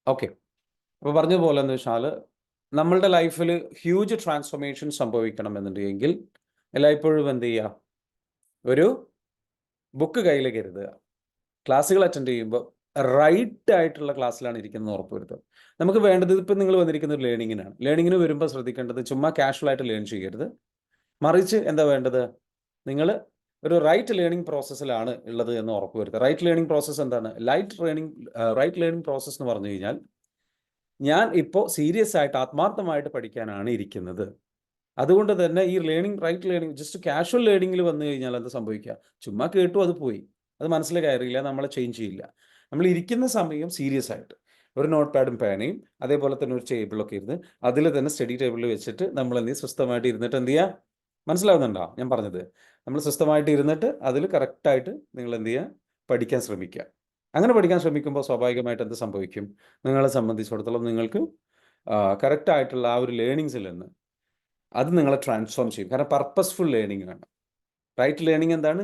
Okay. അപ്പോൾ പറഞ്ഞതുപോലെ എന്ന് വെച്ചാൽ നമ്മളുടെ ലൈഫിൽ ഹ്യൂജ് ട്രാൻസ്ഫോർമേഷൻ സംഭവിക്കണമെന്നുണ്ടെങ്കിൽ എല്ലായ്പ്പോഴും എന്ത് ചെയ്യുക, ഒരു ബുക്ക് കയ്യിൽ കരുതുക. ക്ലാസ്സുകൾ അറ്റൻഡ് ചെയ്യുമ്പോൾ റൈറ്റ് ആയിട്ടുള്ള ക്ലാസ്സിലാണ് ഇരിക്കുന്നത് ഉറപ്പുവരുത്തുക. നമുക്ക് വേണ്ടത് ഇപ്പം നിങ്ങൾ വന്നിരിക്കുന്നത് ലേണിങ്ങിനാണ്. ലേണിങ്ങിന് വരുമ്പോൾ ശ്രദ്ധിക്കേണ്ടത് ചുമ്മാ കാഷ്വലായിട്ട് ലേൺ ചെയ്യരുത്. മറിച്ച് എന്താ വേണ്ടത്, നിങ്ങൾ ഒരു റൈറ്റ് ലേണിംഗ് പ്രോസസ്സിലാണ് ഉള്ളത് എന്ന് ഉറപ്പുവരുത്തുക. റൈറ്റ് ലേണിംഗ് പ്രോസസ്സ് എന്താണ്? റൈറ്റ് ലേണിംഗ് പ്രോസസ്സ് എന്ന് പറഞ്ഞു കഴിഞ്ഞാൽ ഞാൻ ഇപ്പോൾ സീരിയസ് ആയിട്ട് ആത്മാർത്ഥമായിട്ട് പഠിക്കാനാണ് ഇരിക്കുന്നത്. അതുകൊണ്ട് തന്നെ ഈ റൈറ്റ് ലേണിംഗ് ജസ്റ്റ് കാഷ്വൽ ലേണിങ്ങിൽ വന്നു കഴിഞ്ഞാൽ എന്താ സംഭവിക്കുക? ചുമ്മാ കേട്ടു, അത് പോയി, അത് മനസ്സിൽ കയറിയില്ല, നമ്മളെ ചേഞ്ച് ചെയ്യില്ല. നമ്മൾ ഇരിക്കുന്ന സമയം സീരിയസ് ആയിട്ട് ഒരു നോട്ട് പാഡും പേനയും അതേപോലെ തന്നെ ഒരു ടേബിളൊക്കെ ഇരുന്ന് അതിൽ തന്നെ സ്റ്റഡി ടേബിളിൽ വെച്ചിട്ട് നമ്മൾ എന്ത് ചെയ്യും, സ്വസ്ഥമായിട്ട് ഇരുന്നിട്ട് എന്ത് ചെയ്യുക? മനസ്സിലാവുന്നുണ്ടോ ഞാൻ പറഞ്ഞത്? നമ്മൾ സ്വസ്ഥമായിട്ട് ഇരുന്നിട്ട് അതിൽ കറക്റ്റായിട്ട് നിങ്ങൾ എന്ത് ചെയ്യുക, പഠിക്കാൻ ശ്രമിക്കുക. അങ്ങനെ പഠിക്കാൻ ശ്രമിക്കുമ്പോൾ സ്വാഭാവികമായിട്ട് എന്ത് സംഭവിക്കും? നിങ്ങളെ സംബന്ധിച്ചിടത്തോളം നിങ്ങൾക്ക് കറക്റ്റായിട്ടുള്ള ആ ഒരു ലേണിങ്സിൽ നിന്ന് അത് നിങ്ങളെ ട്രാൻസ്ഫോം ചെയ്യും. കാരണം പർപ്പസ്ഫുൾ ലേണിംഗ് ആണ്. റൈറ്റ് ലേണിംഗ് എന്താണ്?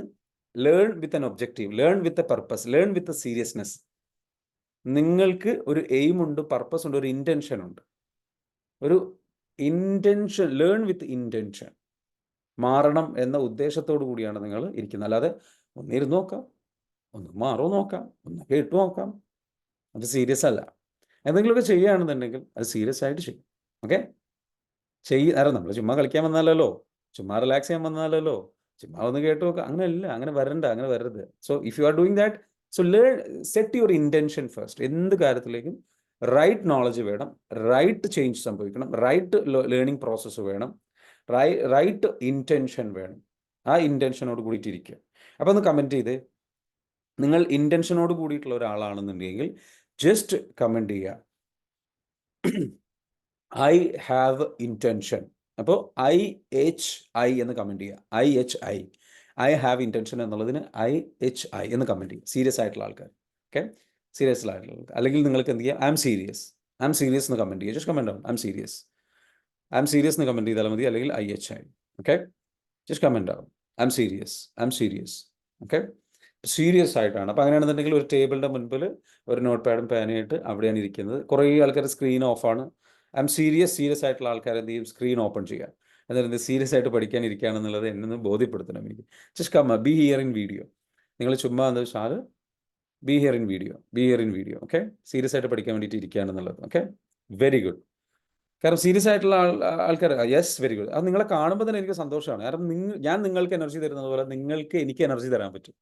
Learn with an objective, learn with a purpose, learn with a seriousness. നിങ്ങൾക്ക് ഒരു എയിം ഉണ്ട്, പർപ്പസ് ഉണ്ട്, ഒരു ഇൻറ്റൻഷൻ ഉണ്ട്. ഒരു ഇൻറ്റൻഷൻ, ലേൺ വിത്ത് ഇൻറ്റൻഷൻ. മാറണം എന്ന ഉദ്ദേശത്തോടു കൂടിയാണ് നിങ്ങൾ ഇരിക്കുന്നത്. അല്ലാതെ ഒന്നിരുന്ന് നോക്കാം, ഒന്ന് മാറോ നോക്കാം, ഒന്ന് കേട്ടു നോക്കാം, അത് സീരിയസ് അല്ല. എന്തെങ്കിലുമൊക്കെ ചെയ്യുകയാണെന്നുണ്ടെങ്കിൽ അത് സീരിയസ് ആയിട്ട് ചെയ്യും. ഓക്കെ, കാരണം നമ്മൾ ചുമ്മാ കളിക്കാൻ വന്നാലല്ലോ, ചുമ്മാ റിലാക്സ് ചെയ്യാൻ വന്നാലല്ലോ, ചുമ്മാ ഒന്ന് കേട്ടു നോക്കാം, അങ്ങനെയല്ല, അങ്ങനെ വരരുത്. So if you are doing that, so set your intention first. എന്ത് കാര്യത്തിലേക്കും റൈറ്റ് നോളജ് വേണം, റൈറ്റ് ചേഞ്ച് സംഭവിക്കണം, റൈറ്റ് ലേണിംഗ് പ്രോസസ്സ് വേണം, റൈറ്റ് ഇൻറ്റൻഷൻ വേണം. ആ ഇൻറ്റൻഷനോട് കൂടിയിട്ടിരിക്കുക. അപ്പോൾ ഒന്ന് കമൻറ്റ് ചെയ്ത്, നിങ്ങൾ ഇൻറ്റൻഷനോട് കൂടിയിട്ടുള്ള ഒരാളാണെന്നുണ്ടെങ്കിൽ ജസ്റ്റ് കമൻറ്റ് ചെയ്യുക, ഐ ഹാവ് ഇൻറ്റൻഷൻ. അപ്പോൾ IHI എന്ന് കമൻറ്റ് ചെയ്യുക. ഐ ഹാവ് ഇൻറ്റൻഷൻ എന്നുള്ളതിന് IHI എന്ന് കമൻറ്റ് ചെയ്യുക. സീരിയസ് ആയിട്ടുള്ള ആൾക്കാർ. ഓക്കെ, സീരിയസ് ആയിട്ടുള്ള ആൾക്കാർ. അല്ലെങ്കിൽ നിങ്ങൾക്ക് എന്ത് ചെയ്യുക, ഐ എം സീരിയസ് എന്ന് കമൻറ്റ് ചെയ്യുക. Just comment down I M serious എന്ന് കമൻറ്റ് ചെയ്താൽ മതി. അല്ലെങ്കിൽ IHI. Okay, just comment down I M serious. Okay, serious ആയിട്ടാണ്. അപ്പോൾ അങ്ങനെയാണെന്നുണ്ടെങ്കിൽ ഒരു ടേബിളിൻ്റെ മുൻപിൽ ഒരു നോട്ട് പാഡും പേനയായിട്ട് അവിടെയാണ് ഇരിക്കുന്നത്. കുറേ ആൾക്കാർ സ്ക്രീൻ ഓഫാണ്. ഐ എം സീരിയസ് ആയിട്ടുള്ള ആൾക്കാർ എന്ത് ചെയ്യും, സ്ക്രീൻ ഓപ്പൺ ചെയ്യുക. എന്നിട്ട് സീരിയസ് ആയിട്ട് പഠിക്കാൻ ഇരിക്കുകയാണെന്നുള്ളത് എന്നെ ബോധ്യപ്പെടുത്തണം എനിക്ക്. Just be here in video. നിങ്ങൾ ചുമ്മാ എന്താ വെച്ചാൽ be here in video. Okay, serious ആയിട്ട് പഠിക്കാൻ വേണ്ടിയിട്ട് ഇരിക്കുകയാണെന്നുള്ളത്. Okay, very good. കാരണം സീരിയസ് ആയിട്ടുള്ള ആൾക്കാർ, യെസ്, വെരി ഗുഡ്. അത് നിങ്ങളെ കാണുമ്പോൾ തന്നെ എനിക്ക് സന്തോഷമാണ്. കാരണം ഞാൻ നിങ്ങൾക്ക് എനർജി തരുന്നത് പോലെ നിങ്ങൾക്ക് എനിക്ക് എനർജി തരാൻ പറ്റും.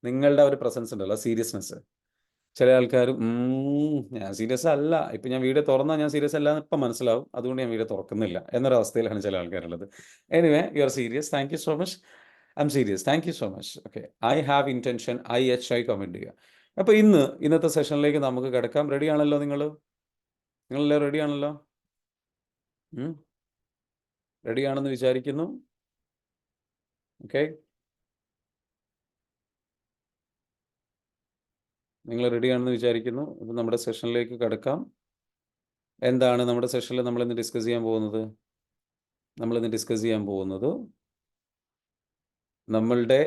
നിങ്ങളുടെ ഒരു പ്രസൻസ് ഉണ്ടല്ലോ, സീരിയസ്നെസ്. ചില ആൾക്കാർ ഞാൻ സീരിയസ് അല്ല, ഇപ്പം ഞാൻ വീഡിയോ തുറന്നാൽ ഞാൻ സീരിയസ് അല്ല എന്ന് ഇപ്പം മനസ്സിലാവും, അതുകൊണ്ട് ഞാൻ വീഡിയോ തുറക്കുന്നില്ല എന്നൊരവസ്ഥയിലാണ് ചില ആൾക്കാരുള്ളത്. Anyway, you are serious, thank you so much. I'm serious, thank you so much. Okay, I have intention, IHI comment ചെയ്യുക. അപ്പോൾ ഇന്നത്തെ സെഷനിലേക്ക് നമുക്ക് കിടക്കാം. റെഡിയാണല്ലോ നിങ്ങളെല്ലാം റെഡിയാണല്ലോ? റെഡിയാണെന്ന് വിചാരിക്കുന്നു. ഓക്കെ, നിങ്ങൾ റെഡിയാണെന്ന് വിചാരിക്കുന്നു. അപ്പോൾ നമ്മുടെ സെഷനിലേക്ക് കിടക്കാം. എന്താണ് നമ്മുടെ സെഷനിൽ നമ്മളിന്ന് ഡിസ്കസ് ചെയ്യാൻ പോകുന്നത്? നമ്മളുടെ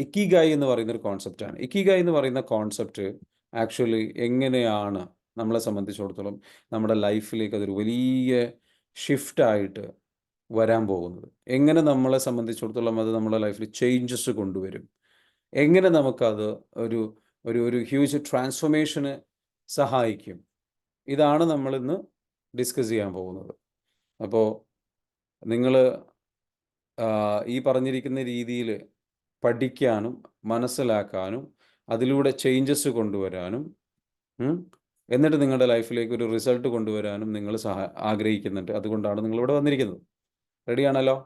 ഇക്കിഗായി എന്ന് പറയുന്നൊരു കോൺസെപ്റ്റാണ്. ഇക്കിഗായി എന്ന് പറയുന്ന കോൺസെപ്റ്റ് ആക്ച്വലി എങ്ങനെയാണ് നമ്മളെ സംബന്ധിച്ചിടത്തോളം നമ്മുടെ ലൈഫിലേക്ക് അതൊരു വലിയ ഷിഫ്റ്റായിട്ട് വരാൻ പോകുന്നത്, എങ്ങനെ നമ്മളെ സംബന്ധിച്ചിടത്തോളം അത് നമ്മുടെ ലൈഫിൽ ചേഞ്ചസ് കൊണ്ടുവരും, എങ്ങനെ നമുക്കത് ഒരു ഒരു ഒരു ഹ്യൂജ് ട്രാൻസ്ഫോർമേഷന് സഹായിക്കും, ഇതാണ് നമ്മളിന്ന് ഡിസ്കസ് ചെയ്യാൻ പോകുന്നത്. അപ്പോൾ നിങ്ങൾ ഈ പറഞ്ഞിരിക്കുന്ന രീതിയിൽ പഠിക്കാനും മനസ്സിലാക്കാനും അതിലൂടെ ചേഞ്ചസ് കൊണ്ടുവരാനും എന്നിട്ട് നിങ്ങളുടെ ലൈഫിലേക്ക് ഒരു റിസൾട്ട് കൊണ്ടുവരാനും നിങ്ങൾ ആഗ്രഹിക്കുന്നുണ്ട്. അതുകൊണ്ടാണ് നിങ്ങളിവിടെ വന്നിരിക്കുന്നത്. റെഡിയാണല്ലോ?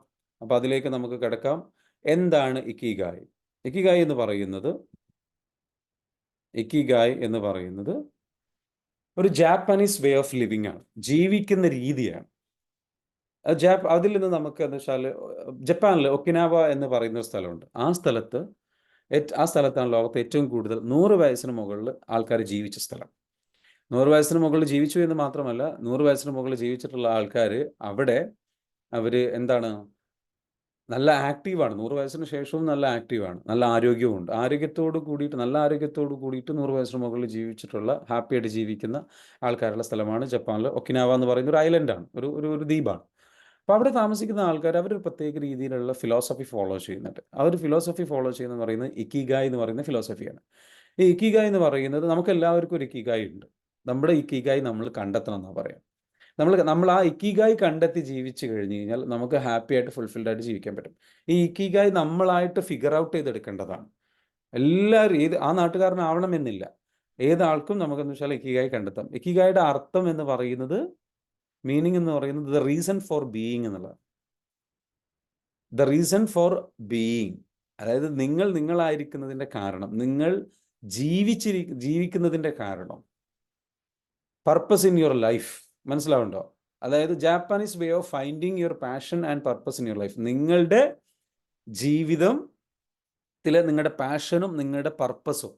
അപ്പോൾ അതിലേക്ക് നമുക്ക് കിടക്കാം. എന്താണ് ഇക്കിഗായ്? ഇക്കിഗായ് എന്ന് പറയുന്നത് ഒരു ജാപ്പനീസ് വേ ഓഫ് ലിവിങ് ആണ്, ജീവിക്കുന്ന രീതിയാണ്. അതിൽ നിന്ന് നമുക്ക് എന്ന് വെച്ചാൽ ജപ്പാനിൽ ഒക്കിനാവ എന്ന് പറയുന്ന ഒരു സ്ഥലമുണ്ട്. ആ സ്ഥലത്താണ് ലോകത്ത് ഏറ്റവും കൂടുതൽ 100 വയസ്സിന് മുകളിൽ ആൾക്കാർ ജീവിച്ച സ്ഥലം. 100 വയസ്സിന് മുകളിൽ ജീവിച്ചു എന്ന് മാത്രമല്ല, 100 വയസ്സിന് മുകളിൽ ജീവിച്ചിട്ടുള്ള ആൾക്കാർ അവിടെ അവർ എന്താണ് നല്ല ആക്റ്റീവാണ്. 100 വയസ്സിന് ശേഷവും നല്ല ആക്റ്റീവാണ്. നല്ല ആരോഗ്യവുമുണ്ട്. നല്ല ആരോഗ്യത്തോട് കൂടിയിട്ട് 100 വയസ്സിന് മുകളിൽ ജീവിച്ചിട്ടുള്ള, ഹാപ്പിയായിട്ട് ജീവിക്കുന്ന ആൾക്കാരുള്ള സ്ഥലമാണ് ജപ്പാനിലെ ഒക്കിനാവ എന്ന് പറയുന്ന ഒരു ഐലൻഡാണ്. ഒരു ദ്വീപാണ്. അപ്പോൾ അവിടെ താമസിക്കുന്ന ആൾക്കാർ അവരൊരു പ്രത്യേക രീതിയിലുള്ള ഫിലോസഫി ഫോളോ ചെയ്യുന്നുണ്ട്. ആ ഒരു ഫിലോസഫി ഫോളോ ചെയ്യുന്നത് പറയുന്നത് ഇക്കിഗായ് എന്ന് പറയുന്ന ഫിലോസഫിയാണ്. ഈ ഇക്കിഗായ് എന്ന് പറയുന്നത് നമുക്കെല്ലാവർക്കും ഒരു ഇക്കിഗായ് ഉണ്ട്. നമ്മുടെ ഇക്കിഗായ് നമ്മൾ കണ്ടെത്തണം എന്നാണ് പറയാം. നമ്മൾ ആ ഇക്കിഗായ് കണ്ടെത്തി ജീവിച്ചു കഴിഞ്ഞ് കഴിഞ്ഞാൽ നമുക്ക് ഹാപ്പി ആയിട്ട് ഫുൾഫിൽഡ് ആയിട്ട് ജീവിക്കാൻ പറ്റും. ഈ ഇക്കിഗായ് നമ്മളായിട്ട് ഫിഗർ ഔട്ട് ചെയ്തെടുക്കേണ്ടതാണ്. എല്ലാവരും ആ നാട്ടുകാരനാവണമെന്നില്ല. ഏതാൾക്കും നമുക്കെന്ന് വെച്ചാൽ ഇക്കിഗായ് കണ്ടെത്താം. ഇക്കിഗായുടെ അർത്ഥം എന്ന് പറയുന്നത്, മീനിങ് എന്ന് പറയുന്നത് ദ റീസൺ ഫോർ ബീയിങ് എന്നുള്ളതാണ്. ദ റീസൺ ഫോർ ബീയിങ്, അതായത് നിങ്ങളായിരിക്കുന്നതിൻ്റെ കാരണം, നിങ്ങൾ ജീവിക്കുന്നതിൻ്റെ കാരണം, പർപ്പസ് ഇൻ യുവർ ലൈഫ്. മനസ്സിലാവുണ്ടോ? അതായത് Japanese way of finding your passion and purpose in your life. നിങ്ങളുടെ ജീവിതത്തിലെ നിങ്ങളുടെ പാഷനും നിങ്ങളുടെ പർപ്പസും,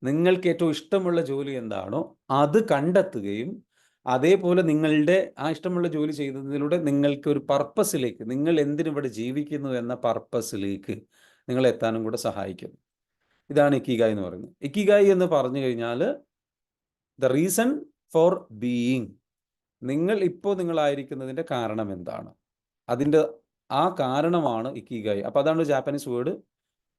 നിങ്ങൾക്ക് ഏറ്റവും ഇഷ്ടമുള്ള ജോലി എന്താണോ അത് കണ്ടെത്തുകയും അതേപോലെ നിങ്ങളുടെ ആ ഇഷ്ടമുള്ള ജോലി ചെയ്യുന്നതിലൂടെ നിങ്ങൾക്ക് ഒരു പർപ്പസിലേക്ക്, നിങ്ങൾ എന്തിനിവിടെ ജീവിക്കുന്നു എന്ന പർപ്പസിലേക്ക് നിങ്ങൾ എത്താനും കൂടെ സഹായിക്കും. ഇതാണ് ഇക്കിഗായ് എന്ന് പറയുന്നത്. ഇക്കിഗായ് എന്ന് പറഞ്ഞു കഴിഞ്ഞാൽ ദ റീസൺ ഫോർ ബീയിങ്, നിങ്ങളായിരിക്കുന്നതിൻ്റെ കാരണം എന്താണ്, അതിൻ്റെ ആ കാരണമാണ് ഇക്കിഗായ്. അപ്പോൾ അതാണ് ജാപ്പനീസ് വേർഡ്.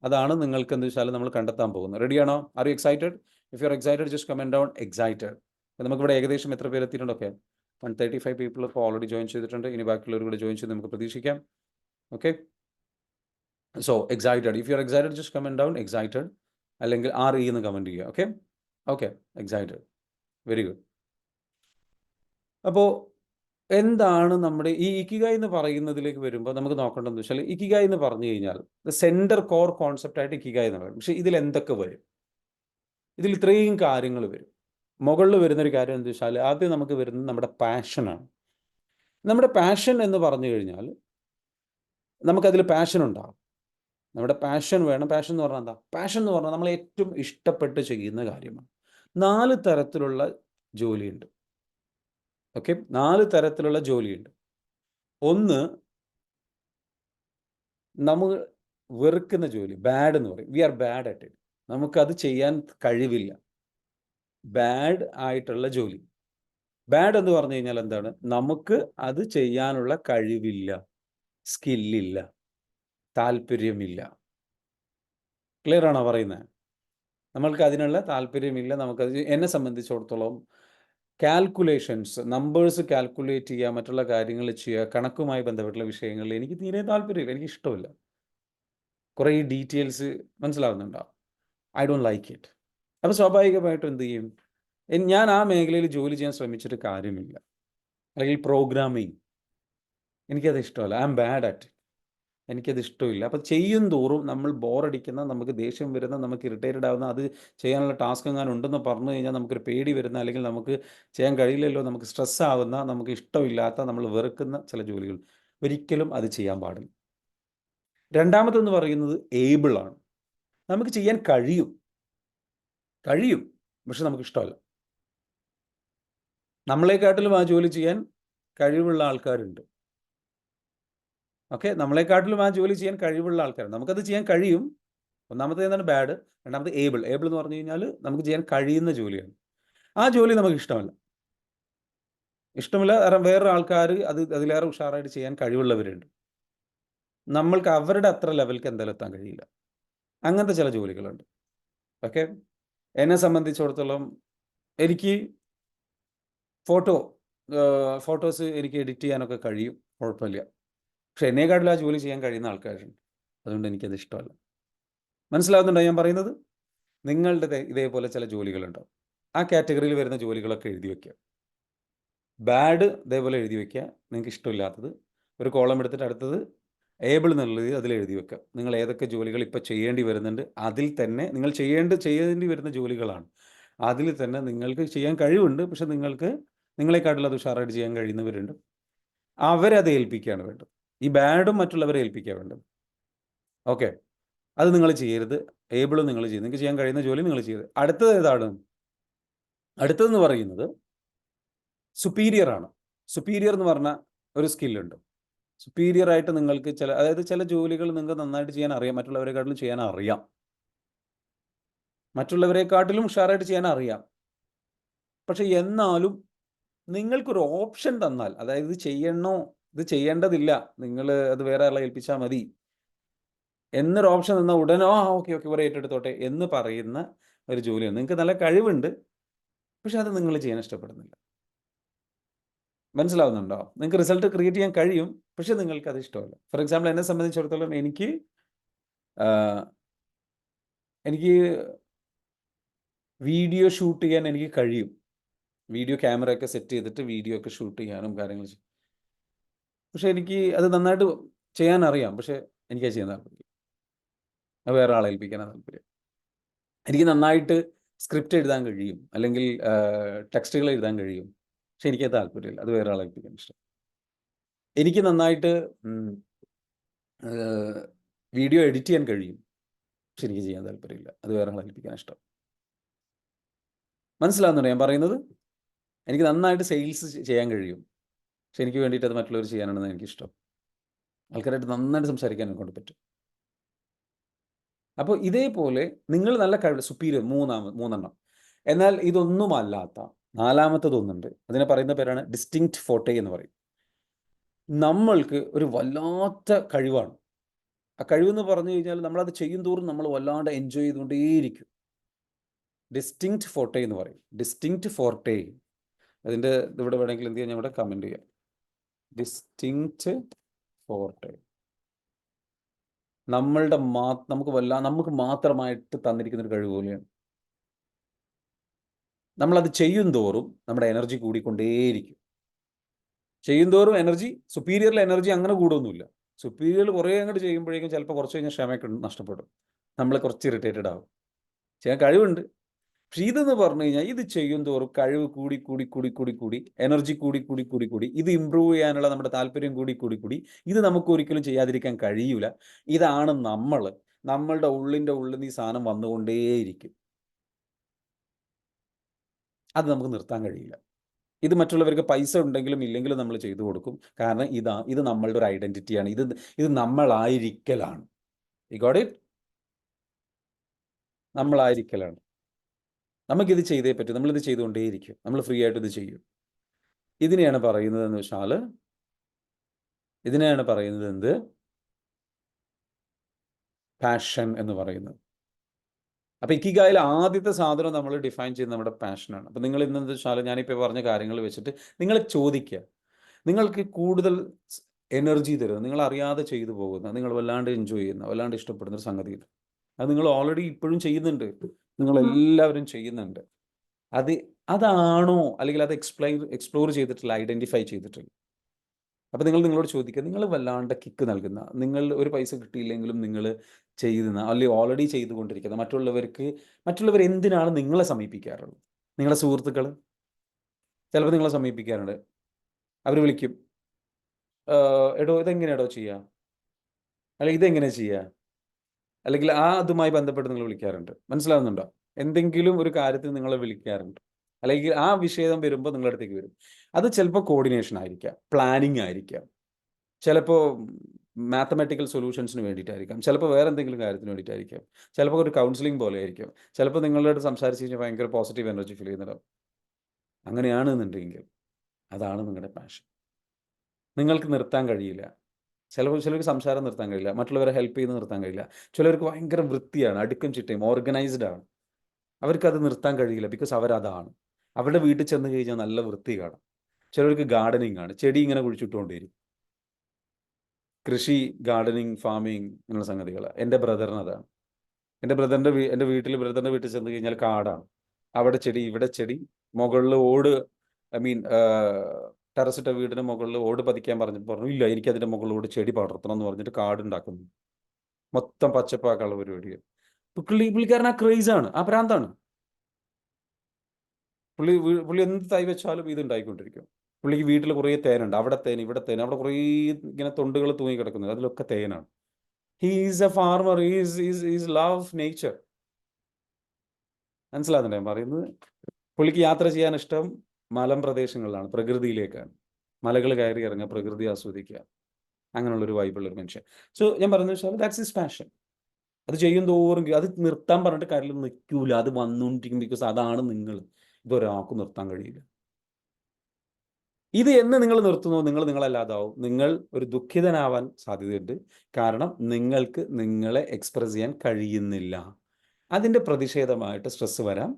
അതാണ് നിങ്ങൾക്ക് എന്ത് വെച്ചാൽ നമ്മൾ കണ്ടെത്താൻ പോകുന്നത്. റെഡിയാണോ? Are you excited? If you are excited just comment down excited. നമുക്കിവിടെ ഏകദേശം എത്ര പേര് എത്തിയിട്ടുണ്ടൊക്കെ? 135 പീപ്പിൾ ഇപ്പോൾ ഓൾറെഡി ജോയിൻ ചെയ്തിട്ടുണ്ട്. ഇനി ബാക്കിയുള്ളവർ കൂടെ ജോയിൻ ചെയ്ത് നമുക്ക് പ്രതീക്ഷിക്കാം. Okay, so excited. If you are excited just comment down excited, അല്ലെങ്കിൽ RE എന്ന് കമന്റ് ചെയ്യുക. Okay okay, excited. Very good. അപ്പോൾ എന്താണ് നമ്മുടെ ഈ ഇക്കിഗായ് എന്ന് പറയുന്നതിലേക്ക് വരുമ്പോൾ നമുക്ക് നോക്കേണ്ടതെന്ന് വെച്ചാൽ, ഇക്കിഗായ് എന്ന് പറഞ്ഞു കഴിഞ്ഞാൽ സെൻറ്റർ കോർ കോൺസെപ്റ്റ് ആയിട്ട് ഇക്കിഗായ് എന്ന് പറയും. പക്ഷേ ഇതിൽ എന്തൊക്കെ വരും? ഇതിൽ ഇത്രയും കാര്യങ്ങൾ വരും. മുകളിൽ വരുന്നൊരു കാര്യം എന്താ വെച്ചാൽ, ആദ്യം നമുക്ക് വരുന്നത് നമ്മുടെ പാഷനാണ്. നമ്മുടെ പാഷൻ എന്ന് പറഞ്ഞു കഴിഞ്ഞാൽ നമുക്കതിൽ പാഷൻ ഉണ്ടാകും. നമ്മുടെ പാഷൻ വേണം. പാഷൻ എന്ന് പറഞ്ഞാൽ എന്താ? പാഷൻ എന്ന് പറഞ്ഞാൽ നമ്മൾ ഏറ്റവും ഇഷ്ടപ്പെട്ട് ചെയ്യുന്ന കാര്യമാണ്. 4 തരത്തിലുള്ള ജോലിയുണ്ട്. ഓക്കെ, 4 തരത്തിലുള്ള ജോലിയുണ്ട്. ഒന്ന്, നമ്മൾ വെറുക്കുന്ന ജോലി, ബാഡ് എന്ന് പറയും. We are bad at it. നമുക്കത് ചെയ്യാൻ കഴിവില്ല. ബാഡ് ആയിട്ടുള്ള ജോലി. ബാഡ് എന്ന് പറഞ്ഞു കഴിഞ്ഞാൽ എന്താണ്? നമുക്ക് അത് ചെയ്യാനുള്ള കഴിവില്ല, സ്കില്ലില്ല, താല്പര്യമില്ല. ക്ലിയർ ആണോ പറയുന്നത്? നമ്മൾക്ക് അതിനുള്ള താല്പര്യമില്ല. നമുക്കത്, എന്നെ സംബന്ധിച്ചിടത്തോളം കാൽക്കുലേഷൻസ്, നമ്പേഴ്സ് കാൽക്കുലേറ്റ് ചെയ്യുക, മറ്റുള്ള കാര്യങ്ങൾ ചെയ്യുക, കണക്കുമായി ബന്ധപ്പെട്ടുള്ള വിഷയങ്ങളിൽ എനിക്ക് തീരെ താല്പര്യമില്ല, എനിക്ക് ഇഷ്ടമില്ല. കുറേ ഡീറ്റെയിൽസ് മനസ്സിലാവുന്നുണ്ടോ? I don't like it. അപ്പോൾ സ്വാഭാവികമായിട്ടും എന്ത് ചെയ്യും? ഞാൻ ആ മേഖലയിൽ ജോലി ചെയ്യാൻ ശ്രമിച്ചിട്ട് കാര്യമില്ല. അല്ലെങ്കിൽ പ്രോഗ്രാമിങ്, എനിക്കത് ഇഷ്ടമല്ല. ഐ ആം ബാഡ് അറ്റ്, എനിക്കത് ഇഷ്ടമില്ല. അപ്പോൾ ചെയ്യും തോറും നമ്മൾ ബോറടിക്കുന്ന, നമുക്ക് ദേഷ്യം വരുന്ന, നമുക്ക് ഇറിറ്റേറ്റഡ് ആവുന്ന, അത് ചെയ്യാനുള്ള ടാസ്ക് എങ്ങാനും ഉണ്ടെന്ന് പറഞ്ഞു കഴിഞ്ഞാൽ നമുക്കൊരു പേടി വരുന്ന, അല്ലെങ്കിൽ നമുക്ക് ചെയ്യാൻ കഴിയില്ലല്ലോ, നമുക്ക് സ്ട്രെസ് ആവുന്ന, നമുക്ക് ഇഷ്ടമില്ലാത്ത, നമ്മൾ വെറുക്കുന്ന ചില ജോലികൾ, ഒരിക്കലും അത് ചെയ്യാൻ പാടില്ല. രണ്ടാമതെന്ന് പറയുന്നത് ഏബിളാണ്. നമുക്ക് ചെയ്യാൻ കഴിയും, പക്ഷെ നമുക്ക് ഇഷ്ടമല്ല. നമ്മളെക്കാട്ടിലും ആ ജോലി ചെയ്യാൻ കഴിവുള്ള ആൾക്കാരുണ്ട്. ഓക്കെ, നമ്മളെക്കാട്ടിലും ആ ജോലി ചെയ്യാൻ കഴിവുള്ള ആൾക്കാരുണ്ട്. നമുക്കത് ചെയ്യാൻ കഴിയും. ഒന്നാമത്തെ എന്താണ്? ബാഡ്. രണ്ടാമത് ഏബിൾ. ഏബിൾ എന്ന് പറഞ്ഞു കഴിഞ്ഞാൽ നമുക്ക് ചെയ്യാൻ കഴിയുന്ന ജോലിയാണ്. ആ ജോലി നമുക്ക് ഇഷ്ടമല്ല. കാരണം വേറെ ആൾക്കാർ അതിലേറെ ഉഷാറായിട്ട് ചെയ്യാൻ കഴിവുള്ളവരുണ്ട്. നമ്മൾക്ക് അവരുടെ അത്ര ലെവലിലേക്ക് എന്തായാലും എത്താൻ കഴിയില്ല. അങ്ങനത്തെ ചില ജോലികളുണ്ട്. ഓക്കെ, എന്നെ സംബന്ധിച്ചിടത്തോളം എനിക്ക് ഫോട്ടോസ് എനിക്ക് എഡിറ്റ് ചെയ്യാനൊക്കെ കഴിയും, കുഴപ്പമില്ല. പക്ഷെ എന്നെക്കാട്ടിലും ആ ജോലി ചെയ്യാൻ കഴിയുന്ന ആൾക്കാരുണ്ട്. അതുകൊണ്ട് എനിക്കത് ഇഷ്ടമല്ല. മനസ്സിലാവുന്നുണ്ടോ ഞാൻ പറയുന്നത്? നിങ്ങളുടെ ഇതേപോലെ ചില ജോലികളുണ്ടാവും. ആ കാറ്റഗറിയിൽ വരുന്ന ജോലികളൊക്കെ എഴുതി വയ്ക്കുക. ബാഡ് ഇതേപോലെ എഴുതി വയ്ക്കുക. നിങ്ങൾക്ക് ഇഷ്ടമില്ലാത്തത് ഒരു കോളം എടുത്തിട്ട് അടുത്തത് ഏബിൾ എന്നുള്ളത് അതിൽ എഴുതി വെക്കുക. നിങ്ങൾ ഏതൊക്കെ ജോലികൾ ഇപ്പോൾ ചെയ്യേണ്ടി വരുന്നുണ്ട്, അതിൽ തന്നെ നിങ്ങൾ ചെയ്യേണ്ടി വരുന്ന ജോലികളാണ്. അതിൽ തന്നെ നിങ്ങൾക്ക് ചെയ്യാൻ കഴിവുണ്ട്, പക്ഷെ നിങ്ങളെക്കാട്ടിലും അത് ഉഷാറായിട്ട് ചെയ്യാൻ കഴിയുന്നവരുണ്ട്. അവരത് ഏൽപ്പിക്കുകയാണ് വേണ്ടത്. ഈ ബാഡും മറ്റുള്ളവരെ ഏൽപ്പിക്കുക വേണ്ടത്. ഓക്കെ, അത് നിങ്ങൾ ചെയ്യരുത്. ഏബിളും നിങ്ങൾ ചെയ്യരുത്. നിങ്ങൾക്ക് ചെയ്യാൻ കഴിയുന്ന ജോലി നിങ്ങൾ ചെയ്യരുത്. അടുത്തത് ഏതാണ്? അടുത്തതെന്ന് പറയുന്നത് സുപ്പീരിയർ ആണ്. സുപ്പീരിയർ എന്ന് പറഞ്ഞ ഒരു സ്കില്ലുണ്ട്. സുപ്പീരിയർ ആയിട്ട് നിങ്ങൾക്ക് അതായത് ചില ജോലികൾ നിങ്ങൾക്ക് നന്നായിട്ട് ചെയ്യാൻ അറിയാം, മറ്റുള്ളവരെക്കാട്ടിലും ചെയ്യാൻ അറിയാം, മറ്റുള്ളവരെക്കാട്ടിലും ഉഷാറായിട്ട് ചെയ്യാൻ അറിയാം. പക്ഷെ എന്നാലും നിങ്ങൾക്കൊരു ഓപ്ഷൻ തന്നാൽ, അതായത് ഇത് ചെയ്യണോ ഇത് ചെയ്യേണ്ടതില്ല, നിങ്ങൾ അത് വേറെ ആളെ ഏൽപ്പിച്ചാൽ മതി എന്നൊരു ഓപ്ഷൻ തന്നാൽ ഉടനെ ഓക്കെ ഇവരെ ഏറ്റെടുത്തോട്ടെ എന്ന് പറയുന്ന ഒരു ജോലിയാണ്. നിങ്ങൾക്ക് നല്ല കഴിവുണ്ട്, പക്ഷെ അത് നിങ്ങൾ ചെയ്യാൻ ഇഷ്ടപ്പെടുന്നില്ല. മനസ്സിലാവുന്നുണ്ടോ? നിങ്ങൾക്ക് റിസൾട്ട് ക്രിയേറ്റ് ചെയ്യാൻ കഴിയും, പക്ഷെ നിങ്ങൾക്ക് അത് ഇഷ്ടമല്ല. ഫോർ എക്സാമ്പിൾ എന്നെ സംബന്ധിച്ചിടത്തോളം എനിക്ക് വീഡിയോ ഷൂട്ട് ചെയ്യാൻ എനിക്ക് കഴിയും. വീഡിയോ ക്യാമറയൊക്കെ സെറ്റ് ചെയ്തിട്ട് വീഡിയോ ഒക്കെ ഷൂട്ട് ചെയ്യാനും കാര്യങ്ങൾ ചെയ്യും. പക്ഷെ എനിക്ക് അത് നന്നായിട്ട് ചെയ്യാൻ അറിയാം, പക്ഷെ എനിക്കത് ചെയ്യാൻ താല്പര്യമില്ല. അത് വേറെ ആളെ ഏൽപ്പിക്കാനാണ് താല്പര്യം. എനിക്ക് നന്നായിട്ട് സ്ക്രിപ്റ്റ് എഴുതാൻ കഴിയും, അല്ലെങ്കിൽ ടെക്സ്റ്റുകൾ എഴുതാൻ കഴിയും, പക്ഷെ എനിക്കത് താല്പര്യമില്ല. അത് വേറെ ആളെ ഏൽപ്പിക്കാൻ ഇഷ്ടം. എനിക്ക് നന്നായിട്ട് വീഡിയോ എഡിറ്റ് ചെയ്യാൻ കഴിയും, പക്ഷെ എനിക്ക് ചെയ്യാൻ താല്പര്യമില്ല. അത് വേറെ ആളെ ഏൽപ്പിക്കാൻ ഇഷ്ടം. മനസ്സിലാവുന്നുണ്ടോ ഞാൻ പറയുന്നത്? എനിക്ക് നന്നായിട്ട് സെയിൽസ് ചെയ്യാൻ കഴിയും, പക്ഷെ എനിക്ക് വേണ്ടിയിട്ട് അത് മറ്റുള്ളവർ ചെയ്യാനാണെന്ന് എനിക്കിഷ്ടം. ആൾക്കാരായിട്ട് നന്നായിട്ട് സംസാരിക്കാൻ എന്നെ കൊണ്ട് പറ്റും. അപ്പോൾ ഇതേപോലെ നിങ്ങൾ നല്ല കഴിവ് സുപ്പീരിയർ മൂന്നെണ്ണം. എന്നാൽ ഇതൊന്നുമല്ലാത്ത നാലാമത്തതൊന്നുണ്ട്. അതിനെ പറയുന്ന പേരാണ് ഡിസ്റ്റിങ്ക്റ്റ് ഫോർട്ടെ എന്ന് പറയും. നമ്മൾക്ക് ഒരു വല്ലാത്ത കഴിവാണ്. ആ കഴിവെന്ന് പറഞ്ഞു കഴിഞ്ഞാൽ നമ്മളത് ചെയ്യും തോറും നമ്മൾ വല്ലാണ്ട് എൻജോയ് ചെയ്തുകൊണ്ടേയിരിക്കും. ഡിസ്റ്റിങ്ക്റ്റ് ഫോർട്ടെ എന്ന് പറയും. ഡിസ്റ്റിങ്ക്റ്റ് ഫോർട്ടെ. അതിൻ്റെ ഇവിടെ വേണമെങ്കിൽ എന്ത് ചെയ്യാം, ഞാൻ ഇവിടെ കമൻറ്റ് ചെയ്യാം. ഡിസ്റ്റിങ്ക്റ്റ് ഫോർട്ടെ നമുക്ക് മാത്രമായിട്ട് തന്നിരിക്കുന്ന ഒരു കഴിവ് പോലെയാണ്. നമ്മളത് ചെയ്യും തോറും നമ്മുടെ എനർജി കൂടിക്കൊണ്ടേയിരിക്കും. ചെയ്യുന്തോറും എനർജി, സുപ്പീരിയറിൽ എനർജി അങ്ങനെ കൂടൊന്നുമില്ല. സുപ്പീരിയറിൽ കുറേ അങ്ങോട്ട് ചെയ്യുമ്പോഴേക്കും ചിലപ്പോൾ കുറച്ച് കഴിഞ്ഞാൽ ക്ഷമയൊക്കെ നഷ്ടപ്പെടും. നമ്മൾ കുറച്ച് ഇറിറ്റേറ്റഡ് ആവും. ചെയ്യാൻ കഴിവുണ്ട്, പക്ഷെ ഇതെന്ന് പറഞ്ഞു കഴിഞ്ഞാൽ ഇത് ചെയ്യും തോറും കഴിവ് കൂടി കൂടി കൂടി കൂടി കൂടി എനർജി കൂടി കൂടി കൂടി കൂടി ഇത് ഇമ്പ്രൂവ് ചെയ്യാനുള്ള നമ്മുടെ താല്പര്യം കൂടി കൂടി കൂടി ഇത് നമുക്ക് ഒരിക്കലും ചെയ്യാതിരിക്കാൻ കഴിയൂല. ഇതാണ് നമ്മളുടെ ഉള്ളിൻ്റെ ഉള്ളിൽ നിന്ന് ഈ സാധനം വന്നുകൊണ്ടേയിരിക്കും. അത് നമുക്ക് നിർത്താൻ കഴിയില്ല. ഇത് മറ്റുള്ളവർക്ക് പൈസ ഉണ്ടെങ്കിലും ഇല്ലെങ്കിലും നമ്മൾ ചെയ്തു കൊടുക്കും. കാരണം ഇത് നമ്മളുടെ ഒരു ഐഡൻറ്റിറ്റിയാണ്. ഇത് നമ്മളായിരിക്കലാണ്. You got it? നമ്മളായിരിക്കലാണ്. നമുക്കിത് ചെയ്തേ പറ്റൂ. നമ്മളിത് ചെയ്തുകൊണ്ടേയിരിക്കും. നമ്മൾ ഫ്രീ ആയിട്ട് ഇത് ചെയ്യും. ഇതിനെയാണ് പറയുന്നതെന്ന് വെച്ചാൽ എന്ത്? പാഷൻ എന്ന് പറയുന്നത്. അപ്പോൾ ഇക്കിഗായിൽ ആദ്യത്തെ സാധനം നമ്മൾ ഡിഫൈൻ ചെയ്യുന്നത് നമ്മുടെ പാഷനാണ്. അപ്പോൾ നിങ്ങൾ ഇന്നെന്താ വെച്ചാൽ ഞാനിപ്പോൾ പറഞ്ഞ കാര്യങ്ങൾ വെച്ചിട്ട് നിങ്ങൾ ചോദിക്കുക. നിങ്ങൾക്ക് കൂടുതൽ എനർജി തരുന്ന, നിങ്ങൾ അറിയാതെ ചെയ്തു പോകുന്ന, നിങ്ങൾ വല്ലാണ്ട് എൻജോയ് ചെയ്യുന്ന, വല്ലാണ്ട് ഇഷ്ടപ്പെടുന്ന ഒരു സംഗതിയുണ്ട്. അത് നിങ്ങൾ ഓൾറെഡി ഇപ്പോഴും ചെയ്യുന്നുണ്ട്. നിങ്ങളെല്ലാവരും ചെയ്യുന്നുണ്ട്. അതാണോ, അല്ലെങ്കിൽ അത് എക്സ്പ്ലോർ ചെയ്തിട്ടില്ല, ഐഡൻറ്റിഫൈ ചെയ്തിട്ടില്ല. അപ്പോൾ നിങ്ങളോട് ചോദിക്കുക, നിങ്ങൾ വല്ലാണ്ട് കിക്ക് നൽകുന്ന, നിങ്ങൾ ഒരു പൈസ കിട്ടിയില്ലെങ്കിലും നിങ്ങൾ ചെയ്യുന്ന, അല്ലെങ്കിൽ ഓൾറെഡി ചെയ്തുകൊണ്ടിരിക്കുന്ന മറ്റുള്ളവർ എന്തിനാണ് നിങ്ങളെ സമീപിക്കാറുള്ളത്? നിങ്ങളുടെ സുഹൃത്തുക്കൾ ചിലപ്പോൾ നിങ്ങളെ സമീപിക്കാറുണ്ട്. അവർ വിളിക്കും, എടോ ഇതെങ്ങനെയാടോ ചെയ്യുക, അല്ലെങ്കിൽ ഇതെങ്ങനെ ചെയ്യുക, അല്ലെങ്കിൽ അതുമായി ബന്ധപ്പെട്ട് നിങ്ങൾ വിളിക്കാറുണ്ട്. മനസ്സിലാവുന്നുണ്ടോ? എന്തെങ്കിലും ഒരു കാര്യത്തിൽ നിങ്ങളെ വിളിക്കാറുണ്ട്, അല്ലെങ്കിൽ ആ വിഷയം വരുമ്പോൾ നിങ്ങളുടെ അടുത്തേക്ക് വരും. അത് ചിലപ്പോൾ കോർഡിനേഷൻ ആയിരിക്കാം, പ്ലാനിങ് ആയിരിക്കാം, ചിലപ്പോൾ മാത്തമാറ്റിക്കൽ സൊല്യൂഷൻസിന് വേണ്ടിയിട്ടായിരിക്കാം, ചിലപ്പോൾ വേറെ എന്തെങ്കിലും കാര്യത്തിന് വേണ്ടിയിട്ടായിരിക്കാം, ചിലപ്പോൾ ഒരു കൗൺസിലിംഗ് പോലെ ആയിരിക്കും, ചിലപ്പോൾ നിങ്ങളോട് സംസാരിച്ച് കഴിഞ്ഞാൽ ഭയങ്കര പോസിറ്റീവ് എനർജി ഫീൽ ചെയ്യുന്നുണ്ടാവും. അങ്ങനെയാണെന്നുണ്ടെങ്കിൽ അതാണ് നിങ്ങളുടെ പാഷൻ. നിങ്ങൾക്ക് നിർത്താൻ കഴിയില്ല. ചിലർക്ക് സംസാരം നിർത്താൻ കഴിയില്ല, മറ്റുള്ളവരെ ഹെൽപ്പ് ചെയ്ത് നിർത്താൻ കഴിയില്ല. ചിലർക്ക് ഭയങ്കര വൃത്തിയാണ്, അടുക്കും ചിട്ടയും ഓർഗനൈസ്ഡ് ആണ്. അവർക്കത് നിർത്താൻ കഴിയില്ല, ബിക്കോസ് അവരതാണ്. അവരുടെ വീട്ടിൽ ചെന്ന് കഴിഞ്ഞാൽ നല്ല വൃത്തി കാണാം. ചിലർക്ക് ഗാർഡനിങ് ആണ്, ചെടി ഇങ്ങനെ കുഴിച്ചിട്ടുകൊണ്ടിരിക്കും. കൃഷി, ഗാർഡനിങ്, ഫാമിങ്, ഇങ്ങനെയുള്ള സംഗതികൾ. എൻ്റെ ബ്രദറിന് അതാണ്. എൻ്റെ ബ്രദറിൻ്റെ വീട്ടിൽ ചെന്ന് കഴിഞ്ഞാൽ കാടാണ്. അവിടെ ചെടി, ഇവിടെ ചെടി, മുകളിൽ ഓട്, ടെറസിട്ട വീടിന് മുകളിൽ ഓട് പതിക്കാൻ പറഞ്ഞു, ഇല്ല എനിക്കതിൻ്റെ മുകളിലോട് ചെടി പടർത്തണം എന്ന് പറഞ്ഞിട്ട് കാടുണ്ടാക്കുന്നു. മൊത്തം പച്ചപ്പാക്കുള്ള പരിപാടിയാണ്. പുള്ളിക്കാരൻ ആ ക്രേസാണ്, ആ ഭ്രാന്താണ്. പുള്ളി എന്ത് തൈ വെച്ചാലും ഇത് ഉണ്ടായിക്കൊണ്ടിരിക്കും. പുള്ളിക്ക് വീട്ടിൽ കുറേ തേനുണ്ട്, അവിടെ തേൻ, ഇവിടെ തേൻ, അവിടെ കുറേ ഇങ്ങനെ തൊണ്ടുകൾ തൂങ്ങി കിടക്കുന്നത്, അതിലൊക്കെ തേനാണ്. He's a farmer, is love nature. മനസ്സിലാകുന്നുണ്ടോ ഞാൻ പറയുന്നത്? പുള്ളിക്ക് യാത്ര ചെയ്യാൻ ഇഷ്ടം മലമ്പ്രദേശങ്ങളിലാണ്, പ്രകൃതിയിലേക്കാണ്. മലകൾ കയറി ഇറങ്ങുക, പ്രകൃതി ആസ്വദിക്കുക. അങ്ങനെയുള്ളൊരു വൈബുള്ളൊരു മനുഷ്യൻ. സോ ഞാൻ പറയുന്നത് വെച്ചാൽ ദാറ്റ്സ് ഹിസ് പാഷൻ. അത് ചെയ്യും തോറും അത് നിർത്താൻ പറഞ്ഞിട്ട് കാര്യമില്ല, നിൽക്കൂല, അത് വന്നുകൊണ്ടിരിക്കും. ബിക്കോസ് അതാണ് നിങ്ങൾ. ഇതൊരാൾക്കും നിർത്താൻ കഴിയില്ല. ഇത് എന്ന് നിങ്ങൾ നിർത്തുന്നു, നിങ്ങൾ നിങ്ങളല്ലാതാവും. നിങ്ങൾ ഒരു ദുഃഖിതനാവാൻ സാധ്യതയുണ്ട്. കാരണം നിങ്ങൾക്ക് നിങ്ങളെ എക്സ്പ്രസ് ചെയ്യാൻ കഴിയുന്നില്ല. അതിൻ്റെ പ്രതിഷേധമായിട്ട് സ്ട്രെസ് വരാം,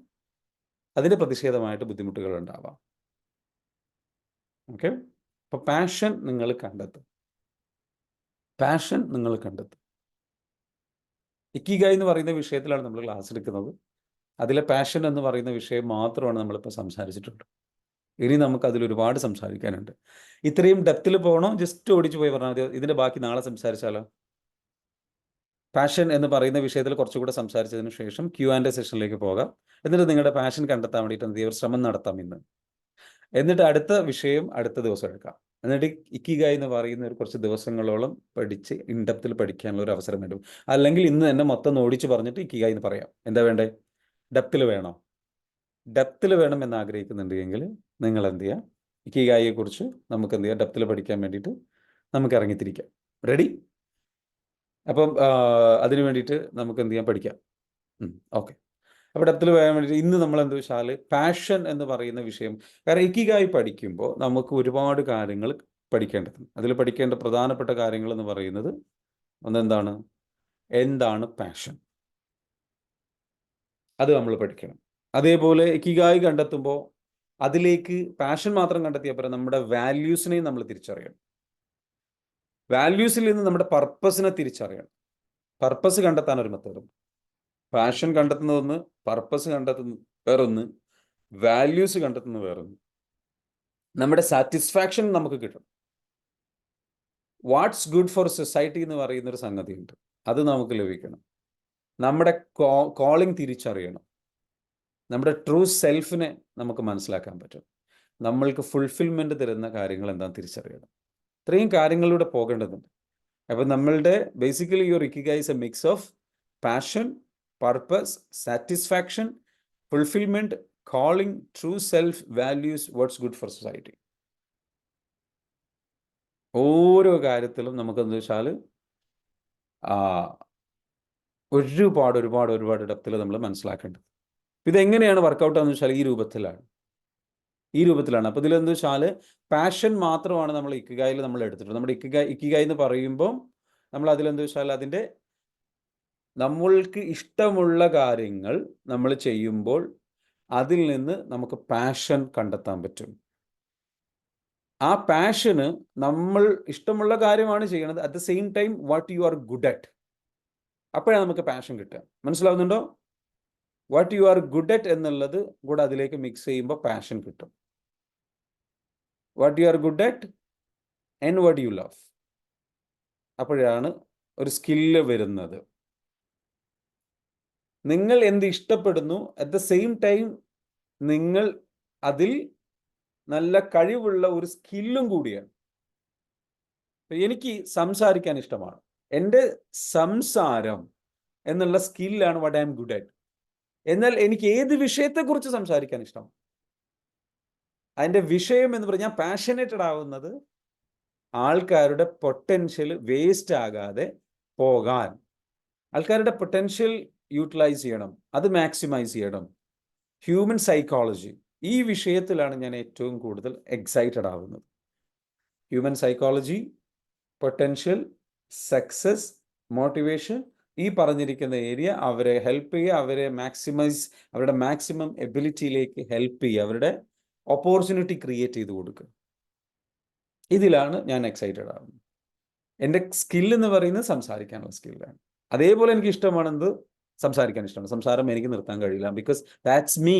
അതിൻ്റെ പ്രതിഷേധമായിട്ട് ബുദ്ധിമുട്ടുകൾ ഉണ്ടാവാം. ഓക്കെ. അപ്പോൾ പാഷൻ നിങ്ങൾ കണ്ടെത്തും. പാഷൻ നിങ്ങൾ കണ്ടെത്തും. ഇക്കിഗായ് എന്ന് പറയുന്ന വിഷയത്തിലാണ് നമ്മൾ ക്ലാസ് എടുക്കുന്നത്. അതിലെ പാഷൻ എന്ന് പറയുന്ന വിഷയം മാത്രമാണ് നമ്മളിപ്പോൾ സംസാരിച്ചിട്ടുള്ളത്. ഇനി നമുക്ക് അതിൽ ഒരുപാട് സംസാരിക്കാനുണ്ട്. ഇത്രയും ഡെപ്തിൽ പോകണോ, ജസ്റ്റ് ഓടിച്ചു പോയി പറഞ്ഞാൽ മതി? ഇതിൻ്റെ ബാക്കി നാളെ സംസാരിച്ചാലോ? പാഷൻ എന്ന് പറയുന്ന വിഷയത്തിൽ കുറച്ചുകൂടെ സംസാരിച്ചതിന് ശേഷം Q&A സെഷനിലേക്ക് പോകാം. എന്നിട്ട് നിങ്ങളുടെ പാഷൻ കണ്ടെത്താൻ വേണ്ടിയിട്ട് എന്ത് ഒരു ശ്രമം നടത്താം ഇന്ന്. എന്നിട്ട് അടുത്ത വിഷയം അടുത്ത ദിവസം എടുക്കാം. എന്നിട്ട് ഇക്കിഗായ് എന്ന് പറയുന്ന ഒരു കുറച്ച് ദിവസങ്ങളോളം പഠിച്ച് ഇൻഡെപ്തിൽ പഠിക്കാനുള്ള ഒരു അവസരം വേണം. അല്ലെങ്കിൽ ഇന്ന് തന്നെ മൊത്തം ഓടിച്ച് പറഞ്ഞിട്ട് ഇക്കിഗായ് എന്ന് പറയാം. എന്താ വേണ്ടേ? ഡെപ്തിൽ വേണോ? ഡെപ്തിൽ വേണം എന്ന് ആഗ്രഹിക്കുന്നുണ്ടെങ്കിൽ നിങ്ങൾ എന്ത് ചെയ്യുക? ഇക്കിഗായിയെക്കുറിച്ച് നമുക്ക് എന്ത് ചെയ്യാം? ഡെപ്തിൽ പഠിക്കാൻ വേണ്ടിയിട്ട് നമുക്ക് ഇറങ്ങിത്തിരിക്കാം. റെഡി? അപ്പം അതിന് വേണ്ടിയിട്ട് നമുക്ക് എന്ത് ചെയ്യാം? പഠിക്കാം. ഓക്കെ. അപ്പോൾ ഡെപ്തിൽ വരാൻ വേണ്ടിയിട്ട് ഇന്ന് നമ്മൾ എന്താ വെച്ചാൽ പാഷൻ എന്ന് പറയുന്ന വിഷയം, കാരണം ഇക്കിഗായ് പഠിക്കുമ്പോൾ നമുക്ക് ഒരുപാട് കാര്യങ്ങൾ പഠിക്കേണ്ടതുണ്ട്. അതിൽ പഠിക്കേണ്ട പ്രധാനപ്പെട്ട കാര്യങ്ങൾ എന്ന് പറയുന്നത് ഒന്നെന്താണ്? എന്താണ് പാഷൻ? അത് നമ്മൾ പഠിക്കണം. അതേപോലെ ഇക്കിഗായ് കണ്ടെത്തുമ്പോൾ അതിലേക്ക് പാഷൻ മാത്രം കണ്ടെത്തിയാൽ പോരാ, നമ്മുടെ വാല്യൂസിനെയും നമ്മൾ തിരിച്ചറിയണം. വാല്യൂസിൽ നിന്ന് നമ്മുടെ പർപ്പസിനെ തിരിച്ചറിയണം. പർപ്പസ് കണ്ടെത്താൻ ഒരു മെത്തേഡും. പാഷൻ കണ്ടെത്തുന്ന ഒന്ന്, പർപ്പസ് കണ്ടെത്തുന്ന വേറൊന്ന്, വാല്യൂസ് കണ്ടെത്തുന്ന വേറൊന്ന്. നമ്മുടെ സാറ്റിസ്ഫാക്ഷൻ നമുക്ക് കിട്ടും. വാട്ട്സ് ഗുഡ് ഫോർ സൊസൈറ്റി എന്ന് പറയുന്നൊരു സംഗതിയുണ്ട്, അത് നമുക്ക് ലഭിക്കണം. നമ്മുടെ കോളിംഗ് തിരിച്ചറിയണം. നമ്മുടെ ട്രൂ സെൽഫിനെ നമുക്ക് മനസ്സിലാക്കാൻ പറ്റും. നമ്മൾക്ക് ഫുൾഫിൽമെൻറ്റ് തരുന്ന കാര്യങ്ങൾ എന്താണെന്ന് തിരിച്ചറിയണം. ഇത്രയും കാര്യങ്ങളിലൂടെ പോകേണ്ടതുണ്ട്. അപ്പോൾ നമ്മളുടെ basically your ikigai is a mix of passion, purpose, satisfaction, fulfilment, calling, true self, values, what's good for society. ഓരോ കാര്യത്തിലും നമുക്കെന്താ വെച്ചാൽ ഒരുപാട് ഒരുപാട് ഒരുപാട് ഡെപ്തിൽ നമ്മൾ മനസ്സിലാക്കേണ്ടത്. ഇതെങ്ങനെയാണ് വർക്കൗട്ട് ആണെന്ന് വെച്ചാൽ ഈ രൂപത്തിലാണ്. അപ്പോൾ ഇതിലെന്താ വെച്ചാൽ പാഷൻ മാത്രമാണ് നമ്മൾ ഇക്കിഗായിൽ നമ്മൾ എടുത്തിട്ടുള്ളത്. നമ്മുടെ ഇക്കിഗായ് എന്ന് പറയുമ്പോൾ നമ്മൾ അതിലെന്താ വെച്ചാൽ അതിൻ്റെ നമ്മൾക്ക് ഇഷ്ടമുള്ള കാര്യങ്ങൾ നമ്മൾ ചെയ്യുമ്പോൾ അതിൽ നിന്ന് നമുക്ക് പാഷൻ കണ്ടെത്താൻ പറ്റും. ആ പാഷന് നമ്മൾ ഇഷ്ടമുള്ള കാര്യമാണ് ചെയ്യണത്, at the same time what you are good at. അപ്പോഴാണ് നമുക്ക് പാഷൻ കിട്ടുക. മനസ്സിലാവുന്നുണ്ടോ? What you are good at എന്നുള്ളത് കൂടെ അതിലേക്ക് മിക്സ് ചെയ്യുമ്പോൾ പാഷൻ കിട്ടും. What you are good at and what you love, അപ്പോഴാണ് ഒരു സ്കില്ല് വരുന്നത്. നിങ്ങൾ എന്ത് ഇഷ്ടപ്പെടുന്നു, അറ്റ് ദ സെയിം ടൈം നിങ്ങൾ അതിൽ നല്ല കഴിവുള്ള ഒരു സ്കില്ലും കൂടിയാണ്. എനിക്ക് സംസാരിക്കാൻ ഇഷ്ടമാണ്. എൻ്റെ സംസാരം എന്നുള്ള സ്കില്ലാണ് what I'm good at. എന്നാൽ എനിക്ക് ഏത് വിഷയത്തെക്കുറിച്ച് സംസാരിക്കാൻ ഇഷ്ടം, അതിൻ്റെ വിഷയം എന്ന് പറഞ്ഞാൽ പാഷനേറ്റഡ് ആവുന്നത് ആൾക്കാരുടെ പൊട്ടൻഷ്യൽ വേസ്റ്റ് ആകാതെ പോകാൻ, ആൾക്കാരുടെ പൊട്ടൻഷ്യൽ യൂട്ടിലൈസ് ചെയ്യണം, അത് മാക്സിമൈസ് ചെയ്യണം. ഹ്യൂമൻ സൈക്കോളജി, ഈ വിഷയത്തിലാണ് ഞാൻ ഏറ്റവും കൂടുതൽ എക്സൈറ്റഡ് ആവുന്നത്. Human psychology, potential, success, motivation, ഈ പറഞ്ഞിരിക്കുന്ന ഏരിയ അവരെ ഹെൽപ്പ് ചെയ്യുക, അവരെ മാക്സിമൈസ്, അവരുടെ മാക്സിമം എബിലിറ്റിയിലേക്ക് ഹെൽപ്പ് ചെയ്യുക, അവരുടെ ഓപ്പർച്യൂണിറ്റി ക്രിയേറ്റ് ചെയ്ത് കൊടുക്കുക. ഇതിലാണ് ഞാൻ എക്സൈറ്റഡ് ആവുന്നത്. എൻ്റെ സ്കില്ലെന്ന് പറയുന്നത് സംസാരിക്കാനുള്ള സ്കില്ലാണ്. അതേപോലെ എനിക്ക് ഇഷ്ടമാണെന്ത് സംസാരിക്കാൻ ഇഷ്ടമാണ്. സംസാരം എനിക്ക് നിർത്താൻ കഴിയില്ല, ബിക്കോസ് ദാറ്റ്സ് മീ.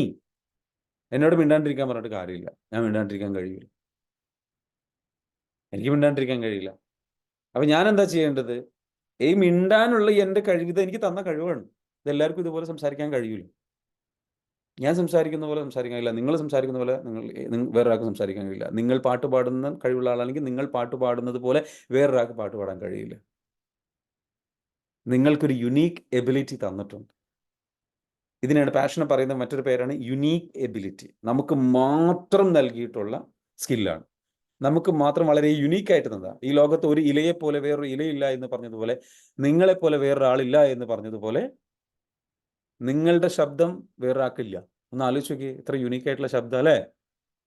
എന്നോട് മിണ്ടാണ്ടിരിക്കാൻ പറഞ്ഞിട്ട് കാര്യമില്ല, ഞാൻ മിണ്ടാണ്ടിരിക്കാൻ കഴിയില്ല, എനിക്ക് മിണ്ടാണ്ടിരിക്കാൻ കഴിയില്ല. അപ്പം ഞാൻ എന്താ ചെയ്യേണ്ടത്? ഈ മിണ്ടാനുള്ള എൻ്റെ കഴിവ് എനിക്ക് തന്ന കഴിവാണ്. ഇതെല്ലാവർക്കും ഇതുപോലെ സംസാരിക്കാൻ കഴിയില്ല. ഞാൻ സംസാരിക്കുന്ന പോലെ സംസാരിക്കാൻ കഴിയില്ല, നിങ്ങൾ സംസാരിക്കുന്ന പോലെ വേറൊരാൾക്ക് സംസാരിക്കാൻ കഴിയില്ല. നിങ്ങൾ പാട്ട് പാടുന്ന കഴിവുള്ള ആളാണെങ്കിൽ നിങ്ങൾ പാട്ട് പാടുന്നത് പോലെ വേറൊരാൾക്ക് പാട്ട് പാടാൻ കഴിയില്ല. നിങ്ങൾക്കൊരു യുണീക്ക് എബിലിറ്റി തന്നിട്ടുണ്ട്. ഇതിനാണ് പാഷനെ പറയുന്ന മറ്റൊരു പേരാണ് യുണീക്ക് എബിലിറ്റി. നമുക്ക് മാത്രം നൽകിയിട്ടുള്ള സ്കില്ലാണ്. നമുക്ക് മാത്രം വളരെ യുണീക്കായിട്ട് നിന്നതാണ്. ഈ ലോകത്ത് ഒരു ഇലയെപ്പോലെ വേറൊരു ഇലയില്ല എന്ന് പറഞ്ഞതുപോലെ, നിങ്ങളെപ്പോലെ വേറൊരാളില്ല എന്ന് പറഞ്ഞതുപോലെ, നിങ്ങളുടെ ശബ്ദം വേറൊരാൾക്കില്ല. ഒന്ന് ആലോചിച്ച് നോക്കിയേ, ഇത്ര യുണീക്കായിട്ടുള്ള ശബ്ദം അല്ലേ?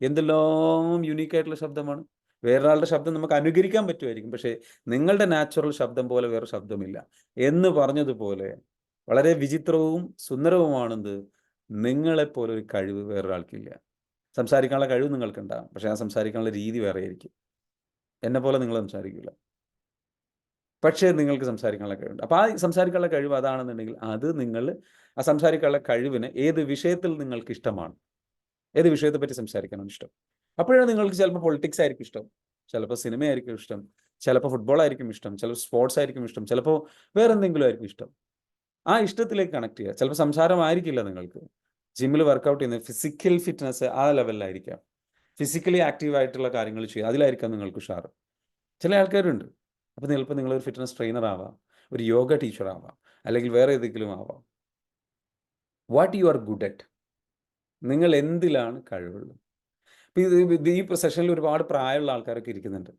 എന്തെല്ലാം യുണീക്കായിട്ടുള്ള ശബ്ദമാണ്. വേറൊരാളുടെ ശബ്ദം നമുക്ക് അനുകരിക്കാൻ പറ്റുമായിരിക്കും. പക്ഷേ നിങ്ങളുടെ നാച്ചുറൽ ശബ്ദം പോലെ വേറെ ശബ്ദമില്ല. എന്ന് പറഞ്ഞതുപോലെ വളരെ വിചിത്രവും സുന്ദരവുമാണെന്ത്, നിങ്ങളെപ്പോലെ ഒരു കഴിവ് വേറൊരാൾക്കില്ല. സംസാരിക്കാനുള്ള കഴിവ് നിങ്ങൾക്കുണ്ടാകും. പക്ഷേ ആ സംസാരിക്കാനുള്ള രീതി വേറെയായിരിക്കും. എന്നെപ്പോലെ നിങ്ങൾ സംസാരിക്കില്ല. പക്ഷേ നിങ്ങൾക്ക് സംസാരിക്കാനുള്ള കഴിവുണ്ട്. അപ്പോൾ ആ സംസാരിക്കാനുള്ള കഴിവ് അതാണെന്നുണ്ടെങ്കിൽ അത് നിങ്ങൾ ആ സംസാരിക്കാനുള്ള കഴിവിന് ഏത് വിഷയത്തിൽ നിങ്ങൾക്ക് ഇഷ്ടമാണ്, ഏത് വിഷയത്തെപ്പറ്റി സംസാരിക്കാനാണ് ഇഷ്ടം. അപ്പോഴാണ് നിങ്ങൾക്ക് ചിലപ്പോൾ പൊളിറ്റിക്സ് ആയിരിക്കും ഇഷ്ടം, ചിലപ്പോൾ സിനിമയായിരിക്കും ഇഷ്ടം, ചിലപ്പോൾ ഫുട്ബോൾ ആയിരിക്കും ഇഷ്ടം, ചിലപ്പോൾ സ്പോർട്സ് ആയിരിക്കും ഇഷ്ടം, ചിലപ്പോൾ വേറെ എന്തെങ്കിലും ആയിരിക്കും ഇഷ്ടം. ആ ഇഷ്ടത്തിലേക്ക് കണക്ട് ചെയ്യുക. ചിലപ്പോൾ സംസാരമായിരിക്കില്ല നിങ്ങൾക്ക്. ജിമ്മിൽ വർക്കൗട്ട് ചെയ്യുന്നത് ഫിസിക്കൽ ഫിറ്റ്നസ് ആ ലെവലിലായിരിക്കാം. ഫിസിക്കലി ആക്റ്റീവ് ആയിട്ടുള്ള കാര്യങ്ങൾ ചെയ്യുക, അതിലായിരിക്കാം നിങ്ങൾക്ക് ഉഷാറ്. ചില ആൾക്കാരുണ്ട്. അപ്പോൾ ചിലപ്പോൾ നിങ്ങളൊരു ഫിറ്റ്നസ് ട്രെയിനർ ആവാം, ഒരു യോഗ ടീച്ചർ ആവാം, അല്ലെങ്കിൽ വേറെ ഏതെങ്കിലും ആവാം. What you are good at, നിങ്ങൾ എന്തിലാണ് കഴിവുള്ളത്. അപ്പോൾ ഈ സെഷനിൽ ഒരുപാട് പ്രായമുള്ള ആൾക്കാരൊക്കെ ഇരിക്കുന്നുണ്ട്.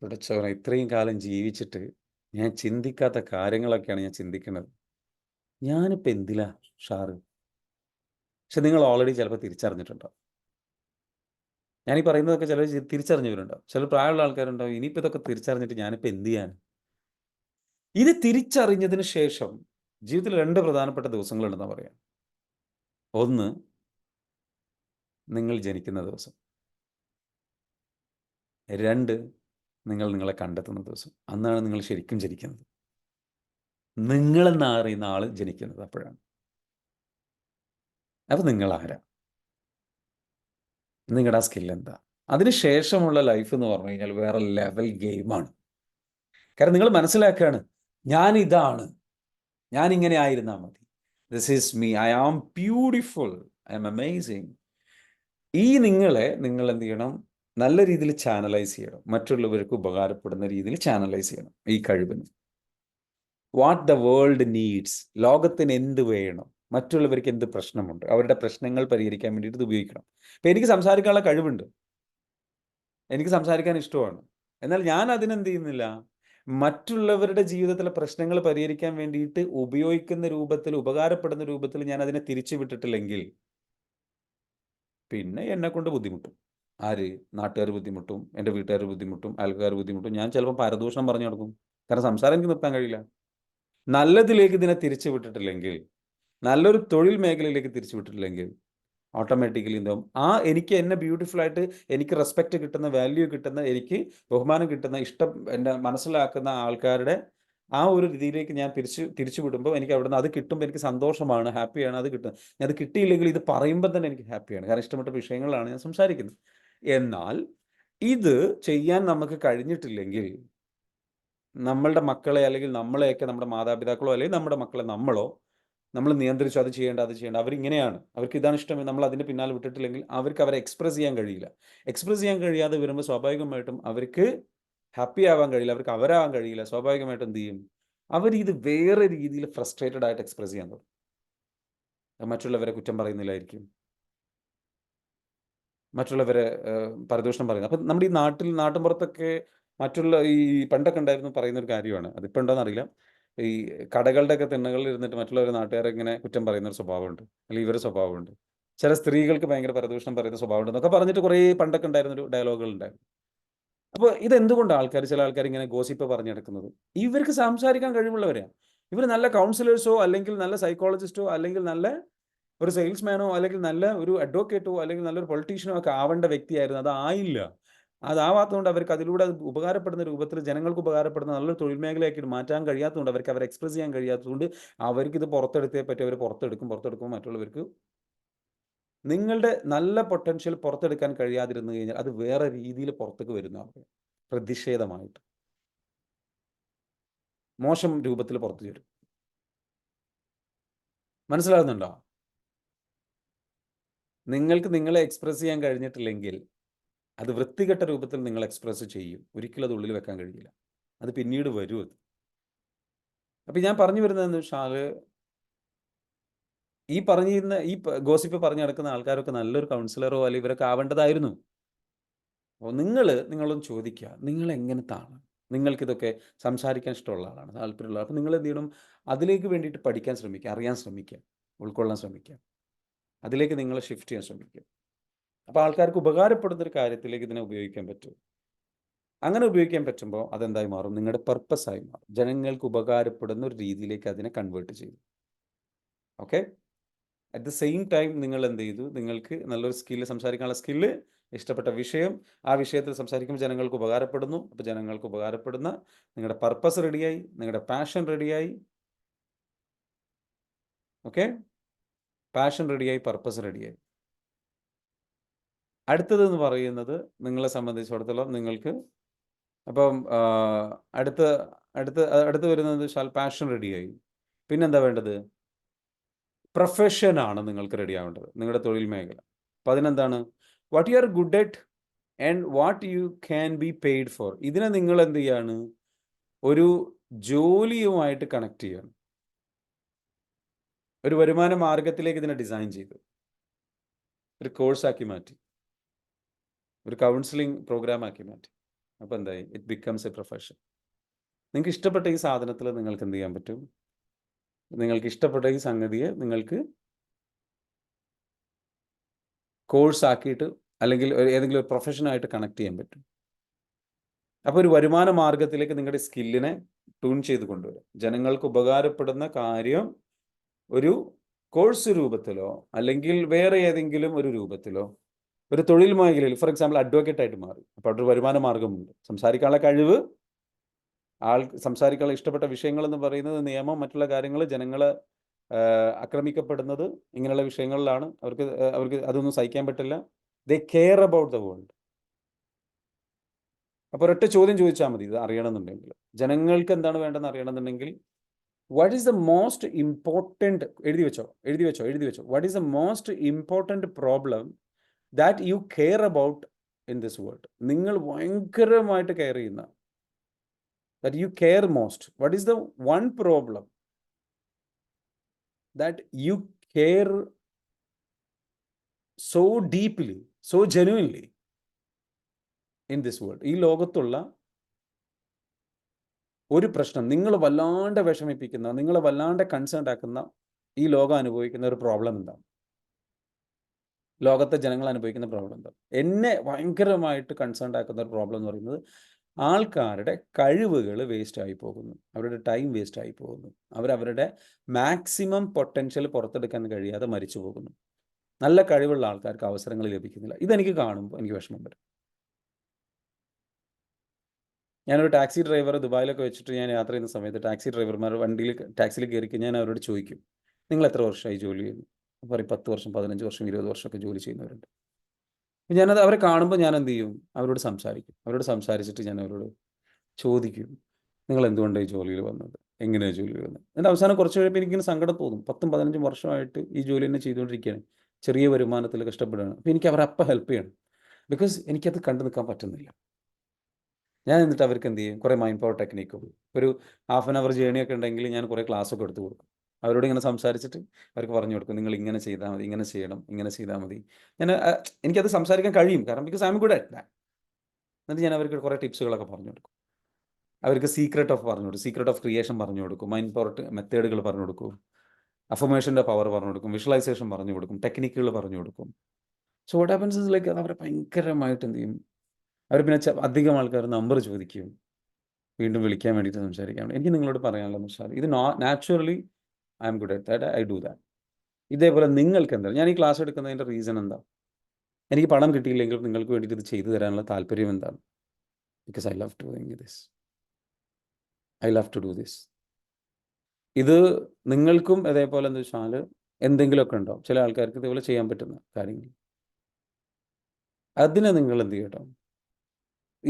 പടച്ചോനെ, ഇത്രയും കാലം ജീവിച്ചിട്ട് ഞാൻ ചിന്തിക്കാത്ത കാര്യങ്ങളൊക്കെയാണ് ഞാൻ ചിന്തിക്കുന്നത്. ഞാനിപ്പോൾ എന്തിലാ ഷാറ്? പക്ഷെ നിങ്ങൾ ഓൾറെഡി ചിലപ്പോൾ തിരിച്ചറിഞ്ഞിട്ടുണ്ടാവും. ഞാനീ പറയുന്നതൊക്കെ ചിലർ തിരിച്ചറിഞ്ഞവരുണ്ടാവും. ചില പ്രായമുള്ള ആൾക്കാരുണ്ടാവും, ഇനിയിപ്പോൾ ഇതൊക്കെ തിരിച്ചറിഞ്ഞിട്ട് ഞാനിപ്പോൾ എന്ത് ചെയ്യാൻ? ഇത് തിരിച്ചറിഞ്ഞതിന് ശേഷം ജീവിതത്തിൽ 2 പ്രധാനപ്പെട്ട ദിവസങ്ങളുണ്ടെന്നാ പറയാം. ഒന്ന്, നിങ്ങൾ ജനിക്കുന്ന ദിവസം. 2, നിങ്ങൾ നിങ്ങളെ കണ്ടെത്തുന്ന ദിവസം. അന്നാണ് നിങ്ങൾ ശരിക്കും ജനിക്കുന്നത്. നിങ്ങളെന്ന് അറിയുന്ന ആൾ ജനിക്കുന്നത് അപ്പോഴാണ്. അപ്പോൾ നിങ്ങൾ ആരാ? നിങ്ങളുടെ ആ സ്കിൽ എന്താ? അതിന് ശേഷമുള്ള ലൈഫ് എന്ന് പറഞ്ഞു കഴിഞ്ഞാൽ വേറെ ലെവൽ ഗെയിമാണ്. കാരണം നിങ്ങൾ മനസ്സിലാക്കുകയാണ്, ഞാനിതാണ്, ഞാനിങ്ങനെ ആയിരുന്നാൽ മതി. This is me, I am beautiful, I am amazing. ഈ നിങ്ങൾ എന്ത് ചെയ്യണം? നല്ല രീതിയിൽ ചാനലൈസ് ചെയ്യണം. മറ്റുള്ളവർക്ക് ഉപകാരപ്പെടുന്ന രീതിയിൽ ചാനലൈസ് ചെയ്യണം ഈ കഴിവിന്. വാട്ട് ദ വേൾഡ് നീഡ്സ്, ലോകത്തിന് എന്ത് വേണം, മറ്റുള്ളവർക്ക് എന്ത് പ്രശ്നമുണ്ട്, അവരുടെ പ്രശ്നങ്ങൾ പരിഹരിക്കാൻ വേണ്ടിയിട്ട് ഇത് ഉപയോഗിക്കണം. ഇപ്പം എനിക്ക് സംസാരിക്കാനുള്ള കഴിവുണ്ട്, എനിക്ക് സംസാരിക്കാൻ ഇഷ്ടമാണ്. എന്നാൽ ഞാൻ അതിനെന്ത് ചെയ്യുന്നില്ല, മറ്റുള്ളവരുടെ ജീവിതത്തിലെ പ്രശ്നങ്ങൾ പരിഹരിക്കാൻ വേണ്ടിയിട്ട് ഉപയോഗിക്കുന്ന രൂപത്തിൽ, ഉപകാരപ്പെടുന്ന രൂപത്തിൽ ഞാൻ അതിനെ തിരിച്ചു വിട്ടിട്ടില്ലെങ്കിൽ പിന്നെ എന്നെക്കൊണ്ട് ബുദ്ധിമുട്ടും. ആര്? നാട്ടുകാർ ബുദ്ധിമുട്ടും, എൻ്റെ വീട്ടുകാർ ബുദ്ധിമുട്ടും, അയൽക്കാർ ബുദ്ധിമുട്ടും. ഞാൻ ചിലപ്പോൾ പരദൂഷണം പറഞ്ഞു നടക്കും. കാരണം സംസാരം എനിക്ക് നിർത്താൻ കഴിയില്ല. നല്ലതിലേക്ക് ഇതിനെ തിരിച്ചു വിട്ടിട്ടില്ലെങ്കിൽ, നല്ലൊരു തൊഴിൽ മേഖലയിലേക്ക് തിരിച്ചു വിട്ടിട്ടില്ലെങ്കിൽ ഓട്ടോമാറ്റിക്കലി എന്താവും, എനിക്ക് എന്നെ ബ്യൂട്ടിഫുൾ ആയിട്ട്, എനിക്ക് റെസ്പെക്റ്റ് കിട്ടുന്ന, വാല്യൂ കിട്ടുന്ന, എനിക്ക് ബഹുമാനം കിട്ടുന്ന, ഇഷ്ടം എന്നെ മനസ്സിലാക്കുന്ന ആൾക്കാരുടെ ആ ഒരു രീതിയിലേക്ക് ഞാൻ തിരിച്ചു വിടുമ്പോൾ എനിക്ക് അവിടുന്ന് അത് കിട്ടുമ്പോൾ എനിക്ക് സന്തോഷമാണ്, ഹാപ്പിയാണ്. അത് കിട്ടും. അത് കിട്ടിയില്ലെങ്കിൽ ഇത് പറയുമ്പോൾ തന്നെ എനിക്ക് ഹാപ്പിയാണ്. കാരണം ഇഷ്ടപ്പെട്ട വിഷയങ്ങളിലാണ് ഞാൻ സംസാരിക്കുന്നത്. എന്നാൽ ഇത് ചെയ്യാൻ നമുക്ക് കഴിഞ്ഞിട്ടില്ലെങ്കിൽ നമ്മളുടെ മക്കളെ, അല്ലെങ്കിൽ നമ്മളെയൊക്കെ നമ്മുടെ മാതാപിതാക്കളോ അല്ലെങ്കിൽ നമ്മുടെ മക്കളെ നമ്മൾ നിയന്ത്രിച്ചു അത് ചെയ്യേണ്ട, അവരിങ്ങനെയാണ്, അവർക്ക് ഇതാണ് ഇഷ്ടം, നമ്മൾ അതിൻ്റെ പിന്നാലെ വിട്ടിട്ടില്ലെങ്കിൽ അവർക്ക് അവരെ എക്സ്പ്രസ് ചെയ്യാൻ കഴിയില്ല. എക്സ്പ്രസ് ചെയ്യാൻ കഴിയാതെ വരുമ്പോൾ സ്വാഭാവികമായിട്ടും അവർക്ക് ഹാപ്പി ആവാൻ കഴിയില്ല, അവർക്ക് അവരാവാൻ കഴിയില്ല. സ്വാഭാവികമായിട്ടും എന്ത് ചെയ്യും, ഇത് വേറെ രീതിയിൽ ഫ്രസ്ട്രേറ്റഡ് ആയിട്ട് എക്സ്പ്രസ് ചെയ്യാൻ തുടങ്ങും. മറ്റുള്ളവരെ കുറ്റം പറയുന്നില്ലായിരിക്കും, മറ്റുള്ളവരെ പരദൂഷണം പറയുന്നത്. അപ്പം നമ്മുടെ ഈ നാട്ടിൻപുറത്തൊക്കെ മറ്റുള്ള ഈ പണ്ടൊക്കെ ഉണ്ടായിരുന്നു പറയുന്ന ഒരു കാര്യമാണ്, അതിപ്പോൾ ഉണ്ടോയെന്നറിയില്ല. ഈ കടകളുടെയൊക്കെ തിണ്ണകളിൽ ഇരുന്നിട്ട് മറ്റുള്ളവരെ, നാട്ടുകാരെ ഇങ്ങനെ കുറ്റം പറയുന്ന ഒരു സ്വഭാവമുണ്ട്, അല്ലെങ്കിൽ ഇവരുടെ സ്വഭാവമുണ്ട്. ചില സ്ത്രീകൾക്ക് ഭയങ്കര പരദൂഷണം പറയുന്ന സ്വഭാവമുണ്ട് എന്നൊക്കെ പറഞ്ഞിട്ട് കുറേ പണ്ടൊക്കെ ഉണ്ടായിരുന്നൊരു ഡയലോഗുകൾ ഉണ്ടായിരുന്നു. അപ്പോൾ ഇതെന്തുകൊണ്ടാണ് ചില ആൾക്കാർ ഇങ്ങനെ ഗോസിപ്പ് പറഞ്ഞു നടക്കുന്നത്? ഇവർക്ക് സംസാരിക്കാൻ കഴിവുള്ളവരെയാണ്. ഇവർ നല്ല കൗൺസിലേഴ്സോ, അല്ലെങ്കിൽ നല്ല സൈക്കോളജിസ്റ്റോ, അല്ലെങ്കിൽ നല്ല ഒരു സെയിൽസ്മാനോ, അല്ലെങ്കിൽ നല്ല ഒരു അഡ്വക്കേറ്റോ, അല്ലെങ്കിൽ നല്ലൊരു പൊളിറ്റീഷ്യനോ ഒക്കെ ആവേണ്ട വ്യക്തിയായിരുന്നു. അതായില്ല. അതാവാത്തതുകൊണ്ട് അവർക്ക് അതിലൂടെ അത് ഉപകാരപ്പെടുന്ന രൂപത്തിൽ, ജനങ്ങൾക്ക് ഉപകാരപ്പെടുന്ന നല്ലൊരു തൊഴിൽ മേഖലയാക്കി മാറ്റാൻ കഴിയാത്തതുകൊണ്ട്, അവരെ എക്സ്പ്രസ് ചെയ്യാൻ കഴിയാത്തതുകൊണ്ട് അവർക്കിത് പുറത്തെടുത്തേ പറ്റി. അവർ പുറത്തെടുക്കുമ്പോൾ മറ്റുള്ളവർക്ക് നിങ്ങളുടെ നല്ല പൊട്ടൻഷ്യൽ പുറത്തെടുക്കാൻ കഴിയാതിരുന്നു കഴിഞ്ഞാൽ അത് വേറെ രീതിയിൽ പുറത്തേക്ക് വരുന്നതാണ്, പ്രതിഷേധമായിട്ട് മോശം രൂപത്തിൽ പുറത്തു വരും. മനസ്സിലാകുന്നുണ്ടോ? നിങ്ങൾക്ക് നിങ്ങളെ എക്സ്പ്രസ് ചെയ്യാൻ കഴിഞ്ഞിട്ടില്ലെങ്കിൽ അത് വൃത്തികെട്ട രൂപത്തിൽ നിങ്ങൾ എക്സ്പ്രസ് ചെയ്യും. ഒരിക്കലും അത് ഉള്ളിൽ വെക്കാൻ കഴിയില്ല. അത് പിന്നീട് വരും അത്. അപ്പം ഞാൻ പറഞ്ഞു വരുന്നതെന്ന് വെച്ചാൽ, ഈ ഗോസിപ്പ് പറഞ്ഞു നടക്കുന്ന ആൾക്കാരൊക്കെ നല്ലൊരു കൗൺസിലറോ അല്ലെങ്കിൽ ഇവരൊക്കെ ആവേണ്ടതായിരുന്നു. അപ്പോൾ നിങ്ങളൊന്ന് ചോദിക്കുക, നിങ്ങൾ എങ്ങനത്തെ ആളാണ്? നിങ്ങൾക്കിതൊക്കെ സംസാരിക്കാൻ ഇഷ്ടമുള്ള ആളാണ്, താല്പര്യമുള്ള ആൾ. അപ്പോൾ നിങ്ങൾ എന്ത് ചെയ്യണം? അതിലേക്ക് വേണ്ടിയിട്ട് പഠിക്കാൻ ശ്രമിക്കുക, അറിയാൻ ശ്രമിക്കുക, ഉൾക്കൊള്ളാൻ ശ്രമിക്കുക. അതിലേക്ക് നിങ്ങൾ ഷിഫ്റ്റ് ചെയ്യാൻ ശ്രമിക്കുക. അപ്പോൾ ആൾക്കാർക്ക് ഉപകാരപ്പെടുന്ന ഒരു കാര്യത്തിലേക്ക് ഇതിനെ ഉപയോഗിക്കാൻ പറ്റും. അങ്ങനെ ഉപയോഗിക്കാൻ പറ്റുമ്പോൾ അതെന്തായി മാറും? നിങ്ങളുടെ പർപ്പസായി മാറും. ജനങ്ങൾക്ക് ഉപകാരപ്പെടുന്ന ഒരു രീതിയിലേക്ക് അതിനെ കൺവേർട്ട് ചെയ്തു. Okay? At the same time നിങ്ങൾ എന്ത് ചെയ്തു? നിങ്ങൾക്ക് നല്ലൊരു സ്കില്ല്, സംസാരിക്കാനുള്ള സ്കില്ല്, ഇഷ്ടപ്പെട്ട വിഷയം, ആ വിഷയത്തിൽ സംസാരിക്കുമ്പോൾ ജനങ്ങൾക്ക് ഉപകാരപ്പെടുന്നു. അപ്പോൾ ജനങ്ങൾക്ക് ഉപകാരപ്പെടുന്ന നിങ്ങളുടെ പർപ്പസ് റെഡിയായി, നിങ്ങളുടെ പാഷൻ റെഡിയായി. ഓക്കെ? പാഷൻ റെഡിയായി, പർപ്പസ് റെഡിയായി. അടുത്തതെന്ന് പറയുന്നത് നിങ്ങളെ സംബന്ധിച്ചിടത്തോളം നിങ്ങൾക്ക് അപ്പം അടുത്ത് വരുന്നത് വെച്ചാൽ പാഷൻ റെഡിയായി. പിന്നെന്താ വേണ്ടത്? പ്രൊഫഷനാണ് നിങ്ങൾക്ക് റെഡി ആവേണ്ടത്, നിങ്ങളുടെ തൊഴിൽ മേഖല. അപ്പം അതിനെന്താണ്? What you are good at and what you can be paid for. ഇതിനെ നിങ്ങൾ എന്ത് ചെയ്യാണ്? ഒരു ജോലിയുമായിട്ട് കണക്ട് ചെയ്യാണ്. ഒരു വരുമാന മാർഗത്തിലേക്ക് ഇതിനെ ഡിസൈൻ ചെയ്തു, ഒരു കോഴ്സാക്കി മാറ്റി, ഒരു കൗൺസിലിംഗ് പ്രോഗ്രാം ആക്കി മാറ്റി. അപ്പോൾ എന്തായി? It becomes A profession. നിങ്ങൾക്ക് ഇഷ്ടപ്പെട്ട ഈ സാധനത്തിൽ നിങ്ങൾക്ക് എന്ത് ചെയ്യാൻ പറ്റും? നിങ്ങൾക്ക് ഇഷ്ടപ്പെട്ട ഈ സംഗതിയെ നിങ്ങൾക്ക് കോഴ്സാക്കിയിട്ട് അല്ലെങ്കിൽ ഏതെങ്കിലും ഒരു പ്രൊഫഷനായിട്ട് കണക്ട് ചെയ്യാൻ പറ്റും. അപ്പോൾ ഒരു വരുമാന മാർഗത്തിലേക്ക് നിങ്ങളുടെ സ്കില്ലിനെ ട്യൂൺ ചെയ്ത് കൊണ്ടുവരും. ജനങ്ങൾക്ക് ഉപകാരപ്പെടുന്ന കാര്യം ഒരു കോഴ്സ് രൂപത്തിലോ അല്ലെങ്കിൽ വേറെ ഏതെങ്കിലും ഒരു രൂപത്തിലോ ഒരു തൊഴിൽ മേഖലയിൽ, ഫോർ എക്സാമ്പിൾ അഡ്വക്കേറ്റ് ആയിട്ട് മാറി. അപ്പോൾ അവിടെ ഒരു വരുമാന മാർഗമുണ്ട്. സംസാരിക്കാനുള്ള കഴിവ്, സംസാരിക്കാനുള്ള ഇഷ്ടപ്പെട്ട വിഷയങ്ങളെന്ന് പറയുന്നത് നിയമം, മറ്റുള്ള കാര്യങ്ങൾ, ജനങ്ങളെ ആക്രമിക്കപ്പെടുന്നത്, ഇങ്ങനെയുള്ള വിഷയങ്ങളിലാണ്. അവർക്ക് അതൊന്നും സഹിക്കാൻ പറ്റില്ല. ദേ കെയർ അബൌട്ട് ദ വേൾഡ്. അപ്പോൾ ഒരൊറ്റ ചോദ്യം ചോദിച്ചാൽ മതി ഇത് അറിയണമെന്നുണ്ടെങ്കിൽ. ജനങ്ങൾക്ക് എന്താണ് വേണ്ടതെന്ന് അറിയണമെന്നുണ്ടെങ്കിൽ, what is the most important, എഴുതി വെച്ചോ. What is the most important problem that you care about in this world. നിങ്ങൾ ഭയങ്കരമായിട്ട് കെയർ ചെയ്യുന്ന, that you care most. What is the one problem that you care so deeply, so genuinely in this world? ഈ ലോകത്തുള്ള ഒരു പ്രശ്നം നിങ്ങളെ വല്ലാണ്ട് വിഷമിപ്പിക്കുന്ന, നിങ്ങളെ വല്ലാണ്ട് കൺസേൺ ആക്കുന്ന, ഈ ലോകം അനുഭവിക്കുന്ന ഒരു പ്രോബ്ലം എന്താണ്? ലോകത്തെ ജനങ്ങൾ അനുഭവിക്കുന്ന പ്രോബ്ലം എന്താണ്? എന്നെ ഭയങ്കരമായിട്ട് കൺസേൺ ആക്കുന്ന ഒരു പ്രോബ്ലം എന്ന് പറയുന്നത് ആൾക്കാരുടെ കഴിവുകൾ വേസ്റ്റായി പോകുന്നു, അവരുടെ ടൈം വേസ്റ്റായി പോകുന്നു, അവരവരുടെ മാക്സിമം പൊട്ടൻഷ്യൽ പുറത്തെടുക്കാൻ കഴിയാതെ മരിച്ചു പോകുന്നു. നല്ല കഴിവുള്ള ആൾക്കാർക്ക് അവസരങ്ങൾ ലഭിക്കുന്നില്ല. ഇതെനിക്ക് കാണുമ്പോൾ എനിക്ക് വിഷമം വരും. ഞാനൊരു ടാക്സി ഡ്രൈവർ ദുബായിലൊക്കെ വെച്ചിട്ട് ഞാൻ യാത്ര ചെയ്യുന്ന സമയത്ത് ടാക്സി ഡ്രൈവർമാർ ടാക്സിയിൽ കയറി ഞാൻ അവരോട് ചോദിക്കും, നിങ്ങൾ എത്ര വർഷമായി ജോലി ചെയ്യുന്നു? പറയും 10 വർഷം, 15 വർഷം, 20 വർഷമൊക്കെ ജോലി ചെയ്യുന്നവരുണ്ട്. ഞാനത് അവരെ കാണുമ്പോൾ ഞാൻ എന്ത് ചെയ്യും? അവരോട് സംസാരിക്കും. അവരോട് സംസാരിച്ചിട്ട് ഞാൻ അവരോട് ചോദിക്കും, നിങ്ങൾ എന്തുകൊണ്ടാണ് ഈ ജോലിയിൽ വന്നത്? എങ്ങനെയാണ് ജോലിയിൽ വന്നത്? എന്നിട്ട് അവസാനം കുറച്ച് കഴിയുമ്പോൾ എനിക്കിങ്ങനെ സങ്കടം തോന്നും. 10ഉം 15ഉം വർഷമായിട്ട് ഈ ജോലി തന്നെ ചെയ്തുകൊണ്ടിരിക്കുകയാണ്, ചെറിയ വരുമാനത്തിൽ കഷ്ടപ്പെടുകയാണ്. അപ്പോൾ എനിക്ക് അവരെ അപ്പം ഹെൽപ്പ് ചെയ്യണം. ബിക്കോസ് എനിക്കത് കണ്ടു നിൽക്കാൻ പറ്റുന്നില്ല. ഞാൻ എന്നിട്ട് അവർക്ക് എന്ത് ചെയ്യും? കുറേ മൈൻഡ് പവർ ടെക്നിക്കും, ഒരു ഹാഫ് ആൻ അവർ ജേണിയൊക്കെ ഉണ്ടെങ്കിൽ ഞാൻ കുറേ ക്ലാസ്സൊക്കെ എടുത്ത് കൊടുക്കും. അവരോട് ഇങ്ങനെ സംസാരിച്ചിട്ട് അവർക്ക് പറഞ്ഞു കൊടുക്കും, നിങ്ങൾ ഇങ്ങനെ ചെയ്താൽ മതി, ഇങ്ങനെ ചെയ്യണം, ഇങ്ങനെ ചെയ്താൽ മതി. എനിക്കത് സംസാരിക്കാൻ കഴിയും, കാരണം because I M good at that. എന്നിട്ട് ഞാൻ അവർക്ക് കുറേ ടിപ്സുകളൊക്കെ പറഞ്ഞു കൊടുക്കും. അവർക്ക് സീക്രട്ട് ഓഫ് ക്രിയേഷൻ പറഞ്ഞു കൊടുക്കും, മൈൻഡ് പവർ മെത്തേഡുകൾ പറഞ്ഞു കൊടുക്കും, അഫർമേഷൻ്റെ പവർ പറഞ്ഞു കൊടുക്കും, വിഷ്വലൈസേഷൻ പറഞ്ഞു കൊടുക്കും, ടെക്നിക്കുകൾ പറഞ്ഞു കൊടുക്കും. So what happens is like, അത് അവരെ ഭയങ്കരമായിട്ട് എന്ത് ചെയ്യും? അവർ പിന്നെ അധികം ആൾക്കാർ നമ്പർ ചോദിക്കും, വീണ്ടും വിളിക്കാൻ വേണ്ടിയിട്ട് സംസാരിക്കാൻ. എനിക്ക് നിങ്ങളോട് പറയാനുള്ളതെന്ന് വെച്ചാൽ, ഇത് naturally I M good at that, I do that. ഇതേപോലെ നിങ്ങൾക്ക് എന്താണ്? ഞാൻ ഈ ക്ലാസ് എടുക്കുന്നതിൻ്റെ റീസൺ എന്താ? എനിക്ക് പണം കിട്ടിയില്ലെങ്കിലും നിങ്ങൾക്ക് വേണ്ടിയിട്ട് ഇത് ചെയ്തു തരാനുള്ള താല്പര്യം എന്താണ്? Because I love doing this. I love to do this. ഇത് നിങ്ങൾക്കും അതേപോലെ എന്ന് വെച്ചാൽ എന്തെങ്കിലുമൊക്കെ ഉണ്ടാവും. ചില ആൾക്കാർക്ക് ഇതേപോലെ ചെയ്യാൻ പറ്റുന്ന കാര്യങ്ങൾ. അതിനെ നിങ്ങൾ എന്ത് ചെയ്യട്ടോ?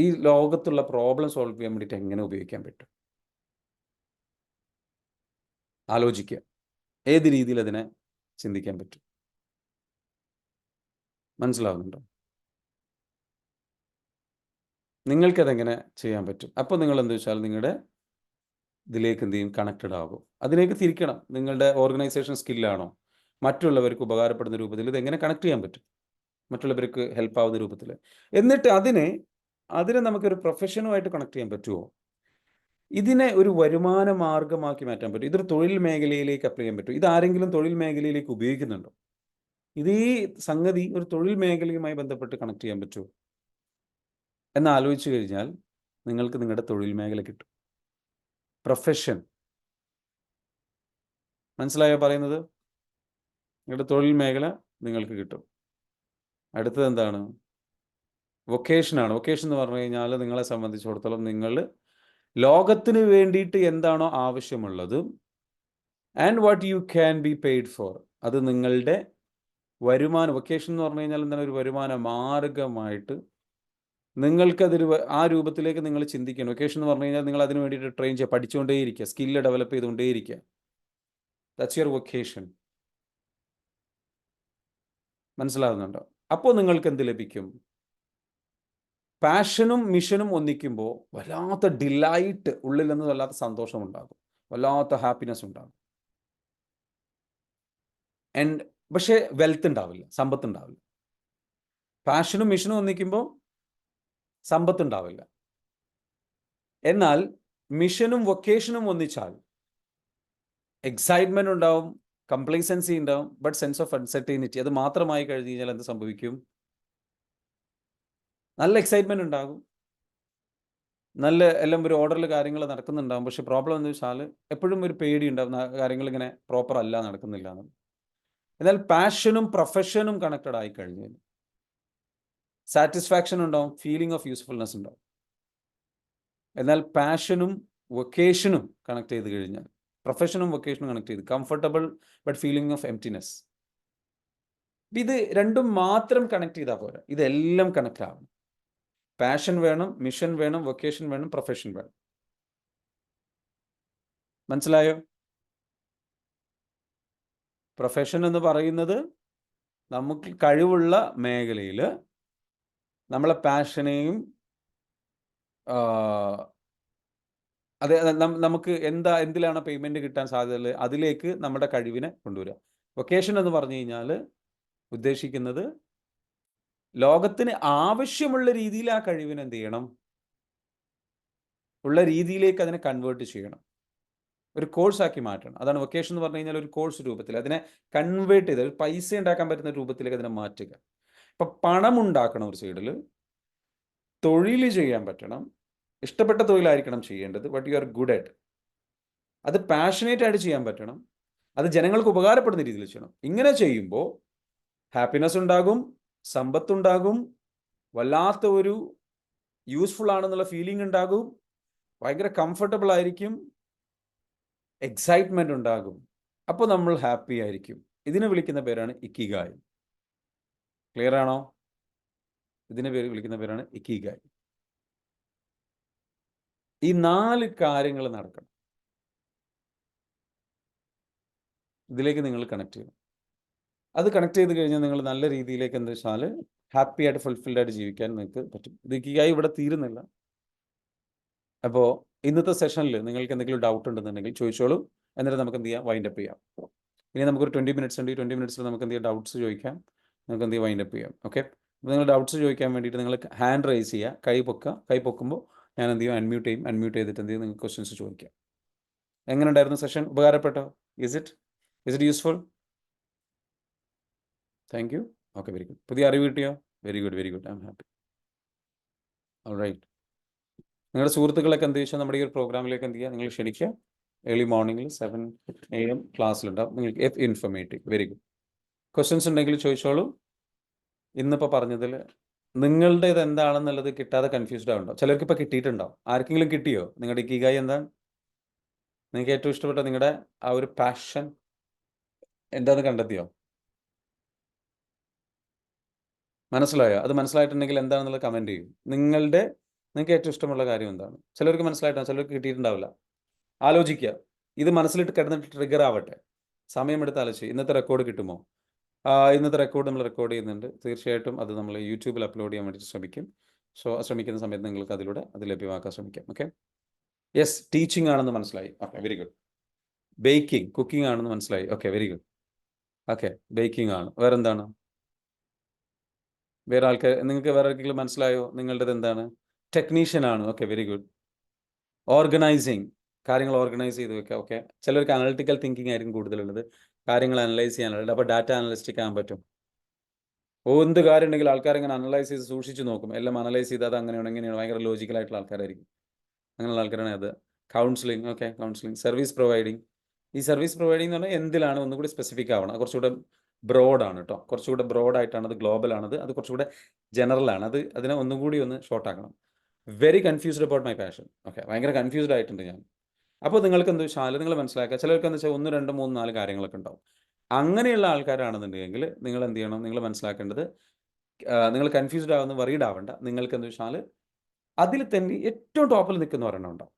ഈ ലോകത്തുള്ള പ്രോബ്ലം സോൾവ് ചെയ്യാൻ വേണ്ടിയിട്ട് എങ്ങനെ ഉപയോഗിക്കാൻ പറ്റും? ആലോചിക്കുക. ഏത് രീതിയിൽ അതിനെ ചിന്തിക്കാൻ പറ്റും? മനസ്സിലാവുന്നുണ്ടോ? നിങ്ങൾക്കതെങ്ങനെ ചെയ്യാൻ പറ്റും? അപ്പോൾ നിങ്ങൾ എന്താ വെച്ചാൽ നിങ്ങളുടെ ഇതിലേക്ക് എന്ത് ചെയ്യും? കണക്റ്റഡ് ആകും. അതിലേക്ക് തിരിക്കണം. നിങ്ങളുടെ ഓർഗനൈസേഷൻ സ്കില്ലാണോ? മറ്റുള്ളവർക്ക് ഉപകാരപ്പെടുന്ന രൂപത്തിൽ ഇതെങ്ങനെ കണക്ട് ചെയ്യാൻ പറ്റും? മറ്റുള്ളവർക്ക് ഹെൽപ്പ് ആവുന്ന രൂപത്തിൽ. എന്നിട്ട് അതിനെ നമുക്കൊരു പ്രൊഫഷനുമായിട്ട് കണക്ട് ചെയ്യാൻ പറ്റുമോ? ഇതിനെ ഒരു വരുമാന മാർഗമാക്കി മാറ്റാൻ പറ്റും. ഇതൊരു തൊഴിൽ മേഖലയിലേക്ക് അപ്ലൈ ചെയ്യാൻ പറ്റും. ഇതാരെങ്കിലും തൊഴിൽ മേഖലയിലേക്ക് ഉപയോഗിക്കുന്നുണ്ടോ? ഈ സംഗതി ഒരു തൊഴിൽ മേഖലയുമായി ബന്ധപ്പെട്ട് കണക്ട് ചെയ്യാൻ പറ്റുമോ എന്ന് ആലോചിച്ചു കഴിഞ്ഞാൽ നിങ്ങൾക്ക് നിങ്ങളുടെ തൊഴിൽ മേഖല കിട്ടും. പ്രൊഫഷൻ. മനസ്സിലായോ പറയുന്നത്? നിങ്ങളുടെ തൊഴിൽ മേഖല നിങ്ങൾക്ക് കിട്ടും. അടുത്തത് എന്താണ്? വൊക്കേഷനാണ്. വൊക്കേഷൻ എന്ന് പറഞ്ഞു കഴിഞ്ഞാൽ നിങ്ങളെ സംബന്ധിച്ചിടത്തോളം നിങ്ങൾ ലോകത്തിന് വേണ്ടിയിട്ട് എന്താണോ ആവശ്യമുള്ളത് and what you can be paid for, അത് നിങ്ങളുടെ വരുമാന, വൊക്കേഷൻ എന്ന് പറഞ്ഞു കഴിഞ്ഞാൽ എന്താണ്? ഒരു വരുമാന മാർഗമായിട്ട് നിങ്ങൾക്കതൊരു ആ രൂപത്തിലേക്ക് നിങ്ങൾ ചിന്തിക്കണം. വൊക്കേഷൻ എന്ന് പറഞ്ഞു കഴിഞ്ഞാൽ നിങ്ങൾ അതിന് വേണ്ടിയിട്ട് ട്രെയിൻ ചെയ്യുക, പഠിച്ചുകൊണ്ടേയിരിക്കുക, സ്കില്ല് ഡെവലപ്പ് ചെയ്തുകൊണ്ടേയിരിക്കുക. That's your vocation. മനസ്സിലാകുന്നുണ്ടോ? അപ്പോൾ നിങ്ങൾക്ക് എന്ത് ലഭിക്കും? പാഷനും മിഷനും ഒന്നിക്കുമ്പോൾ വല്ലാത്ത ഡിലൈറ്റ്, ഉള്ളിൽ നിന്ന് വല്ലാത്ത സന്തോഷം ഉണ്ടാകും, വല്ലാത്ത ഹാപ്പിനെസ് ഉണ്ടാകും. പക്ഷേ വെൽത്ത് ഉണ്ടാവില്ല, സമ്പത്ത് ഉണ്ടാവില്ല. പാഷനും മിഷനും ഒന്നിക്കുമ്പോൾ സമ്പത്ത് ഉണ്ടാവില്ല. എന്നാൽ മിഷനും വൊക്കേഷനും ഒന്നിച്ചാൽ എക്സൈറ്റ്മെന്റ് ഉണ്ടാവും, കംപ്ലൈസൻസി ഉണ്ടാവും, ബട്ട് സെൻസ് ഓഫ് അൺസർട്ടനിറ്റി അത് മാത്രമായി കഴിഞ്ഞ് കഴിഞ്ഞാൽ എന്ത് സംഭവിക്കും? നല്ല എക്സൈറ്റ്മെന്റ് ഉണ്ടാകും, നല്ല എല്ലാം ഒരു ഓർഡറിൽ കാര്യങ്ങൾ നടക്കുന്നുണ്ടാകും. പക്ഷെ പ്രോബ്ലം എന്ന് വെച്ചാൽ എപ്പോഴും ഒരു പേടി ഉണ്ടാവും, കാര്യങ്ങൾ ഇങ്ങനെ പ്രോപ്പർ അല്ല, നടക്കുന്നില്ല എന്ന്. എന്നാൽ പാഷനും പ്രൊഫഷനും കണക്റ്റഡ് ആയി കഴിഞ്ഞാൽ സാറ്റിസ്ഫാക്ഷൻ ഉണ്ടാവും, ഫീലിംഗ് ഓഫ് യൂസ്ഫുൾനെസ് ഉണ്ടാവും. എന്നാൽ പാഷനും വൊക്കേഷനും കണക്ട് ചെയ്ത് കഴിഞ്ഞാൽ, പ്രൊഫഷനും വൊക്കേഷനും കണക്ട് ചെയ്ത് comfortable but feeling of emptiness. ഇത് രണ്ടും മാത്രം കണക്ട് ചെയ്താൽ പോരാ, ഇതെല്ലാം കണക്ട് ആവണം. പാഷൻ വേണം, മിഷൻ വേണം, വൊക്കേഷൻ വേണം, പ്രൊഫഷൻ വേണം. മനസ്സിലായോ? പ്രൊഫഷൻ എന്ന് പറയുന്നത് നമുക്ക് കഴിവുള്ള മേഖലയിൽ നമ്മളെ പാഷനെയും അതെ നമുക്ക് എന്തിലാണ് പേയ്മെന്റ് കിട്ടാൻ സാധ്യതയുള്ളത് അതിലേക്ക് നമ്മുടെ കഴിവിനെ കൊണ്ടുവരിക. വൊക്കേഷൻ എന്ന് പറഞ്ഞു കഴിഞ്ഞാൽ ഉദ്ദേശിക്കുന്നത് ലോകത്തിന് ആവശ്യമുള്ള രീതിയിൽ ആ കഴിവിനെ എന്ത് ചെയ്യണം, ഉള്ള രീതിയിലേക്ക് അതിനെ കൺവേർട്ട് ചെയ്യണം, ഒരു കോഴ്സാക്കി മാറ്റണം. അതാണ് വൊക്കേഷൻ എന്ന് പറഞ്ഞു കഴിഞ്ഞാൽ. ഒരു കോഴ്സ് രൂപത്തിൽ അതിനെ കൺവേർട്ട് ചെയ്ത് പൈസ ഉണ്ടാക്കാൻ പറ്റുന്ന രൂപത്തിലേക്ക് അതിനെ മാറ്റുക. ഇപ്പം പണം ഉണ്ടാക്കണം ഒരു സൈഡിൽ, തൊഴിൽ ചെയ്യാൻ പറ്റണം, ഇഷ്ടപ്പെട്ട തൊഴിലായിരിക്കണം ചെയ്യേണ്ടത്, but you are good at. അത് പാഷനേറ്റ് ആയിട്ട് ചെയ്യാൻ പറ്റണം, അത് ജനങ്ങൾക്ക് ഉപകാരപ്പെടുന്ന രീതിയിൽ ചെയ്യണം. ഇങ്ങനെ ചെയ്യുമ്പോൾ ഹാപ്പിനെസ് ഉണ്ടാകും, സമ്പത്തുണ്ടാകും, വല്ലാത്ത ഒരു യൂസ്ഫുൾ ആണെന്നുള്ള ഫീലിംഗ് ഉണ്ടാകും, ഭയങ്കര കംഫർട്ടബിൾ ആയിരിക്കും, എക്സൈറ്റ്മെന്റ് ഉണ്ടാകും. അപ്പോൾ നമ്മൾ ഹാപ്പി ആയിരിക്കും. ഇതിനെ വിളിക്കുന്ന പേരാണ് ഇക്കിഗായ്. ക്ലിയർ ആണോ? ഇതിനെ വിളിക്കുന്ന പേരാണ് ഇക്കിഗായ്. ഈ 4 കാര്യങ്ങൾ നടക്കണം. ഇതിലേക്ക് നിങ്ങൾ കണക്ട് ചെയ്യണം. അത് കണക്ട് ചെയ്ത് കഴിഞ്ഞാൽ നിങ്ങൾ നല്ല രീതിയിലേക്ക് എന്താ വെച്ചാൽ ഹാപ്പി ആയിട്ട് ഫുൾഫിൽഡ് ആയിട്ട് ജീവിക്കാൻ നിങ്ങൾക്ക് പറ്റും. ഇത് ഇക്കിഗായ് ഇവിടെ തീരുന്നില്ല. അപ്പോൾ ഇന്നത്തെ സെഷനിൽ നിങ്ങൾക്ക് എന്തെങ്കിലും ഡൗട്ട് ഉണ്ടെന്നുണ്ടെങ്കിൽ ചോദിച്ചോളൂ. എന്നിട്ട് നമുക്ക് എന്ത് ചെയ്യാം, വൈൻഡ് അപ്പ് ചെയ്യാം. ഇനി നമുക്കൊരു 20 മിനിറ്റ്സ് ഉണ്ട്. ഈ 20 മിനിറ്റ്സിൽ നമുക്ക് എന്ത് ചെയ്യാം, ഡൗട്ട്സ് ചോദിക്കാം, നമുക്ക് എന്ത് ചെയ്യാം, വൈൻഡ് അപ്പ് ചെയ്യാം. ഓക്കെ? അപ്പോൾ നിങ്ങൾ ഡൗട്ട്സ് ചോദിക്കാൻ വേണ്ടിയിട്ട് നിങ്ങൾ ഹാൻഡ് റൈസ് ചെയ്യുക, കൈ പൊക്കുക. കൈ പൊക്കുമ്പോൾ ഞാൻ എന്ത് ചെയ്യും, അൺമ്യൂട്ട് ചെയ്യും. അൺമ്യൂട്ട് ചെയ്തിട്ട് എന്ത് ചെയ്യും, നിങ്ങൾക്ക് ക്വസ്റ്റ്യൻസ് ചോദിക്കാം. എങ്ങനെ ഉണ്ടായിരുന്നു സെഷൻ? ഉപകാരപ്പെട്ടോ? Is it useful? Thank you. Okay, very good. പുതിയ അറിവ് കിട്ടിയോ? Very good, very good. I'm happy. Alright. നിങ്ങളുടെ സുഹൃത്തുക്കളൊക്കെ എന്ത് വെച്ചാൽ നമ്മുടെ ഈ ഒരു പ്രോഗ്രാമിലേക്ക് എന്ത് ചെയ്യുക, നിങ്ങൾ ക്ഷണിക്കുക. ഏർലി മോർണിംഗിൽ 7 AM ക്ലാസ്സിലുണ്ടാവും. നിങ്ങൾക്ക് ഇൻഫർമേറ്റീവ്. Very good. ക്വസ്റ്റ്യൻസ് ഉണ്ടെങ്കിൽ ചോദിച്ചോളൂ. ഇന്നിപ്പോൾ പറഞ്ഞതിൽ നിങ്ങളുടെ ഇത് എന്താണെന്നുള്ളത് കിട്ടാതെ കൺഫ്യൂസ്ഡ് ആവുണ്ടോ? ചിലർക്ക് ഇപ്പോൾ കിട്ടിയിട്ടുണ്ടാവും. ആർക്കെങ്കിലും കിട്ടിയോ? നിങ്ങളുടെ ഇക്കിഗായ് എന്താണ്? നിങ്ങൾക്ക് ഏറ്റവും ഇഷ്ടപ്പെട്ട നിങ്ങളുടെ ആ ഒരു പാഷൻ എന്താണെന്ന് കണ്ടെത്തിയോ? മനസ്സിലായോ? അത് മനസ്സിലായിട്ടുണ്ടെങ്കിൽ എന്താണെന്നുള്ളത് കമൻറ്റ് ചെയ്യും. നിങ്ങൾക്ക് ഏറ്റവും ഇഷ്ടമുള്ള കാര്യം എന്താണ്? ചിലർക്ക് മനസ്സിലായിട്ടാണ്, ചിലർക്ക് കിട്ടിയിട്ടുണ്ടാവില്ല. ആലോചിക്കുക. ഇത് മനസ്സിലിട്ട് കിടന്നിട്ട് ട്രിഗർ ആവട്ടെ. സമയമെടുത്ത് ആലോചിച്ച് ഇന്നത്തെ റെക്കോർഡ് കിട്ടുമോ? ഇന്നത്തെ റെക്കോർഡ് നമ്മൾ റെക്കോർഡ് ചെയ്യുന്നുണ്ട്. തീർച്ചയായിട്ടും അത് നമ്മൾ യൂട്യൂബിൽ അപ്ലോഡ് ചെയ്യാൻ വേണ്ടിയിട്ട് ശ്രമിക്കും. ശ്രമിക്കുന്ന സമയത്ത് നിങ്ങൾക്ക് അതിലൂടെ അത് ലഭ്യമാക്കാൻ ശ്രമിക്കാം. ഓക്കെ? യെസ്, ടീച്ചിങ് ആണെന്ന് മനസ്സിലായി. Okay, very good. Baking, cooking ആണെന്ന് മനസ്സിലായി. Okay, very good. Okay, baking ആണ്. വേറെന്താണ്? വേറെ ആൾക്കാർ നിങ്ങൾക്ക് വേറെ ആർക്കെങ്കിലും മനസ്സിലായോ? നിങ്ങളുടേത് എന്താണ്? ടെക്നീഷ്യൻ ആണ്. Okay, very good. ഓർഗനൈസിങ്, കാര്യങ്ങൾ ഓർഗനൈസ് ചെയ്ത് വെക്കുക. ഓക്കെ, ചിലർക്ക് അനലിറ്റിക്കൽ തിങ്കിങ് ആയിരിക്കും കൂടുതലുള്ളത്, കാര്യങ്ങൾ അനലൈസ് ചെയ്യാനുള്ളത്. അപ്പോൾ ഡാറ്റ അനലിസ്റ്റിക് ആകാൻ പറ്റും. എന്ത് കാര്യം ഉണ്ടെങ്കിലും ആൾക്കാർ ഇങ്ങനെ അനലൈസ് ചെയ്ത് സൂക്ഷിച്ച് നോക്കും. എല്ലാം അനലൈസ് ചെയ്ത് അത് അങ്ങനെയാണ് ഇങ്ങനെയാണ്, ഭയങ്കര ലോജിക്കലായിട്ടുള്ള ആൾക്കാരായിരിക്കും. അങ്ങനെയുള്ള ആൾക്കാരാണ് അത്. Counselling, okay, counselling. Service providing, ഈ സർവീസ് പ്രൊവൈഡിംഗ് എന്ന് പറഞ്ഞാൽ എന്തിലാണ് ഒന്നുകൂടി സ്പെസിഫിക് ആവണം. അത് കുറച്ചുകൂടെ ബ്രോഡാണ് കേട്ടോ, കുറച്ചുകൂടെ ബ്രോഡായിട്ടാണ്, അത് ഗ്ലോബലാണത്, അത് കുറച്ചുകൂടെ ജനറലാണ്. അതിനെ ഒന്നും കൂടി ഒന്ന് ഷോർട്ട് ആക്കണം. Very confused about my passion. Okay, ഭയങ്കര കൺഫ്യൂസ്ഡ് ആയിട്ടുണ്ട് ഞാൻ. അപ്പോൾ നിങ്ങൾക്ക് എന്ത് വെച്ചാൽ നിങ്ങൾ മനസ്സിലാക്കുക, ചിലർക്ക് എന്താ വെച്ചാൽ 1, 2, 3, 4 കാര്യങ്ങളൊക്കെ ഉണ്ടാവും. അങ്ങനെയുള്ള ആൾക്കാരാണെന്നുണ്ടെങ്കിൽ നിങ്ങൾ എന്ത് ചെയ്യണം? നിങ്ങൾ മനസ്സിലാക്കേണ്ടത്, നിങ്ങൾ കൺഫ്യൂസ്ഡ് ആവുന്ന, വറീഡ് ആവണ്ട. നിങ്ങൾക്ക് എന്താ വെച്ചാൽ അതിൽ തന്നെ ഏറ്റവും ടോപ്പിൽ നിൽക്കുന്ന ഒരെണ്ണം ഉണ്ടാവും.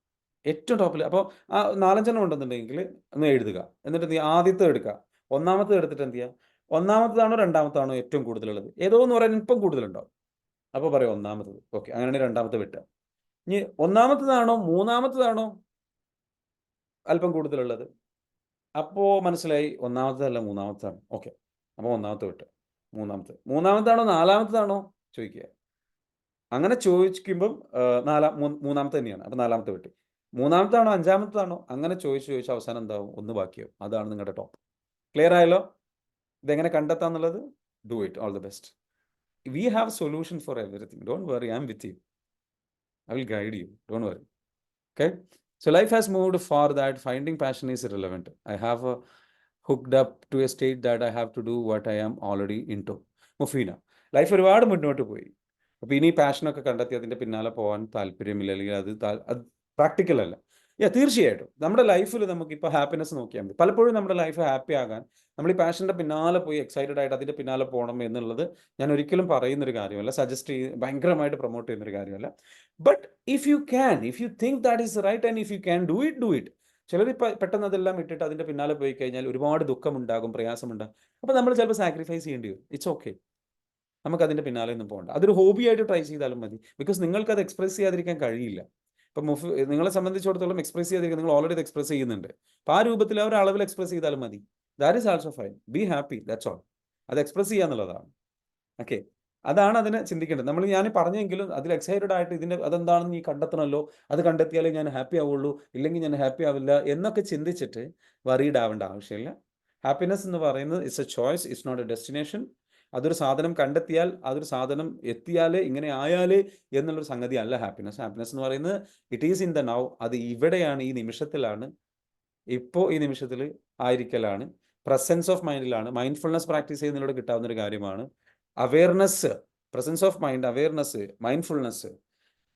ഏറ്റവും ടോപ്പിൽ. അപ്പോൾ ആ 4, 5 ഉണ്ടെന്നുണ്ടെങ്കിൽ ഒന്ന് എഴുതുക. എന്നിട്ട് എന്ത് ചെയ്യുക? ആദ്യത്തെ എടുക്കുക. ഒന്നാമത്തെ എടുത്തിട്ട് എന്ത് ചെയ്യുക? ഒന്നാമത്തേതാണോ രണ്ടാമത്താണോ ഏറ്റവും കൂടുതലുള്ളത്? ഏതോ എന്ന് പറയാൻ ഇപ്പം കൂടുതലുണ്ടാവും. അപ്പോൾ പറയും ഒന്നാമത്തത്. ഓക്കെ, അങ്ങനെയാണെങ്കിൽ രണ്ടാമത്തെ വിട്ടുക. ഇനി ഒന്നാമത്തേതാണോ മൂന്നാമത്തേതാണോ അല്പം കൂടുതലുള്ളത്? അപ്പോൾ മനസ്സിലായി ഒന്നാമത്തേതല്ല മൂന്നാമത്തേതാണ്. ഓക്കെ, അപ്പോൾ ഒന്നാമത്തെ വിട്ട്. മൂന്നാമത്താണോ നാലാമത്തേതാണോ ചോദിക്കുക. അങ്ങനെ ചോദിക്കുമ്പം മൂന്നാമത്തെ തന്നെയാണ്. അപ്പോൾ നാലാമത്തെ വിട്ട്. മൂന്നാമത്താണോ അഞ്ചാമത്താണോ അങ്ങനെ ചോദിച്ച് അവസാനം എന്താവും? ഒന്ന് ബാക്കിയാവും. അതാണ് നിങ്ങളുടെ ടോപ്പ്. ക്ലിയർ ആയല്ലോ? ഇതെങ്ങനെ കണ്ടെത്താന്നുള്ളത്? Do it. All the best. We have solution for everything. Don't worry, I am with you. I will guide you. Don't worry. Okay? So life has moved far that finding passion is irrelevant. I have hooked up to a state that I have to do what I am already into. Mufeena, life ഒരുപാട് മുന്നോട്ട് പോയി. അപ്പോൾ ഇനി പാഷനൊക്കെ കണ്ടെത്തി അതിൻ്റെ പിന്നാലെ പോകാൻ താല്പര്യമില്ല, അല്ലെങ്കിൽ അത് പ്രാക്ടിക്കൽ അല്ല. തീർച്ചയായിട്ടും നമ്മുടെ ലൈഫിൽ നമുക്കിപ്പോൾ ഹാപ്പിനെസ് നോക്കിയാൽ മതി. പലപ്പോഴും നമ്മുടെ ലൈഫ് ഹാപ്പി ആകാൻ നമ്മൾ ഈ പാഷൻ്റെ പിന്നാലെ പോയി എക്സൈറ്റഡ് ആയിട്ട് അതിൻ്റെ പിന്നാലെ പോകണം എന്നുള്ളത് ഞാൻ ഒരിക്കലും പറയുന്നൊരു കാര്യമല്ല, സജസ്റ്റ് ഭയങ്കരമായിട്ട് പ്രൊമോട്ട് ചെയ്യുന്നൊരു കാര്യമല്ല. But if you think that is right and if you can do it. ചിലർ പെട്ടെന്ന് അതെല്ലാം ഇട്ടിട്ട് അതിൻ്റെ പിന്നാലെ പോയി കഴിഞ്ഞാൽ ഒരുപാട് ദുഃഖമുണ്ടാകും, പ്രയാസമുണ്ടാകും. അപ്പോൾ നമ്മൾ ചിലപ്പോൾ സാക്രിഫൈസ് ചെയ്യേണ്ടി വരും. ഇറ്റ്സ് ഓക്കെ, നമുക്കതിൻ്റെ പിന്നാലെ ഒന്നും പോകണ്ട. അതൊരു ഹോബിയായിട്ട് ട്രൈ ചെയ്താലും മതി. ബിക്കോസ് നിങ്ങൾക്കത് എക്സ്പ്രസ് ചെയ്യാതിരിക്കാൻ കഴിയില്ല. ഇപ്പം നിങ്ങളെ സംബന്ധിച്ചിടത്തോളം എക്സ്പ്രസ് ചെയ്യാതിരിക്കാൻ നിങ്ങൾ ഓൾറെഡി എക്സ്പ്രസ് ചെയ്യുന്നുണ്ട്. അപ്പോൾ ആ രൂപത്തിൽ ഒരു അളവിൽ എക്സ്പ്രസ് ചെയ്താലും മതി. That is also fine. Be happy, that's all. അത് എക്സ്പ്രസ് ചെയ്യാന്നുള്ളതാണ്. ഓക്കെ, അതാണ് അതിനെ ചിന്തിക്കേണ്ടത്. ഞാൻ പറഞ്ഞെങ്കിലും അതിൽ എക്സൈറ്റഡ് ആയിട്ട് അതെന്താണെന്ന് നീ കണ്ടെത്തണമല്ലോ, അത് കണ്ടെത്തിയാലേ ഞാൻ ഹാപ്പി ആവുള്ളൂ, ഇല്ലെങ്കിൽ ഞാൻ ഹാപ്പി ആവില്ല എന്നൊക്കെ ചിന്തിച്ചിട്ട് വറീഡ് ആവേണ്ട ആവശ്യമില്ല. ഹാപ്പിനെസ് എന്ന് പറയുന്നത് it's a choice, it's not a destination. അതൊരു സാധനം കണ്ടെത്തിയാൽ, അതൊരു സാധനം എത്തിയാലേ, ഇങ്ങനെ ആയാലേ എന്നുള്ളൊരു സംഗതി അല്ല ഹാപ്പിനെസ്. ഹാപ്പിനെസ് എന്ന് പറയുന്നത് it is in the now. അത് ഇവിടെയാണ്, ഈ നിമിഷത്തിലാണ്, ഇപ്പോൾ ഈ നിമിഷത്തിൽ ആയിരിക്കലാണ്, പ്രസൻസ് ഓഫ് മൈൻഡിലാണ്. മൈൻഡ്ഫുൾനെസ് പ്രാക്ടീസ് ചെയ്യുന്നതിലൂടെ കിട്ടാവുന്ന ഒരു കാര്യമാണ്. Awareness, presence of mind, awareness, mindfulness,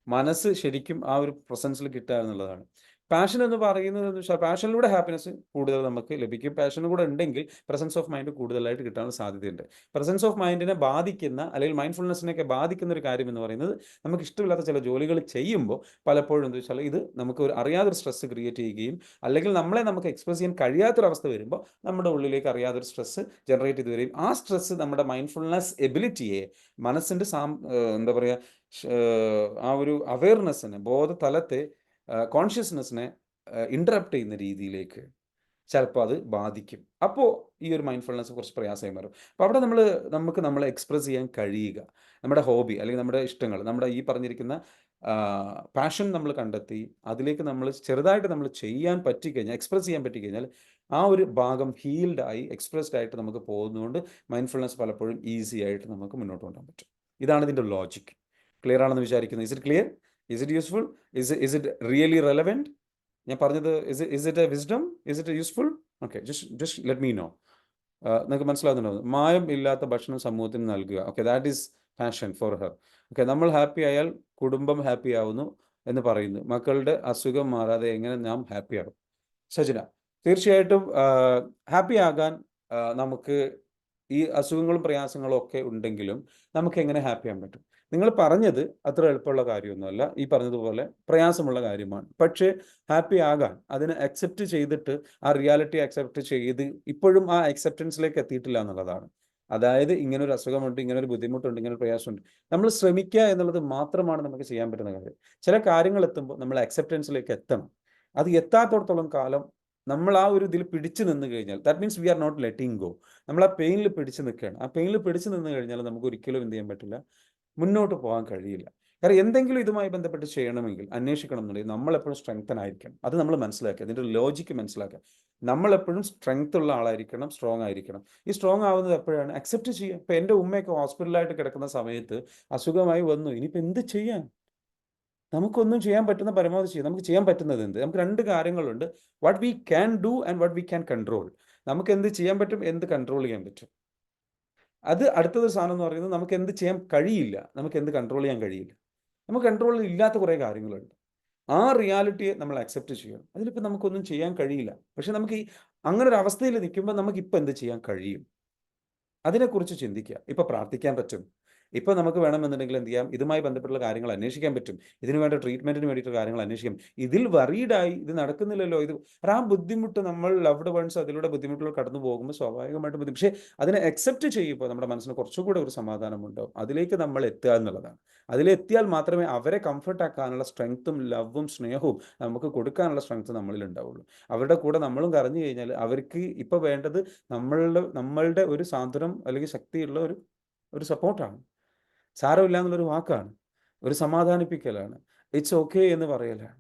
മനസ്സ് ശരിക്കും ആ ഒരു പ്രസൻസിൽ കിട്ടുക എന്നുള്ളതാണ്. പാഷൻ എന്ന് പറയുന്നത് എന്ന് വെച്ചാൽ പാഷനിലൂടെ ഹാപ്പിനെസ് കൂടുതൽ നമുക്ക് ലഭിക്കും. പാഷനും കൂടെ ഉണ്ടെങ്കിൽ പ്രസൻസ് ഓഫ് മൈൻഡ് കൂടുതലായിട്ട് കിട്ടാനുള്ള സാധ്യതയുണ്ട്. പ്രസൻസ് ഓഫ് മൈൻഡിനെ ബാധിക്കുന്ന, അല്ലെങ്കിൽ മൈൻഡ്ഫുൾനെസ്സിനെയൊക്കെ ബാധിക്കുന്ന ഒരു കാര്യം എന്ന് പറയുന്നത്, നമുക്ക് ഇഷ്ടമില്ലാത്ത ചില ജോലികൾ ചെയ്യുമ്പോൾ പലപ്പോഴും എന്താ വെച്ചാൽ ഇത് നമുക്ക് അറിയാതൊരു സ്ട്രെസ് ക്രിയേറ്റ് ചെയ്യുകയും, അല്ലെങ്കിൽ നമുക്ക് എക്സ്പ്രസ് ചെയ്യാൻ കഴിയാത്തൊരവസ്ഥ വരുമ്പോൾ നമ്മുടെ ഉള്ളിലേക്ക് അറിയാതൊരു സ്ട്രെസ് ജനറേറ്റ് ചെയ്ത് വരികയും ആ സ്ട്രെസ് നമ്മുടെ മൈൻഡ്ഫുൾനെസ് എബിലിറ്റിയെ, മനസ്സിൻ്റെ എന്താ പറയുക, ആ ഒരു അവെയർനെസ്സിനെ, ബോധതലത്തെ, കോൺഷ്യസ്നെസ്സിനെ ഇൻറ്ററപ്റ്റ് ചെയ്യുന്ന രീതിയിലേക്ക് ചിലപ്പോൾ അത് ബാധിക്കും. അപ്പോൾ ഈ ഒരു മൈൻഡ്ഫുൾനെസ് കുറച്ച് പ്രയാസമായി മാറും. അപ്പോൾ അവിടെ നമുക്ക് നമ്മളെ എക്സ്പ്രസ് ചെയ്യാൻ കഴിയുക, നമ്മുടെ ഹോബി അല്ലെങ്കിൽ നമ്മുടെ ഇഷ്ടങ്ങൾ, നമ്മുടെ ഈ പറഞ്ഞിരിക്കുന്ന പാഷൻ നമ്മൾ കണ്ടെത്തി അതിലേക്ക് നമ്മൾ ചെറുതായിട്ട് നമ്മൾ ചെയ്യാൻ പറ്റിക്കഴിഞ്ഞാൽ, എക്സ്പ്രസ് ചെയ്യാൻ പറ്റിക്കഴിഞ്ഞാൽ ആ ഒരു ഭാഗം ഹീൽഡ് ആയി, എക്സ്പ്രസ്ഡ് ആയിട്ട് നമുക്ക് പോകുന്നതുകൊണ്ട് മൈൻഡ്ഫുൾനെസ് പലപ്പോഴും ഈസി ആയിട്ട് നമുക്ക് മുന്നോട്ട് കൊണ്ടുപോകാൻ പറ്റും. ഇതാണ് ഇതിൻ്റെ ലോജിക്. ക്ലിയർ ആണെന്ന് വിചാരിക്കുന്നു. Is it clear? Is it useful? Is it really relevant? ഞാൻ പറഞ്ഞത് is it a wisdom? Is it useful? Okay, just let me know. നിങ്ങൾക്ക് മനസ്സിലാകുന്നുണ്ടോ? മായം ഇല്ലാത്ത ഭക്ഷണം സമൂഹത്തിന് നൽകുക. Okay, that is passion for her. Okay, നമ്മൾ ഹാപ്പി ആയാൽ കുടുംബം ഹാപ്പി ആവുന്നു എന്ന് പറയുന്നു. മക്കളുടെ അസുഖം മാറാതെ എങ്ങനെ നാം ഹാപ്പി ആകും? സജിന, തീർച്ചയായിട്ടും ഹാപ്പി ആകാൻ നമുക്ക് ഈ അസുഖങ്ങളും പ്രയാസങ്ങളും ഒക്കെ ഉണ്ടെങ്കിലും നമുക്ക് എങ്ങനെ ഹാപ്പി ആകാൻ പറ്റും? നിങ്ങൾ പറഞ്ഞത് അത്ര എളുപ്പമുള്ള കാര്യമൊന്നുമല്ല, ഈ പറഞ്ഞതുപോലെ പ്രയാസമുള്ള കാര്യമാണ്. പക്ഷേ ഹാപ്പി ആകാൻ, അതിനെ അക്സെപ്റ്റ് ചെയ്തിട്ട്, ആ റിയാലിറ്റി അക്സെപ്റ്റ് ചെയ്ത് ഇപ്പോഴും ആ അക്സെപ്റ്റൻസിലേക്ക് എത്തിയിട്ടില്ല എന്നുള്ളതാണ്. അതായത് ഇങ്ങനൊരു അസുഖമുണ്ട്, ഇങ്ങനൊരു ബുദ്ധിമുട്ടുണ്ട്, ഇങ്ങനൊരു പ്രയാസമുണ്ട്, നമ്മൾ ശ്രമിക്കുക എന്നുള്ളത് മാത്രമാണ് നമുക്ക് ചെയ്യാൻ പറ്റുന്ന കാര്യം. ചില കാര്യങ്ങൾ എത്തുമ്പോൾ നമ്മൾ അക്സെപ്റ്റൻസിലേക്ക് എത്തണം. അത് എത്താത്തോടത്തോളം കാലം നമ്മൾ ആ ഒരു ഇതിൽ പിടിച്ചു നിന്ന് കഴിഞ്ഞാൽ that means we are not letting go. നമ്മൾ ആ പെയിനിൽ പിടിച്ചു നിൽക്കുകയാണ്. ആ പെയിനിൽ പിടിച്ചു നിന്ന് കഴിഞ്ഞാൽ നമുക്ക് ഒരിക്കലും എന്ത് ചെയ്യാൻ പറ്റില്ല, മുന്നോട്ട് പോകാൻ കഴിയില്ല. കാരണം എന്തെങ്കിലും ഇതുമായി ബന്ധപ്പെട്ട് ചെയ്യണമെങ്കിൽ, അന്വേഷിക്കണം എന്നുണ്ടെങ്കിൽ നമ്മളെപ്പോഴും സ്ട്രെങ്തൻ ആയിരിക്കണം. അത് നമ്മൾ മനസ്സിലാക്കുക, അതിൻ്റെ ലോജിക്ക് മനസ്സിലാക്കുക. നമ്മളെപ്പോഴും സ്ട്രെങ്ത് ഉള്ള ആളായിരിക്കണം, സ്ട്രോങ് ആയിരിക്കണം. ഈ സ്ട്രോങ് ആവുന്നത് എപ്പോഴാണ്? അക്സെപ്റ്റ് ചെയ്യുക. ഇപ്പം എൻ്റെ ഉമ്മയൊക്കെ ഹോസ്പിറ്റലായിട്ട് കിടക്കുന്ന സമയത്ത് അസുഖമായി വന്നു, ഇനിയിപ്പോൾ എന്ത് ചെയ്യാൻ? നമുക്കൊന്നും ചെയ്യാൻ പറ്റുന്ന പരമാവധി ചെയ്യാം. നമുക്ക് ചെയ്യാൻ പറ്റുന്നത് എന്ത്? നമുക്ക് 2 കാര്യങ്ങളുണ്ട്. What we can do and what we can control. നമുക്ക് എന്ത് ചെയ്യാൻ പറ്റും, എന്ത് കൺട്രോൾ ചെയ്യാൻ പറ്റും. അത് അടുത്തൊരു സാധനം എന്ന് പറയുന്നത് നമുക്ക് എന്ത് ചെയ്യാൻ കഴിയില്ല, നമുക്ക് എന്ത് കൺട്രോൾ ചെയ്യാൻ കഴിയില്ല. നമുക്ക് കൺട്രോൾ ഇല്ലാത്ത കുറേ കാര്യങ്ങളുണ്ട്. ആ റിയാലിറ്റിയെ നമ്മൾ അക്സെപ്റ്റ് ചെയ്യണം. അതിലിപ്പോൾ നമുക്കൊന്നും ചെയ്യാൻ കഴിയില്ല. പക്ഷെ നമുക്ക് ഈ അങ്ങനെ ഒരു അവസ്ഥയിൽ നിൽക്കുമ്പോൾ നമുക്കിപ്പോൾ എന്ത് ചെയ്യാൻ കഴിയും? അതിനെക്കുറിച്ച് ചിന്തിക്കുക. ഇപ്പോൾ പ്രാർത്ഥിക്കാൻ പറ്റും. ഇപ്പോൾ നമുക്ക് വേണമെന്നുണ്ടെങ്കിൽ എന്ത് ചെയ്യാം, ഇതുമായി ബന്ധപ്പെട്ടുള്ള കാര്യങ്ങൾ അന്വേഷിക്കാൻ പറ്റും. ഇതിന് വേണ്ട ട്രീറ്റ്മെൻറ്റിന് വേണ്ടിയിട്ട് കാര്യങ്ങൾ അന്വേഷിക്കാം. ഇതിൽ വറീഡായി ഇത് നടക്കുന്നില്ലല്ലോ, ഇത് ആ ബുദ്ധിമുട്ട് നമ്മൾ ലവ്ഡ് വൺസ് അതിലൂടെ ബുദ്ധിമുട്ടുകൾ കടന്നു പോകുമ്പോൾ സ്വാഭാവികമായിട്ടും ബുദ്ധിമുട്ട്. പക്ഷേ അതിനെ അക്സെപ്റ്റ് ചെയ്യുമ്പോൾ നമ്മുടെ മനസ്സിന് കുറച്ചുകൂടെ ഒരു സമാധാനമുണ്ടാവും. അതിലേക്ക് നമ്മൾ എത്തുക എന്നുള്ളതാണ്. അതിലെത്തിയാൽ മാത്രമേ അവരെ കംഫർട്ടാക്കാനുള്ള സ്ട്രെങ്ത്തും ലവും സ്നേഹവും നമുക്ക് കൊടുക്കാനുള്ള സ്ട്രെങ്ത്ത് നമ്മളിൽ ഉണ്ടാവുള്ളൂ. അവരുടെ കൂടെ നമ്മളും കരഞ്ഞു കഴിഞ്ഞാൽ അവർക്ക് ഇപ്പോൾ വേണ്ടത് നമ്മളുടെ ഒരു സാന്ത്വനം അല്ലെങ്കിൽ ശക്തിയുള്ള ഒരു സപ്പോർട്ടാണ്. സാരമില്ല എന്നുള്ളൊരു വാക്കാണ്, ഒരു സമാധാനിപ്പിക്കലാണ്, ഇറ്റ്സ് ഓക്കെ എന്ന് പറയലാണ്,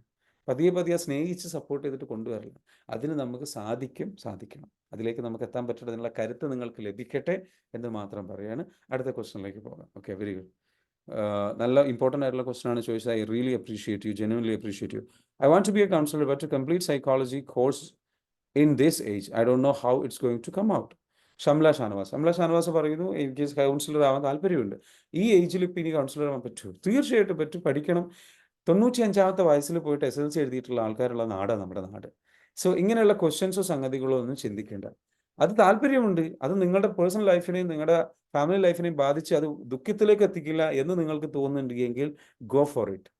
പതിയെ പതിയെ സ്നേഹിച്ച് സപ്പോർട്ട് ചെയ്തിട്ട് കൊണ്ടുവരില്ല. അതിന് നമുക്ക് സാധിക്കണം. അതിലേക്ക് നമുക്ക് എത്താൻ പറ്റുന്നതിനുള്ള കരുത്ത് നിങ്ങൾക്ക് ലഭിക്കട്ടെ എന്ന് മാത്രം പറയാണ്. അടുത്ത ക്വസ്റ്റ്യനിലേക്ക് പോകാം. Okay, very good. നല്ല ഇമ്പോർട്ടൻ്റ് ആയിട്ടുള്ള ക്വസ്റ്റ്യൻ ആണ് ചോദിച്ചത്. I really appreciate you, genuinely appreciate you. I want to be a counsellor but to complete psychology course in this age I don't know how it's going to come out. Shamla Shanavas പറയുന്നു, എനിക്ക് councillor ആവാൻ താല്പര്യമുണ്ട്. ഈ ഏജിൽ ഇപ്പോൾ ഇനി councillor ആവാൻ പറ്റുമോ? തീർച്ചയായിട്ടും പറ്റും, പഠിക്കണം. 95-ാമത്തെ വയസ്സിൽ പോയിട്ട് SSLC എഴുതിയിട്ടുള്ള ആൾക്കാരുള്ള നാടാണ് നമ്മുടെ നാട്. സോ ഇങ്ങനെയുള്ള ക്വസ്റ്റ്യൻസോ സംഗതികളോ ഒന്നും ചിന്തിക്കേണ്ട. അത് താല്പര്യമുണ്ട്, അത് നിങ്ങളുടെ പേഴ്സണൽ ലൈഫിനെയും നിങ്ങളുടെ ഫാമിലി ലൈഫിനെയും ബാധിച്ച് അത് ദുഃഖത്തിലേക്ക് എത്തിക്കില്ല എന്ന് നിങ്ങൾക്ക് തോന്നുന്നുണ്ടെങ്കിൽ ഗോ ഫോർ ഇറ്റ്.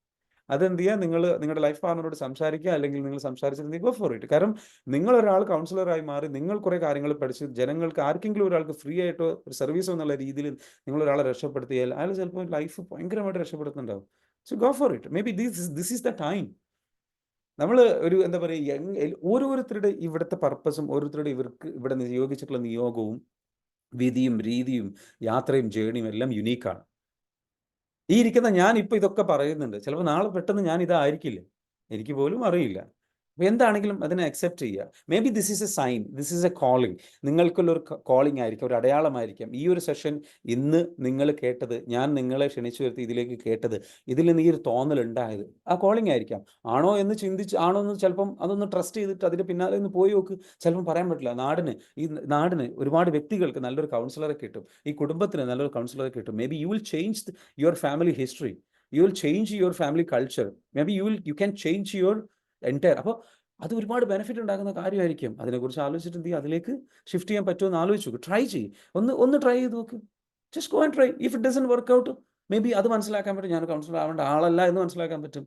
അതെന്ത് ചെയ്യുക, നിങ്ങൾ നിങ്ങളുടെ ലൈഫ് പാർട്ണറോട് സംസാരിക്കുക, അല്ലെങ്കിൽ നിങ്ങൾ സംസാരിച്ചിട്ടുണ്ടെങ്കിൽ ഗോ ഫോർ ഇറ്റ്. കാരണം നിങ്ങളൊരാൾ കൗൺസിലറായി മാറി നിങ്ങൾ കുറേ കാര്യങ്ങൾ പഠിച്ച് ജനങ്ങൾക്ക് ആർക്കെങ്കിലും ഒരാൾക്ക് ഫ്രീ ആയിട്ടോ ഒരു സർവീസോ എന്നുള്ള രീതിയിൽ നിങ്ങളൊരാളെ രക്ഷപ്പെടുത്തിയാൽ അയാൾ ചിലപ്പോൾ ലൈഫ് ഭയങ്കരമായിട്ട് രക്ഷപ്പെടുത്തുന്നുണ്ടാവും. So go for it. Maybe this is the time. നമ്മൾ ഒരു എന്താ പറയുക, ഓരോരുത്തരുടെ ഇവിടുത്തെ പർപ്പസും ഓരോരുത്തരുടെ ഇവർക്ക് ഇവിടെ നിയോഗിച്ചിട്ടുള്ള നിയോഗവും വിധിയും രീതിയും യാത്രയും ജേണിയും എല്ലാം യുണീക്കാണ്. ഈ ഇരിക്കുന്ന ഞാൻ ഇപ്പോൾ ഇതൊക്കെ പറയുന്നുണ്ട്, ചിലപ്പോൾ നാളെ പെട്ടെന്ന് ഞാൻ ഇതായിരിക്കില്ല, എനിക്ക് പോലും അറിയില്ല. അപ്പോൾ എന്താണെങ്കിലും അതിനെ അക്സെപ്റ്റ് ചെയ്യുക. Maybe this is a sign, this is a calling. നിങ്ങൾക്കുള്ളൊരു കോളിംഗ് ആയിരിക്കും, ഒരു അടയാളമായിരിക്കാം. ഈ ഒരു സെഷൻ ഇന്ന് നിങ്ങൾ കേട്ടത്, ഞാൻ നിങ്ങളെ ക്ഷണിച്ചു വരുത്തി ഇതിലേക്ക് കേട്ടത്, ഇതിൽ നിന്ന് ഈ ഒരു തോന്നൽ ഉണ്ടായത് ആ കോളിംഗ് ആയിരിക്കാം. ആണോ എന്ന് ആണോ എന്ന് ചിലപ്പം അതൊന്ന് ട്രസ്റ്റ് ചെയ്തിട്ട് അതിൻ്റെ പിന്നാലെ ഒന്ന് പോയി നോക്ക്. ചിലപ്പം പറയാൻ പറ്റില്ല. ഈ നാടിന് ഒരുപാട് വ്യക്തികൾക്ക് നല്ലൊരു കൗൺസിലറെ കിട്ടും, ഈ കുടുംബത്തിന് നല്ലൊരു കൗൺസിലറെ കിട്ടും. May be you will change your family history, you will change your family culture, may be you can change your entire. അപ്പോൾ അത് ഒരുപാട് ബെനിഫിറ്റ് ഉണ്ടാകുന്ന കാര്യമായിരിക്കും. അതിനെക്കുറിച്ച് ആലോചിച്ചിട്ട് എന്ത് ചെയ്യുക, അതിലേക്ക് ഷിഫ്റ്റ് ചെയ്യാൻ പറ്റുമോ എന്ന് ആലോചിച്ച് നോക്ക്. ട്രൈ ചെയ്യും, ഒന്ന് ട്രൈ ചെയ്ത് നോക്ക്. Just go and try. If it doesn't work out, may be അത് മനസ്സിലാക്കാൻ പറ്റും, ഞാൻ കൗൺസിലർ ആവേണ്ട ആളല്ല എന്ന് മനസ്സിലാക്കാൻ പറ്റും.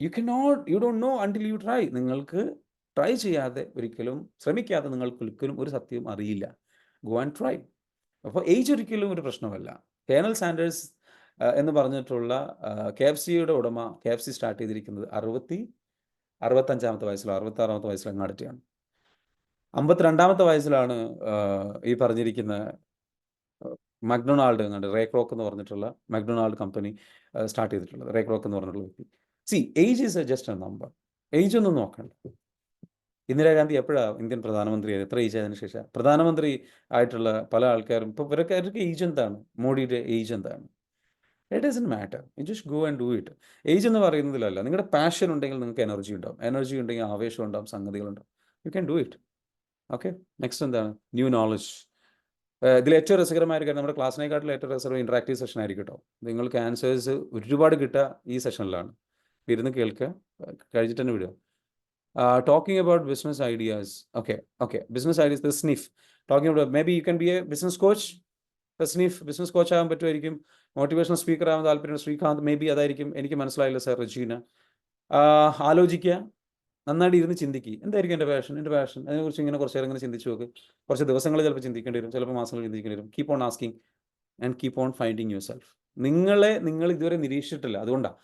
You don't know until you try. നിങ്ങൾക്ക് ട്രൈ ചെയ്യാതെ ഒരിക്കലും ശ്രമിക്കാതെ നിങ്ങൾക്ക് ഒരിക്കലും ഒരു സത്യവും അറിയില്ല. Go and try. അപ്പോൾ ഏജ് ഒരിക്കലും ഒരു പ്രശ്നമല്ല. കേണൽ സാൻഡേഴ്സ് എന്ന് പറഞ്ഞിട്ടുള്ള KFCയുടെ ഉടമ KFC സ്റ്റാർട്ട് ചെയ്തിരിക്കുന്നത് 65-ാമത്തെ വയസ്സിലോ 66-ാമത്തെ വയസ്സിലോ അങ്ങാടത്തെയാണ്. 52-ാമത്തെ വയസ്സിലാണ് ഈ പറഞ്ഞിരിക്കുന്ന മക്ഡൊണാൾഡ് റേ ക്രോക്ക് എന്ന് പറഞ്ഞിട്ടുള്ള മക്ഡൊണാൾഡ് കമ്പനി സ്റ്റാർട്ട് ചെയ്തിട്ടുള്ളത്. റേ ക്രോക്ക് എന്ന് പറഞ്ഞിട്ടുള്ള വ്യക്തി. Age is just A number. Age ഒന്നും നോക്കണ്ട. ഇന്ദിരാഗാന്ധി എപ്പോഴാണ് ഇന്ത്യൻ പ്രധാനമന്ത്രിയായത്? എത്ര ഏജ് ആയതിനു ശേഷം? പ്രധാനമന്ത്രി ആയിട്ടുള്ള പല ആൾക്കാരും ഇപ്പോൾ അവർക്ക് ഏജ് എന്താണ്? മോഡിയുടെ ഏജ് എന്താണ്? It doesn't matter. You just go and do it. Age എന്ന് പറയുന്നതിലല്ല, നിങ്ങളുടെ പാഷൻ ഉണ്ടെങ്കിൽ നിങ്ങൾക്ക് എനർജി ഉണ്ടാവും, എനർജി ഉണ്ടെങ്കിൽ ആവേശം ഉണ്ടാവും, സംഗതികളുണ്ടാവും. You can do it. Okay, next എന്താണ്? New knowledge. ഇതിൽ ഏറ്റവും രസകരമായ കാര്യം, നമ്മുടെ ക്ലാസ്സിനെക്കാട്ടിലും ഏറ്റവും രസകരം ഇൻട്രാക്റ്റീവ് സെഷൻ ആയിരിക്കും കേട്ടോ. നിങ്ങൾക്ക് ആൻസേഴ്സ് ഒരുപാട് കിട്ടുക ഈ സെഷനിലാണ്. ഇരുന്ന് കേൾക്കുക, കഴിച്ചിട്ട് തന്നെ വിടുക. Talking about business ideas. Okay, business ideas, the sniff. Talking about may be you can be A business coach. Sniff business coach ആകാൻ പറ്റുമായിരിക്കും. മോട്ടിവേഷണൽ സ്പീക്കർ ആവാൻ താല്പര്യം ശ്രീകാന്ത്, മേ ബി അതായിരിക്കും. എനിക്ക് മനസ്സിലായില്ല സാർ. റജീന. ആലോചിക്കുക, നന്നായിട്ട് ഇരുന്ന് ചിന്തിക്കുക, എന്തായിരിക്കും എൻ്റെ പാഷൻ അതിനെക്കുറിച്ച് ഇങ്ങനെ കുറച്ച് നേരം ഇങ്ങനെ ചിന്തിച്ച് നോക്ക്. കുറച്ച് ദിവസങ്ങൾ ചിലപ്പോൾ ചിന്തിക്കേണ്ടി വരും, ചിലപ്പോൾ മാസങ്ങൾ ചിന്തിക്കേണ്ടി വരും. Keep on asking and keep on finding your self. നിങ്ങൾ ഇതുവരെ നിരീക്ഷിച്ചിട്ടില്ല, അതുകൊണ്ടാണ്.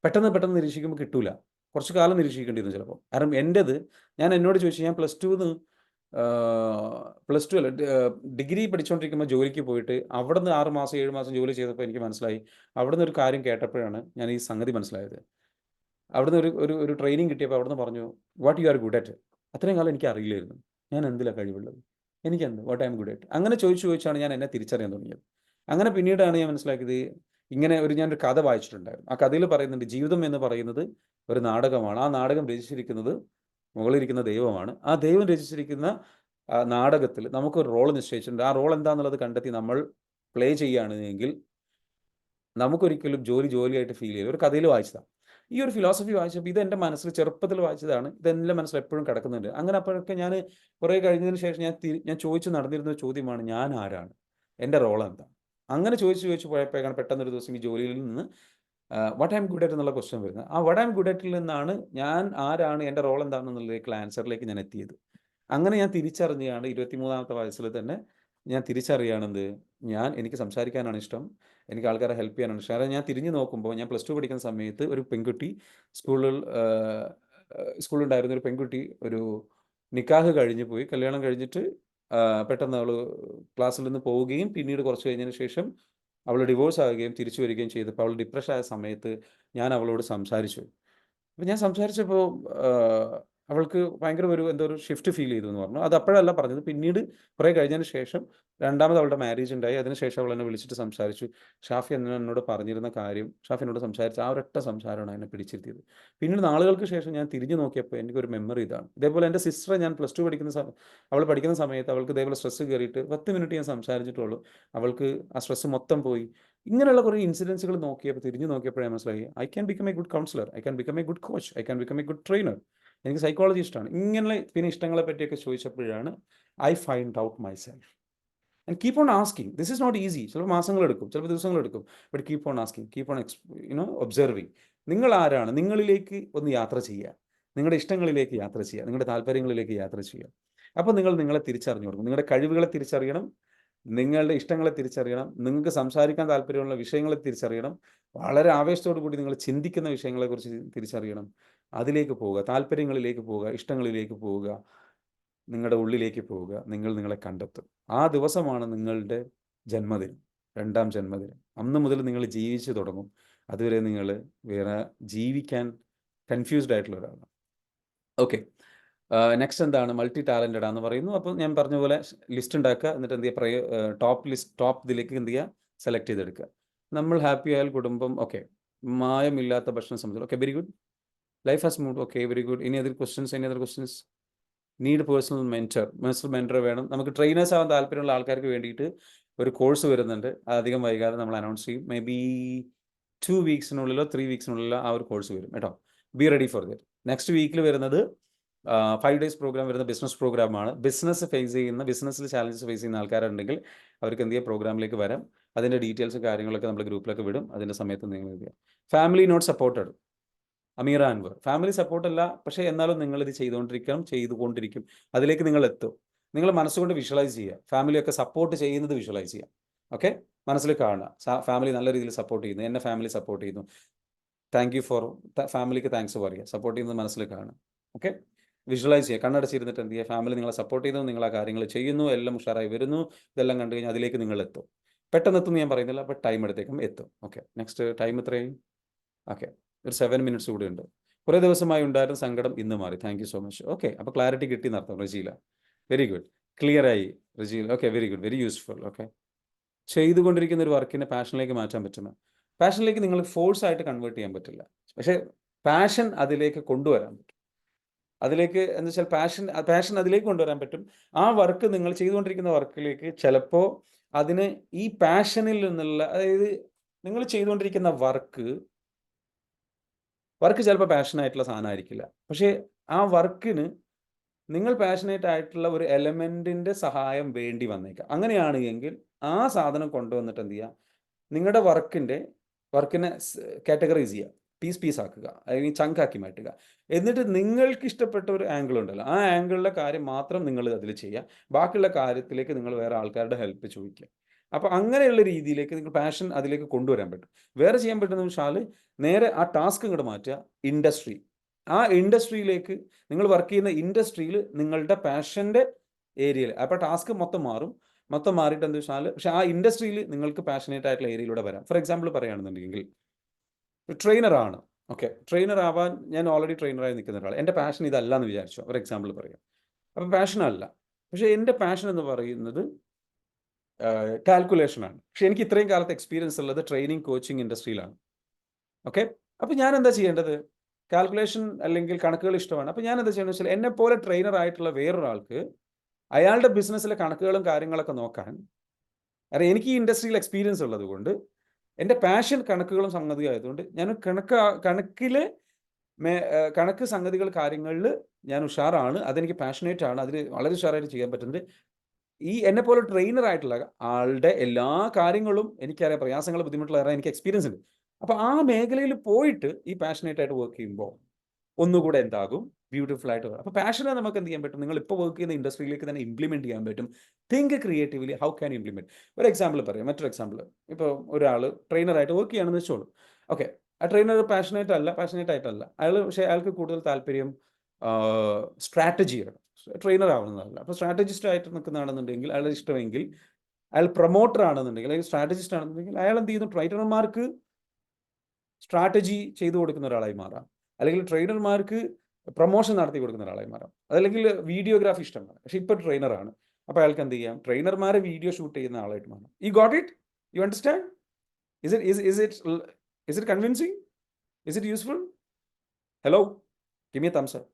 പെട്ടെന്ന് നിരീക്ഷിക്കുമ്പോൾ കിട്ടൂല. കുറച്ച് കാലം നിരീക്ഷിക്കേണ്ടി വരും ചിലപ്പോൾ. കാരണം എൻ്റേത് ഞാൻ എന്നോട് ചോദിച്ചു, ഞാൻ പ്ലസ് ടു അല്ല ഡിഗ്രി പഠിച്ചുകൊണ്ടിരിക്കുമ്പോൾ ജോലിക്ക് പോയിട്ട് അവിടുന്ന് 6 മാസം 7 മാസം ജോലി ചെയ്തപ്പോൾ എനിക്ക് മനസ്സിലായി, അവിടുന്ന് ഒരു കാര്യം കേട്ടപ്പോഴാണ് ഞാൻ ഈ സംഗതി മനസ്സിലായത്. അവിടുന്ന് ഒരു ഒരു ഒരു ട്രെയിനിങ് കിട്ടിയപ്പോൾ അവിടുന്ന് പറഞ്ഞു, what you are good at. അത്രയും കാലം എനിക്ക് അറിയില്ലായിരുന്നു ഞാൻ എന്തിലാണ് കഴിവുള്ളത്, എനിക്കെന്ത് what I'm good at. അങ്ങനെ ചോദിച്ചാണ് ഞാൻ എന്നെ തിരിച്ചറിയാൻ തുടങ്ങിയത്. അങ്ങനെ പിന്നീടാണ് ഞാൻ മനസ്സിലാക്കിയത്, ഇങ്ങനെ ഞാനൊരു കഥ വായിച്ചിട്ടുണ്ടായിരുന്നു. ആ കഥയിൽ പറയുന്നുണ്ട്, ജീവിതം എന്ന് പറയുന്നത് ഒരു നാടകമാണ്. ആ നാടകം രചിച്ചിരിക്കുന്നത് മുകളിലിരിക്കുന്ന ദൈവമാണ്. ആ ദൈവം രചിച്ചിരിക്കുന്ന നാടകത്തിൽ നമുക്കൊരു റോൾ നിശ്ചയിച്ചിട്ടുണ്ട്. ആ റോൾ എന്താണെന്നുള്ളത് കണ്ടെത്തി നമ്മൾ പ്ലേ ചെയ്യുകയാണ് എങ്കിൽ നമുക്കൊരിക്കലും ജോലിയായിട്ട് ഫീൽ ചെയ്യില്ല. ഒരു കഥയിൽ വായിച്ചതാണ്. ഈ ഒരു ഫിലോസഫി വായിച്ചപ്പോൾ ഇത് എൻ്റെ മനസ്സിൽ ചെറുപ്പത്തിൽ വായിച്ചതാണ്. ഇതെൻ്റെ മനസ്സിൽ എപ്പോഴും കിടക്കുന്നുണ്ട്. അങ്ങനെ അപ്പോഴൊക്കെ ഞാൻ കുറേ കഴിഞ്ഞതിന് ശേഷം ഞാൻ ചോദിച്ചു നടന്നിരുന്ന ഒരു ചോദ്യമാണ്, ഞാൻ ആരാണ്, എൻ്റെ റോൾ എന്താ. അങ്ങനെ ചോദിച്ചു പോയപ്പോഴാണ് പെട്ടെന്നൊരു ദിവസം ഈ ജോലിയിൽ നിന്ന് what I'm good at എന്നുള്ള ക്വസ്റ്റ്യൻ വരുന്നത്. ആ വാട്ട് ഐ എം ഗുഡ് അറ്റിൽ നിന്നാണ് ഞാൻ ആരാണ്, എൻ്റെ റോൾ എന്താണെന്നുള്ളതിലേക്കുള്ള ആൻസറിലേക്ക് ഞാൻ എത്തിയത്. അങ്ങനെ ഞാൻ തിരിച്ചറിഞ്ഞാണ് 23ാമത്തെ വയസ്സിൽ തന്നെ ഞാൻ തിരിച്ചറിയാണെന്ത്, എനിക്ക് സംസാരിക്കാനാണ് ഇഷ്ടം, എനിക്ക് ആൾക്കാരെ ഹെൽപ്പ് ചെയ്യാനാണ് ഇഷ്ടം. കാരണം ഞാൻ തിരിഞ്ഞു നോക്കുമ്പോൾ ഞാൻ പ്ലസ് 2 പഠിക്കുന്ന സമയത്ത് ഒരു പെൺകുട്ടി സ്കൂളിലുണ്ടായിരുന്ന ഒരു പെൺകുട്ടി ഒരു നിക്കാഹ് കഴിഞ്ഞ് പോയി, കല്യാണം കഴിഞ്ഞിട്ട് പെട്ടെന്ന് അവൾ ക്ലാസ്സിൽ നിന്ന് പോവുകയും പിന്നീട് കുറച്ച് കഴിഞ്ഞതിന് ശേഷം അവൾ ഡിവോഴ്സ് ആവുകയും തിരിച്ചു വരികയും ചെയ്തപ്പോൾ അവൾ ഡിപ്രഷൻ ആയ സമയത്ത് ഞാൻ അവളോട് സംസാരിച്ചു. അപ്പോൾ ഞാൻ സംസാരിച്ചപ്പോൾ അവൾക്ക് ഭയങ്കര എന്തോ ഒരു ഷിഫ്റ്റ് ഫീൽ ചെയ്തു എന്ന് പറഞ്ഞു. അത് അപ്പോഴല്ല പറഞ്ഞത്, പിന്നീട് കുറേ കഴിഞ്ഞതിന് ശേഷം രണ്ടാമത് അവളുടെ മാരേജ് ഉണ്ടായി. അതിനുശേഷം അവൾ എന്നെ വിളിച്ചിട്ട് സംസാരിച്ചു. ഷാഫി എന്നോട് പറഞ്ഞിരുന്ന കാര്യം, ഷാഫി എന്നോട് സംസാരിച്ച ആ ഒരൊറ്റ സംസാരമാണ് എന്നെ പിടിച്ചിരുത്തിയത്. പിന്നീട് നാളുകൾക്ക് ശേഷം ഞാൻ തിരിഞ്ഞു നോക്കിയപ്പോൾ എനിക്കൊരു മെമ്മറി ഇതാണ്. ഇതേപോലെ എൻ്റെ സിസ്റ്റർ, ഞാൻ പ്ലസ് 2 അവൾ പഠിക്കുന്ന സമയത്ത് അവൾക്ക് ഇതേപോലെ സ്ട്രെസ് കയറിയിട്ട് 10 മിനിറ്റ് ഞാൻ സംസാരിച്ചിട്ടുള്ളൂ, അവൾക്ക് ആ സ്ട്രെസ് മൊത്തം പോയി. ഇങ്ങനെയുള്ള കുറേ ഇൻസിഡൻസുകൾ തിരിഞ്ഞു നോക്കിയപ്പോഴേ മനസ്സിലായി, I can become a good counsellor, I can become a good coach, I can become a good trainer. എനിക്ക് സൈക്കോളജി ഇഷ്ടമാണ്. ഇങ്ങനെ പിന്നെ ഇഷ്ടങ്ങളെ പറ്റിയൊക്കെ ചോദിച്ചപ്പോഴാണ് I find out myself and keep on asking. This is not easy. ചിലപ്പോൾ മാസങ്ങളെടുക്കും, ചിലപ്പോൾ ദിവസങ്ങളെടുക്കും. But keep on asking, keep on observing. നിങ്ങൾ ആരാണ്, നിങ്ങളിലേക്ക് ഒന്ന് യാത്ര ചെയ്യുക, നിങ്ങളുടെ ഇഷ്ടങ്ങളിലേക്ക് യാത്ര ചെയ്യുക, നിങ്ങളുടെ താല്പര്യങ്ങളിലേക്ക് യാത്ര ചെയ്യുക. അപ്പോൾ നിങ്ങൾ നിങ്ങളെ തിരിച്ചറിഞ്ഞു കൊടുക്കും. നിങ്ങളുടെ കഴിവുകളെ തിരിച്ചറിയണം, നിങ്ങളുടെ ഇഷ്ടങ്ങളെ തിരിച്ചറിയണം, നിങ്ങൾക്ക് സംസാരിക്കാൻ താല്പര്യമുള്ള വിഷയങ്ങളെ തിരിച്ചറിയണം, വളരെ ആവേശത്തോടു കൂടി നിങ്ങൾ ചിന്തിക്കുന്ന വിഷയങ്ങളെക്കുറിച്ച് തിരിച്ചറിയണം. അതിലേക്ക് പോവുക, താല്പര്യങ്ങളിലേക്ക് പോവുക, ഇഷ്ടങ്ങളിലേക്ക് പോവുക, നിങ്ങളുടെ ഉള്ളിലേക്ക് പോവുക. നിങ്ങൾ നിങ്ങളെ കണ്ടെത്തും. ആ ദിവസമാണ് നിങ്ങളുടെ ജന്മദിനം, 2ാം ജന്മദിനം. അന്ന് മുതൽ നിങ്ങൾ ജീവിച്ചു തുടങ്ങും. അതുവരെ നിങ്ങൾ വേറെ ജീവിക്കാൻ കൺഫ്യൂസ്ഡ് ആയിട്ടുള്ള ഒരാളാണ്. ഓക്കെ, നെക്സ്റ്റ് എന്താണ്, മൾട്ടി ടാലൻറ്റഡ് ആണെന്ന് പറയുന്നു. അപ്പോൾ ഞാൻ പറഞ്ഞ പോലെ ലിസ്റ്റ് ഉണ്ടാക്കുക, എന്നിട്ട് എന്ത് ചെയ്യുക, ടോപ്പ് ഇതിലേക്ക് എന്ത് ചെയ്യുക, സെലക്ട് ചെയ്തെടുക്കുക. നമ്മൾ ഹാപ്പി ആയാൽ കുടുംബം, ഓക്കെ. മായമില്ലാത്ത ഭക്ഷണം സംബന്ധിച്ചു, okay, very good. Life has mood, okay, very good. Any other questions? Need personal mentor വേണം. നമുക്ക് ട്രെയിനേഴ്സ് ആവാൻ താല്പര്യമുള്ള ആൾക്കാർക്ക് വേണ്ടിയിട്ട് ഒരു കോഴ്സ് വരുന്നുണ്ട്. അധികം വൈകാതെ നമ്മൾ അനൗൺസ് ചെയ്യും. മേ ബി 2 വീക്സിനുള്ളിലോ 3 വീക്സിനുള്ളിലോ ആ ഒരു കോഴ്സ് വരും കേട്ടോ. B ready four that. Next വീക്കിൽ വരുന്നത് 5 ഡേയ്സ് പ്രോഗ്രാം വരുന്ന ബിസിനസ് പ്രോഗ്രാമാണ്. ബിസിനസ്സിൽ ചാലഞ്ചസ് ഫേസ് ചെയ്യുന്ന ആൾക്കാരുണ്ടെങ്കിൽ അവർക്ക് എന്ത് ചെയ്യുക, പ്രോഗ്രാമിലേക്ക് വരാം. അതിൻ്റെ ഡീറ്റെയിൽസ് കാര്യങ്ങളൊക്കെ നമ്മൾ ഗ്രൂപ്പിലൊക്കെ വിടും. അതിൻ്റെ സമയത്ത് നിങ്ങൾ എന്ത് ചെയ്യുക. Family not supported, Ameera Anwar. Family സപ്പോർട്ടല്ല, പക്ഷേ എന്നാലും നിങ്ങളിത് ചെയ്തുകൊണ്ടിരിക്കും. അതിലേക്ക് നിങ്ങൾ എത്തും. നിങ്ങൾ മനസ്സുകൊണ്ട് വിഷ്വലൈസ് ചെയ്യുക, ഫാമിലിയൊക്കെ സപ്പോർട്ട് ചെയ്യുന്നത് വിഷ്വലൈസ് ചെയ്യുക. ഓക്കെ, മനസ്സിൽ കാണുക, ഫാമിലി നല്ല രീതിയിൽ സപ്പോർട്ട് ചെയ്യുന്നു, എന്നെ ഫാമിലി സപ്പോർട്ട് ചെയ്യുന്നു, താങ്ക് യു ഫോർ ഫാമിലിക്ക് താങ്ക്സ് പറയുക, സപ്പോർട്ട് ചെയ്യുന്നത് മനസ്സിൽ കാണുക. ഓക്കെ, വിഷ്വലൈസ് ചെയ്യുക, കണ്ണടച്ചിരുന്നിട്ട് എന്ത് ചെയ്യുക, ഫാമിലി നിങ്ങളെ സപ്പോർട്ട് ചെയ്യുന്നു, നിങ്ങൾ ആ കാര്യങ്ങൾ ചെയ്യുന്നു, എല്ലാം ഉഷാറായി വരുന്നു. ഇതെല്ലാം കണ്ടു കഴിഞ്ഞാൽ അതിലേക്ക് നിങ്ങൾ എത്തും. പെട്ടെന്ന് എത്തും ഞാൻ പറയുന്നില്ല, ബട്ട് ടൈം എടുത്തേക്കും എത്തും. ഓക്കെ, നെക്സ്റ്റ് ടൈം എത്രയും? ഓക്കെ, ഒരു 7 മിനിറ്റ്സ് കൂടി ഉണ്ട്. കുറേ ദിവസമായി ഉണ്ടായിരുന്ന സങ്കടം ഇന്ന് മാറി, thank you so much. Okay, അപ്പോൾ ക്ലാരിറ്റി കിട്ടി എന്നർത്ഥം റജീല. വെരി ഗുഡ്, ക്ലിയർ ആയി Rajeela. Okay, very good, very useful. Okay, ചെയ്തുകൊണ്ടിരിക്കുന്ന ഒരു വർക്കിനെ പാഷനിലേക്ക് മാറ്റാൻ പറ്റുമോ? പാഷനിലേക്ക് നിങ്ങൾ ഫോഴ്സ് ആയിട്ട് കൺവേർട്ട് ചെയ്യാൻ പറ്റില്ല, പക്ഷേ പാഷൻ അതിലേക്ക് കൊണ്ടുവരാൻ പറ്റും. അതിലേക്ക് എന്ന് വെച്ചാൽ പാഷൻ അതിലേക്ക് കൊണ്ടുവരാൻ പറ്റും. ആ വർക്ക്, നിങ്ങൾ ചെയ്തുകൊണ്ടിരിക്കുന്ന വർക്കിലേക്ക് ചിലപ്പോൾ അതിന് ഈ പാഷനിൽ നിന്നുള്ള, അതായത് നിങ്ങൾ ചെയ്തുകൊണ്ടിരിക്കുന്ന വർക്ക് ചിലപ്പോൾ പാഷനായിട്ടുള്ള സാധനമായിരിക്കില്ല, പക്ഷേ ആ വർക്കിന് നിങ്ങൾ പാഷനേറ്റ് ആയിട്ടുള്ള ഒരു എലമെൻറ്റിൻ്റെ സഹായം വേണ്ടി വന്നേക്കാം. അങ്ങനെയാണ് എങ്കിൽ ആ സാധനം കൊണ്ടുവന്നിട്ട് എന്ത് ചെയ്യുക, നിങ്ങളുടെ വർക്കിനെ കാറ്റഗറൈസ് ചെയ്യുക, പീസ് ആക്കുക, അല്ലെങ്കിൽ ചങ്കാക്കി മാറ്റുക. എന്നിട്ട് നിങ്ങൾക്ക് ഇഷ്ടപ്പെട്ട ഒരു ആംഗിൾ ഉണ്ടല്ലോ, ആ ആംഗിളിലെ കാര്യം മാത്രം നിങ്ങൾ അതിൽ ചെയ്യുക. ബാക്കിയുള്ള കാര്യത്തിലേക്ക് നിങ്ങൾ വേറെ ആൾക്കാരുടെ ഹെൽപ്പ് ചോദിക്കുക. അപ്പോൾ അങ്ങനെയുള്ള രീതിയിലേക്ക് നിങ്ങൾ പാഷൻ അതിലേക്ക് കൊണ്ടുവരാൻ പറ്റും. വേറെ ചെയ്യാൻ പറ്റുന്ന വെച്ചാൽ നേരെ ആ ടാസ്ക് ഇങ്ങോട്ട് മാറ്റുക, ഇൻഡസ്ട്രി. ആ ഇൻഡസ്ട്രിയിലേക്ക്, നിങ്ങൾ വർക്ക് ചെയ്യുന്ന ഇൻഡസ്ട്രിയിൽ നിങ്ങളുടെ പാഷൻ്റെ ഏരിയയിൽ, അപ്പോൾ ടാസ്ക് മൊത്തം മാറും. മൊത്തം മാറിയിട്ട് എന്താ വെച്ചാൽ, പക്ഷേ ആ ഇൻഡസ്ട്രിയിൽ നിങ്ങൾക്ക് പാഷനേറ്റ് ആയിട്ടുള്ള ഏരിയയിലൂടെ വരാം. ഫോർ എക്സാമ്പിൾ പറയുകയാണെന്നുണ്ടെങ്കിൽ ട്രെയിനറാണ്. ഓക്കെ, ട്രെയിനർ ആവാൻ ഞാൻ ഓൾറെഡി ട്രെയിനറായി നിൽക്കുന്ന ഒരാൾ. എൻ്റെ പാഷൻ ഇതല്ല എന്ന് വിചാരിച്ചു, ഒരു എക്സാമ്പിൾ പറയാം. അപ്പോൾ പാഷനല്ല, പക്ഷേ എൻ്റെ പാഷൻ എന്ന് പറയുന്നത് കാൽക്കുലേഷനാണ്. പക്ഷേ എനിക്ക് ഇത്രയും കാലത്ത് എക്സ്പീരിയൻസ് ഉള്ളത് ട്രെയിനിങ് കോച്ചിങ് ഇൻഡസ്ട്രിയിലാണ്. ഓക്കെ, അപ്പോൾ ഞാൻ എന്താ ചെയ്യേണ്ടത്? കാൽക്കുലേഷൻ അല്ലെങ്കിൽ കണക്കുകൾ ഇഷ്ടമാണ്. അപ്പോൾ ഞാൻ എന്താ ചെയ്യേണ്ടത് വെച്ചാൽ, എന്നെപ്പോലെ ട്രെയിനർ ആയിട്ടുള്ള വേറൊരാൾക്ക് അയാളുടെ ബിസിനസ്സിലെ കണക്കുകളും കാര്യങ്ങളൊക്കെ നോക്കാൻ, കാരണം എനിക്ക് ഈ ഇൻഡസ്ട്രിയിൽ എക്സ്പീരിയൻസ് ഉള്ളത് കൊണ്ട്, എൻ്റെ പാഷൻ കണക്കുകളും സംഗതിയും ആയതുകൊണ്ട് ഞാൻ കണക്കിലെ കണക്ക് സംഗതികൾ കാര്യങ്ങളിൽ ഞാൻ ഉഷാറാണ്. അതെനിക്ക് പാഷനേറ്റ് ആണ്. അതിൽ വളരെ ഉഷാറായിട്ട് ചെയ്യാൻ പറ്റുന്നുണ്ട്. ഈ എന്നെപ്പോലെ ട്രെയിനർ ആയിട്ടുള്ള ആളുടെ എല്ലാ കാര്യങ്ങളും എനിക്കറിയാം, പ്രയാസങ്ങൾ ബുദ്ധിമുട്ടുള്ള കാരണം എനിക്ക് എക്സ്പീരിയൻസ് ഉണ്ട്. അപ്പോൾ ആ മേഖലയിൽ പോയിട്ട് ഈ പാഷനേറ്റ് ആയിട്ട് വർക്ക് ചെയ്യുമ്പോൾ ഒന്നുകൂടെ എന്താകും, ബ്യൂട്ടിഫുൾ ആയിട്ട് വരും. അപ്പോൾ പാഷനെ നമുക്ക് എന്ത് ചെയ്യാൻ പറ്റും? നിങ്ങൾ ഇപ്പോൾ വർക്ക് ചെയ്യുന്ന ഇൻഡസ്ട്രിയിലേക്ക് തന്നെ ഇംപ്ലിമെൻറ്റ് ചെയ്യാൻ പറ്റും. Think creatively, how can implement. ഒരു എക്സാമ്പിൾ പറയാം, മറ്റൊരു എക്സാമ്പിൾ. ഇപ്പോൾ ഒരാൾ ട്രെയിനറായിട്ട് വർക്ക് ചെയ്യുകയാണെന്ന് വെച്ചോളൂ. ഓക്കെ, ആ ട്രെയിനർ പാഷനേറ്റ് ആയിട്ടല്ല അയാൾ, പക്ഷേ അയാൾക്ക് കൂടുതൽ താല്പര്യം സ്ട്രാറ്റജിയാണ്. ട്രെയിനർ ആവുന്നതല്ല. അപ്പോൾ സ്ട്രാറ്റജിസ്റ്റ് ആയിട്ട് നിൽക്കുന്നതാണെന്നുണ്ടെങ്കിൽ, അയാളുടെ ഇഷ്ടമെങ്കിൽ, അയാൾ പ്രൊമോട്ടർ ആണെന്നുണ്ടെങ്കിൽ, അല്ലെങ്കിൽ സ്ട്രാറ്റജിസ്റ്റ് ആണെന്നുണ്ടെങ്കിൽ, അയാൾ എന്ത് ചെയ്യുന്നു? ട്രെയിനർമാർക്ക് സ്ട്രാറ്റജി ചെയ്തു കൊടുക്കുന്ന ഒരാളായി മാറാം. അല്ലെങ്കിൽ ട്രെയിനർമാർക്ക് പ്രൊമോഷൻ നടത്തി കൊടുക്കുന്ന ഒരാളായി മാറാം. അതല്ലെങ്കിൽ വീഡിയോഗ്രാഫി ഇഷ്ടമാണ്, പക്ഷേ ഇപ്പോൾ ട്രെയിനറാണ്. അപ്പോൾ അയാൾക്ക് എന്ത് ചെയ്യാം? ട്രെയിനർമാരെ വീഡിയോ ഷൂട്ട് ചെയ്യുന്ന ആളായിട്ട് മാറാം. U got it? You understand? Is it convincing? Is it useful? Hello? Give me a thumbs up.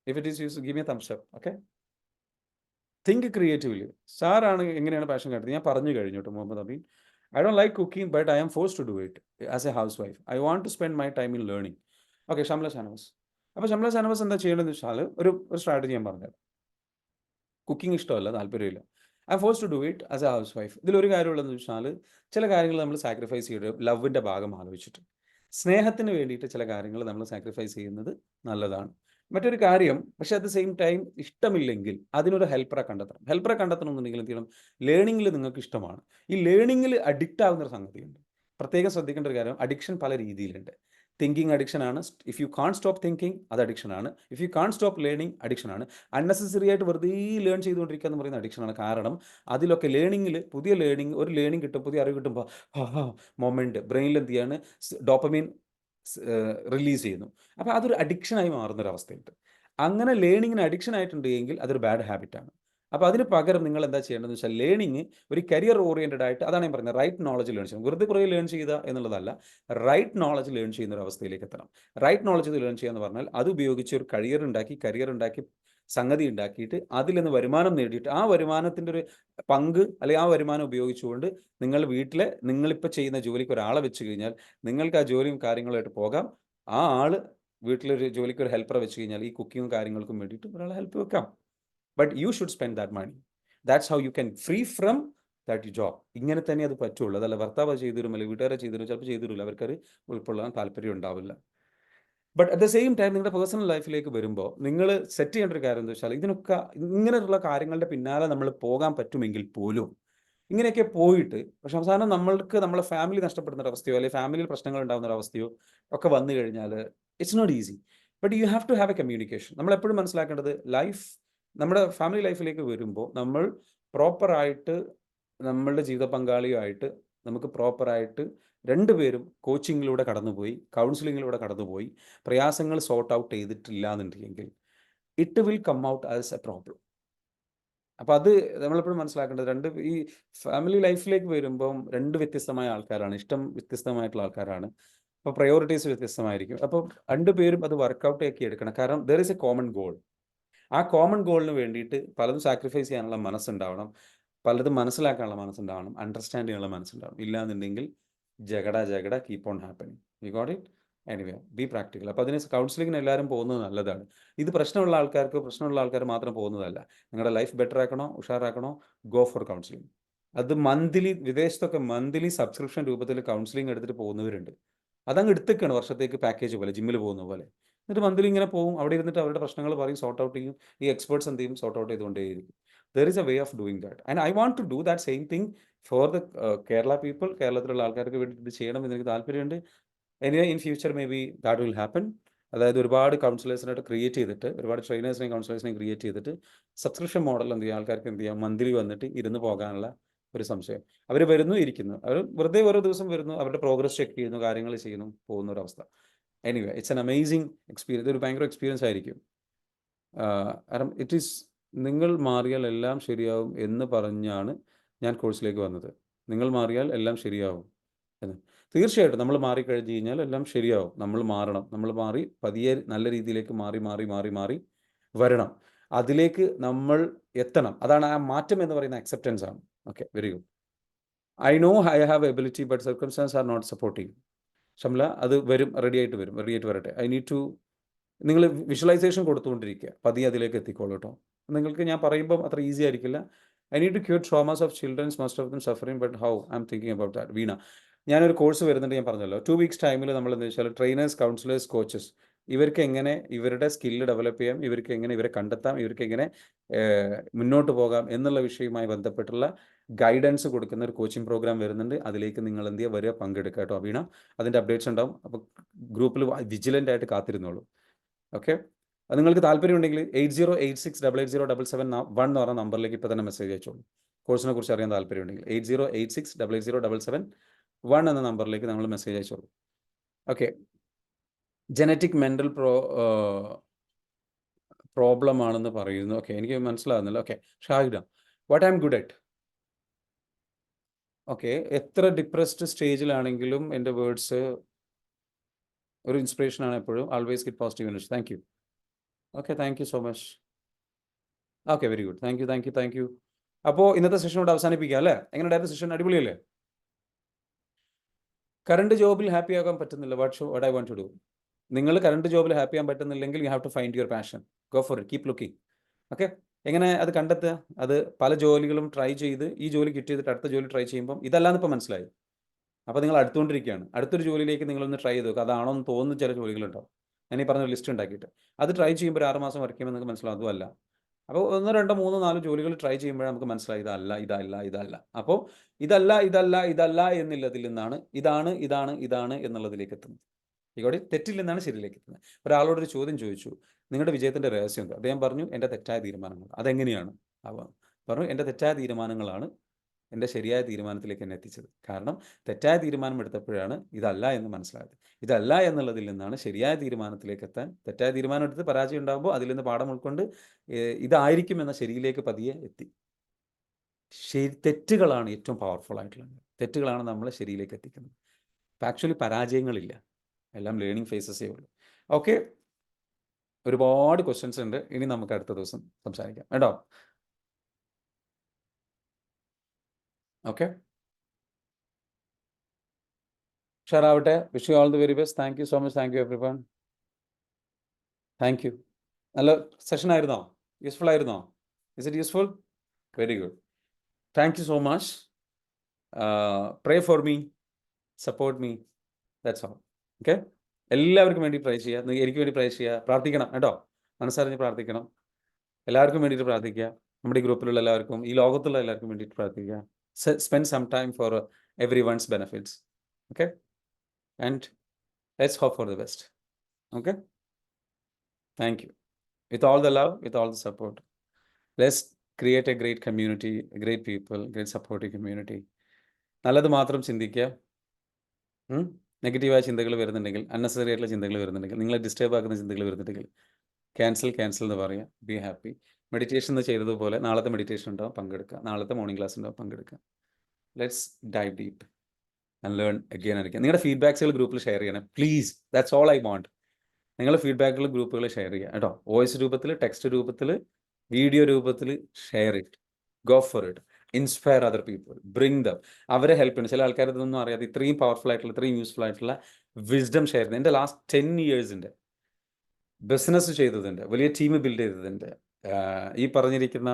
If it is useful, give me a thumbs up. Okay? Think creatively. സാറാണ് എങ്ങനെയാണ് passion കാട്ടുന്നത്? ഞാൻ പറഞ്ഞു കഴിഞ്ഞു കേട്ടോ, Muhammad Ameen. I don't like cooking, but I am force to do it as a housewife. I want to spend my time in learning. Okay, Shamla Shanavas. അപ്പോൾ ഷംല ഷാനവാസ് എന്താ ചെയ്യേണ്ടതെന്ന് വെച്ചാൽ, ഒരു സ്ട്രാറ്റജി ഞാൻ പറഞ്ഞുതരാം. കുക്കിംഗ് ഇഷ്ടമല്ല, താല്പര്യമില്ല. I'm force to do it as a housewife. ഇതിലൊരു കാര്യമുള്ളതെന്ന് വെച്ചാൽ, ചില കാര്യങ്ങൾ നമ്മൾ സാക്രിഫൈസ് ചെയ്ത് ലവിൻ്റെ ഭാഗം ആലോചിച്ചിട്ട്, സ്നേഹത്തിന് വേണ്ടിയിട്ട് ചില കാര്യങ്ങൾ നമ്മൾ സാക്രിഫൈസ് ചെയ്യുന്നത് നല്ലതാണ്. മറ്റൊരു കാര്യം, പക്ഷേ അറ്റ് ദ സെയിം ടൈം ഇഷ്ടമില്ലെങ്കിൽ അതിനൊരു ഹെൽപ്പറെ കണ്ടെത്തണം. ഹെൽപ്പറെ കണ്ടെത്തണമെന്നുണ്ടെങ്കിൽ എന്ത് ചെയ്യണം? ലേണിങ്ങിൽ നിങ്ങൾക്ക് ഇഷ്ടമാണ്. ഈ ലേണിങ്ങിൽ അഡിക്റ്റ് ആവുന്നൊരു സംഗതിയുണ്ട്. പ്രത്യേകം ശ്രദ്ധിക്കേണ്ട ഒരു കാര്യം, അഡിക്ഷൻ പല രീതിയിലുണ്ട്. തിങ്കിങ് അഡിക്ഷനാണ്. If you can't stop thinking, അത് അഡിക്ഷനാണ്. If you can't stop learning, അഡിക്ഷനാണ്. അൺനെസസറി ആയിട്ട് വെറുതെ ലേൺ ചെയ്തുകൊണ്ടിരിക്കുക എന്ന് പറയുന്ന അഡിക്ഷനാണ്. കാരണം അതിലൊക്കെ ലേണിങ്ങിൽ, പുതിയ ലേണിംഗ്, ഒരു ലേണിംഗ് കിട്ടും, പുതിയ അറിവ് കിട്ടുമ്പോൾ മൊമെൻറ്റ് ബ്രെയിനിൽ എന്ത് ചെയ്യാണ്? ഡോപ്പമീൻ റിലീസ് ചെയ്യുന്നു. അപ്പോൾ അതൊരു അഡിക്ഷനായി മാറുന്നൊരവസ്ഥയുണ്ട്. അങ്ങനെ ലേണിങ്ങിന് അഡിക്ഷൻ ആയിട്ടുണ്ട് എങ്കിൽ അതൊരു ബാഡ് ഹാബിറ്റാണ്. അപ്പോൾ അതിന് പകരം നിങ്ങൾ എന്താ ചെയ്യേണ്ടതെന്ന് വെച്ചാൽ, ലേണിങ് ഒരു കരിയർ ഓറിയൻറ്റഡ് ആയിട്ട്, അതാണ് ഞാൻ പറയുന്നത്, റൈറ്റ് നോളജ് ലേൺ ചെയ്യണം. വെറുതെ കുറേ ലേൺ ചെയ്യുക എന്നുള്ളതല്ല, റൈറ്റ് നോളജ് ലേൺ ചെയ്യുന്ന ഒരു അവസ്ഥയിലേക്ക് എത്തണം. റൈറ്റ് നോളജ് ലേൺ ചെയ്യുക എന്ന് പറഞ്ഞാൽ, അത് ഉപയോഗിച്ച് ഒരു കരിയർ ഉണ്ടാക്കി സംഗതി ഉണ്ടാക്കിയിട്ട് അതിൽ നിന്ന് വരുമാനം നേടിയിട്ട്, ആ വരുമാനത്തിൻ്റെ ഒരു പങ്ക് അല്ലെങ്കിൽ ആ വരുമാനം ഉപയോഗിച്ചുകൊണ്ട് നിങ്ങൾ വീട്ടിലെ, നിങ്ങളിപ്പോൾ ചെയ്യുന്ന ജോലിക്ക് ഒരാളെ വെച്ച് കഴിഞ്ഞാൽ നിങ്ങൾക്ക് ആ ജോലിയും കാര്യങ്ങളുമായിട്ട് പോകാം. ആ ആൾ വീട്ടിലൊരു ജോലിക്ക് ഒരു ഹെൽപ്പറെ വെച്ച് കഴിഞ്ഞാൽ ഈ കുക്കിങ്ങും കാര്യങ്ങൾക്കും വേണ്ടിയിട്ട് ഒരാളെ ഹെൽപ്പ് വെക്കാം. But you should spend that money. That's how you can free from that job. ഇങ്ങനെ തന്നെ അത് പറ്റുള്ളൂ. അതല്ല ഭർത്താവ് ചെയ്തു തരും, അല്ലെങ്കിൽ വീട്ടുകാരെ ചെയ്തു തരും, ചിലപ്പോൾ ചെയ്തു തരില്ല, അവർക്കത് ഉൾക്കൊള്ളാൻ താല്പര്യം ഉണ്ടാവില്ല. But at the same time നിങ്ങളുടെ പേഴ്സണൽ ലൈഫിലേക്ക് വരുമ്പോൾ നിങ്ങൾ സെറ്റ് ചെയ്യേണ്ട ഒരു കാര്യം എന്താ വെച്ചാൽ, ഇതിനൊക്കെ ഇങ്ങനെയുള്ള കാര്യങ്ങളുടെ പിന്നാലെ നമ്മൾ പോകാൻ പറ്റുമെങ്കിൽ പോലും, ഇങ്ങനെയൊക്കെ പോയിട്ട് പക്ഷെ അവസാനം നമ്മൾക്ക് നമ്മളെ ഫാമിലി നഷ്ടപ്പെടുന്ന ഒരു അവസ്ഥയോ, അല്ലെങ്കിൽ ഫാമിലിയിൽ പ്രശ്നങ്ങൾ ഉണ്ടാകുന്ന ഒരു അവസ്ഥയോ ഒക്കെ വന്നു കഴിഞ്ഞാൽ it's not easy. But you have to have a communication. നമ്മളെപ്പോഴും മനസ്സിലാക്കേണ്ടത്, നമ്മുടെ ഫാമിലി ലൈഫിലേക്ക് വരുമ്പോൾ നമ്മൾ പ്രോപ്പറായിട്ട് നമ്മളുടെ ജീവിത പങ്കാളിയുമായിട്ട് നമുക്ക് പ്രോപ്പറായിട്ട് രണ്ടുപേരും കോച്ചിങ്ങിലൂടെ കടന്നുപോയി, കൗൺസിലിങ്ങിലൂടെ കടന്നുപോയി, പ്രയാസങ്ങൾ സോർട്ട് ഔട്ട് ചെയ്തിട്ടില്ല എന്നുണ്ടെങ്കിൽ it will come out as a problem. അപ്പോൾ അത് നമ്മളെപ്പോഴും മനസ്സിലാക്കേണ്ടത്, ഈ ഫാമിലി ലൈഫിലേക്ക് വരുമ്പം രണ്ട് വ്യത്യസ്തമായ ആൾക്കാരാണ്, ഇഷ്ടം വ്യത്യസ്തമായിട്ടുള്ള ആൾക്കാരാണ്. അപ്പോൾ പ്രയോറിറ്റീസ് വ്യത്യസ്തമായിരിക്കും. അപ്പോൾ രണ്ടുപേരും അത് വർക്കൗട്ട് ആക്കി എടുക്കണം. കാരണം there is A common goal. ആ കോമൺ ഗോളിന് വേണ്ടിയിട്ട് പലതും സാക്രിഫൈസ് ചെയ്യാനുള്ള മനസ്സുണ്ടാവണം, പലതും മനസ്സിലാക്കാനുള്ള മനസ്സുണ്ടാവണം, അണ്ടർസ്റ്റാൻഡ് ചെയ്യാനുള്ള മനസ്സുണ്ടാവണം. ഇല്ലാന്നുണ്ടെങ്കിൽ ജഗട keep on happening. You got it? Anyway, be practical. അപ്പോൾ അതിന് കൗൺസിലിങ്ങിന് എല്ലാവരും പോകുന്നത് നല്ലതാണ്. ഇത് പ്രശ്നമുള്ള ആൾക്കാർ മാത്രം പോകുന്നതല്ല. നിങ്ങളുടെ ലൈഫ് ബെറ്റർ ആക്കണോ, ഉഷാറാക്കണോ, ഗോ ഫോർ കൗൺസിലിംഗ്. അത് വിദേശത്തൊക്കെ മന്ത്ലി സബ്സ്ക്രിപ്ഷൻ രൂപത്തിൽ കൗൺസിലിംഗ് എടുത്തിട്ട് പോകുന്നവരുണ്ട്. അതങ്ങ് എടുത്തേക്കാണ് വർഷത്തേക്ക് പാക്കേജ് പോലെ, ജിമ്മിൽ പോകുന്ന പോലെ. എന്നിട്ട് മന്ത്ലി ഇങ്ങനെ പോകും, അവിടെ ഇരുന്നിട്ട് അവരുടെ പ്രശ്നങ്ങൾ പറയും, സോർട്ട് ഔട്ട് ചെയ്യും. ഈ എക്സ്പേർട്സ് എന്ത് ചെയ്യും? സോർട്ട് ഔട്ട് ചെയ്തുകൊണ്ടേയിരിക്കും. There is a way of doing that, and I want to do that same thing for the Kerala people. കേരളത്തിലുള്ള ആൾക്കാർക്ക് വേണ്ടി ഇത് ചെയ്യണം എന്ന് എനിക്ക് താല്പര്യമുണ്ട്. Anyway, in future maybe that will happen. അതായത് ഒരുപാട് കൗൺസിലേഴ്സിനായിട്ട് ക്രിയേറ്റ് ചെയ്തിട്ട്, ഒരുപാട് ട്രെയിനേഴ്സിനെയും കൗൺസിലേഴ്സിനെയും ക്രിയേറ്റ് ചെയ്തിട്ട് സബ്സ്ക്രിപ്ഷൻ മോഡൽ എന്ത് ചെയ്യുക, ആൾക്കാർക്ക് എന്ത് ചെയ്യാം, മന്ത്ലി വന്നിട്ട് ഇരുന്ന് പോകാനുള്ള ഒരു സംശയം. അവർ വരുന്നു, ഇരിക്കുന്നു, അവർ വെറുതെ ഓരോ ദിവസം വരുന്നു, അവരുടെ പ്രോഗ്രസ് ചെക്ക് ചെയ്യുന്നു, കാര്യങ്ങൾ ചെയ്യുന്നു, പോകുന്ന ഒരു അവസ്ഥ. Anyway, it's an amazing experience. ഇതൊരു ഭയങ്കര എക്സ്പീരിയൻസ് ആയിരിക്കും. കാരണം ഇറ്റ് ഈസ്, നിങ്ങൾ മാറിയാൽ എല്ലാം ശരിയാവും എന്ന് പറഞ്ഞാണ് ഞാൻ കോഴ്സിലേക്ക് വന്നത്. നിങ്ങൾ മാറിയാൽ എല്ലാം ശരിയാവും എന്ന്. തീർച്ചയായിട്ടും നമ്മൾ മാറിക്കഴിഞ്ഞ് കഴിഞ്ഞാൽ എല്ലാം ശരിയാവും. നമ്മൾ മാറണം. നമ്മൾ മാറി പതിയെ നല്ല രീതിയിലേക്ക് മാറി മാറി മാറി മാറി വരണം. അതിലേക്ക് നമ്മൾ എത്തണം. അതാണ് ആ മാറ്റം എന്ന് പറയുന്ന അക്സെപ്റ്റൻസ് ആണ്. Okay, very good. I know I have ability but circumstances are not supporting. Shamla, അത് വരും, റെഡിയായിട്ട് വരും, റെഡിയായിട്ട് വരട്ടെ. ഐ നീഡ് ടു, നിങ്ങൾ വിഷ്വലൈസേഷൻ കൊടുത്തുകൊണ്ടിരിക്കുക, പതിയെ അതിലേക്ക് എത്തിക്കോളൂ കേട്ടോ. നിങ്ങൾക്ക് ഞാൻ പറയുമ്പം അത്ര ഈസി ആയിരിക്കില്ല. I need to cure traumas of childrens, must of them suffering, but how I'm thinking about that. Veena, ഞാനൊരു കോഴ്സ് വരുന്നുണ്ട്, ഞാൻ പറഞ്ഞല്ലോ. 2 വീക്സ് ടൈമിൽ നമ്മൾ എന്താ വെച്ചാൽ ട്രെയിനേഴ്സ്, കൗൺസിലേഴ്സ്, കോച്ചസ്, ഇവർക്ക് എങ്ങനെ ഇവരുടെ സ്കില്ല് ഡെവലപ്പ് ചെയ്യാം, ഇവർക്ക് എങ്ങനെ ഇവരെ കണ്ടെത്താം, ഇവർക്ക് എങ്ങനെ മുന്നോട്ട് പോകാം എന്നുള്ള വിഷയവുമായി ബന്ധപ്പെട്ടുള്ള ഗൈഡൻസ് കൊടുക്കുന്ന ഒരു കോച്ചിങ് പ്രോഗ്രാം വരുന്നുണ്ട്. അതിലേക്ക് നിങ്ങൾ എന്ത് ചെയ്യുക, വരിക, പങ്കെടുക്കുക കേട്ടോ വീണ. അതിൻ്റെ അപ്ഡേറ്റ്സ് ഉണ്ടാവും. അപ്പോൾ ഗ്രൂപ്പിൽ വിജിലൻ്റ് ആയിട്ട് കാത്തിരുന്നോളൂ. ഓക്കെ, അത് നിങ്ങൾക്ക് താല്പര്യമുണ്ടെങ്കിൽ 8086880771 എന്ന് പറഞ്ഞ നമ്പറിലേക്ക് ഇപ്പോൾ തന്നെ മെസ്സേജ് അയച്ചോളൂ. കോഴ്സിനെ കുറിച്ച് അറിയാൻ താല്പര്യമുണ്ടെങ്കിൽ 8086880771 എന്ന നമ്പറിലേക്ക് നമ്മൾ മെസ്സേജ് അയച്ചോളൂ. ഓക്കെ, ജനറ്റിക് മെൻ്റൽ പ്രോബ്ലം ആണെന്ന് പറയുന്നു. ഓക്കെ, എനിക്ക് മനസ്സിലാകുന്നില്ല. Okay, Shahida, what I'm good at. Okay, എത്ര ഡിപ്രസ്ഡ് സ്റ്റേജിലാണെങ്കിലും എൻ്റെ വേർഡ്സ് ഒരു ഇൻസ്പിറേഷനാണ് എപ്പോഴും. Always get positive energy. Thank you. Okay, thank you so much. Okay, very good. Thank U, thank you, thank you. അപ്പോൾ ഇന്നത്തെ സെഷനോട് അവസാനിപ്പിക്കാം അല്ലേ? എങ്ങനെയുണ്ടായിരുന്നു സെഷൻ? അടിപൊളിയല്ലേ? കറണ്ട് ജോബിൽ ഹാപ്പി ആകാൻ പറ്റുന്നില്ല, what I want to do. നിങ്ങൾ കറണ്ട് ജോബിൽ ഹാപ്പി ആകാൻ പറ്റുന്നില്ലെങ്കിൽ you have to find your passion. Go for it, keep looking. Okay, എങ്ങനെ അത് കണ്ടെത്തുക? അത് പല ജോലികളും ട്രൈ ചെയ്ത് ഈ ജോലി കിട്ടിയതിട്ട് അടുത്ത ജോലി ട്രൈ ചെയ്യുമ്പം ഇതല്ലാന്ന് ഇപ്പോൾ മനസ്സിലായി. അപ്പോൾ നിങ്ങൾ അടുത്തുകൊണ്ടിരിക്കുകയാണ്. അടുത്തൊരു ജോലിയിലേക്ക് നിങ്ങളൊന്ന് ട്രൈ ചെയ്ത് നോക്കുക. അതാണോ എന്ന് തോന്നുന്ന ചില ജോലികളുണ്ടാവും. ഞാൻ ഈ പറഞ്ഞ ലിസ്റ്റ് ഉണ്ടാക്കിയിട്ട് അത് ട്രൈ ചെയ്യുമ്പോൾ 6 മാസം വർക്ക് ചെയ്യുമ്പോൾ നിങ്ങൾക്ക് മനസ്സിലാവും അതുമല്ല. അപ്പോൾ 1, 2, 3, 4 ജോലികൾ ട്രൈ ചെയ്യുമ്പോഴേ നമുക്ക് മനസ്സിലായി ഇതല്ല, ഇതല്ല, ഇതല്ല. അപ്പോൾ ഇതല്ല, ഇതല്ല, ഇതല്ല എന്നുള്ളതിൽ നിന്നാണ് ഇതാണ്, ഇതാണ്, ഇതാണ് എന്നുള്ളതിലേക്ക് എത്തുന്നത്. ഇവിടെ തെറ്റിൽ നിന്നാണ് ശരിയിലേക്ക് എത്തുന്നത്. ഒരാളോടൊരു ചോദ്യം ചോദിച്ചു, നിങ്ങളുടെ വിജയത്തിൻ്റെ രഹസ്യം എന്താ? അദ്ദേഹം പറഞ്ഞു, എൻ്റെ തെറ്റായ തീരുമാനങ്ങൾ. അതെങ്ങനെയാണ്? അപ്പോൾ പറഞ്ഞു, എൻ്റെ തെറ്റായ തീരുമാനങ്ങളാണ് എൻ്റെ ശരിയായ തീരുമാനത്തിലേക്ക് എന്നെ എത്തിച്ചത്. കാരണം തെറ്റായ തീരുമാനം എടുത്തപ്പോഴാണ് ഇതല്ല എന്ന് മനസ്സിലായത്. ഇതല്ല എന്നുള്ളതിൽ നിന്നാണ് ശരിയായ തീരുമാനത്തിലേക്ക് എത്താൻ, തെറ്റായ തീരുമാനം എടുത്ത് പരാജയം ഉണ്ടാകുമ്പോൾ അതിൽ നിന്ന് പാഠം ഉൾക്കൊണ്ട് ഇതായിരിക്കും എന്ന ശരിയിലേക്ക് പതിയെ എത്തി. തെറ്റുകളാണ് ഏറ്റവും പവർഫുൾ ആയിട്ടുള്ളത്. തെറ്റുകളാണ് നമ്മളെ ശരിയിലേക്ക് എത്തിക്കുന്നത്. ആക്ച്വലി പരാജയങ്ങളില്ല, എല്ലാം ലേണിംഗ് ഫേസസേ ഉള്ളൂ. ഓക്കെ, ഒരുപാട് ക്വസ്റ്റ്യൻസ് ഉണ്ട്. ഇനി നമുക്ക് അടുത്ത ദിവസം സംസാരിക്കാം കേട്ടോ. ഓക്കെ, ഷെയറാവട്ടെ. Wish you all the very best. Thank you so much. Thank you everyone. Thank you. നല്ല സെഷൻ ആയിരുന്നോ? യൂസ്ഫുൾ ആയിരുന്നോ? Is it useful? Very good. Thank you so much. Pray for me, support me, that's all. Okay, എല്ലാവർക്കും വേണ്ടി പ്രേ ചെയ്യുക, എനിക്ക് വേണ്ടി പ്രേ ചെയ്യുക, പ്രാർത്ഥിക്കണം കേട്ടോ. മനസ്സറിഞ്ഞ് പ്രാർത്ഥിക്കണം. എല്ലാവർക്കും വേണ്ടിയിട്ട് പ്രാർത്ഥിക്കുക. നമ്മുടെ ഈ ഗ്രൂപ്പിലുള്ള എല്ലാവർക്കും, ഈ ലോകത്തുള്ള എല്ലാവർക്കും വേണ്ടിയിട്ട് പ്രാർത്ഥിക്കുക. Spend some time for everyone's benefits. Okay, and let's hope for the best. Okay, thank you. With all the love, with all the support, let's create a great community, great people, great supportive community. നല്ലത് മാത്രം ചിന്തിക്കുക. നെഗറ്റീവായ ചിന്തകൾ വരുന്നുണ്ടെങ്കിൽ, unnecessary ആയിട്ടുള്ള ചിന്തകൾ വരുന്നുണ്ടെങ്കിൽ, നിങ്ങളെ ഡിസ്റ്റർബ് ആക്കുന്ന ചിന്തകൾ വരുന്നുണ്ടെങ്കിൽ ക്യാൻസൽ എന്ന് പറയുക. Be happy. മെഡിറ്റേഷൻ എന്ന് ചെയ്തതുപോലെ നാളത്തെ മെഡിറ്റേഷൻ ഉണ്ടാവും, പങ്കെടുക്കുക. നാളത്തെ മോർണിംഗ് ക്ലാസ് ഉണ്ടാവും, പങ്കെടുക്കുക. Let's dive deep and learn again and again. നിങ്ങളുടെ ഫീഡ്ബാക്സുകൾ ഗ്രൂപ്പിൽ ഷെയർ ചെയ്യണം please. That's all I want. നിങ്ങളുടെ ഫീഡ്ബാക്കുകൾ ഗ്രൂപ്പുകൾ ഷെയർ ചെയ്യുക കേട്ടോ. വോയിസ് രൂപത്തിൽ, ടെക്സ്റ്റ് രൂപത്തിൽ, വീഡിയോ രൂപത്തിൽ share it. Go for it. Inspire other people, bring them. അവരെ ഹെൽപ്പ് ചെയ്യണം. ചില ആൾക്കാർ ഇതൊന്നും അറിയാതെ ഇത്രയും പവർഫുൾ ആയിട്ടുള്ള, ഇത്രയും യൂസ്ഫുൾ ആയിട്ടുള്ള വിസ്ഡം ഷെയർ ചെയ്യുന്നത്. എൻ്റെ ലാസ്റ്റ് 10 ഇയേഴ്സിൻ്റെ ബിസിനസ് ചെയ്തതിൻ്റെ, വലിയ ടീം ബിൽഡ് ചെയ്തതിൻ്റെ, ഈ പറഞ്ഞിരിക്കുന്ന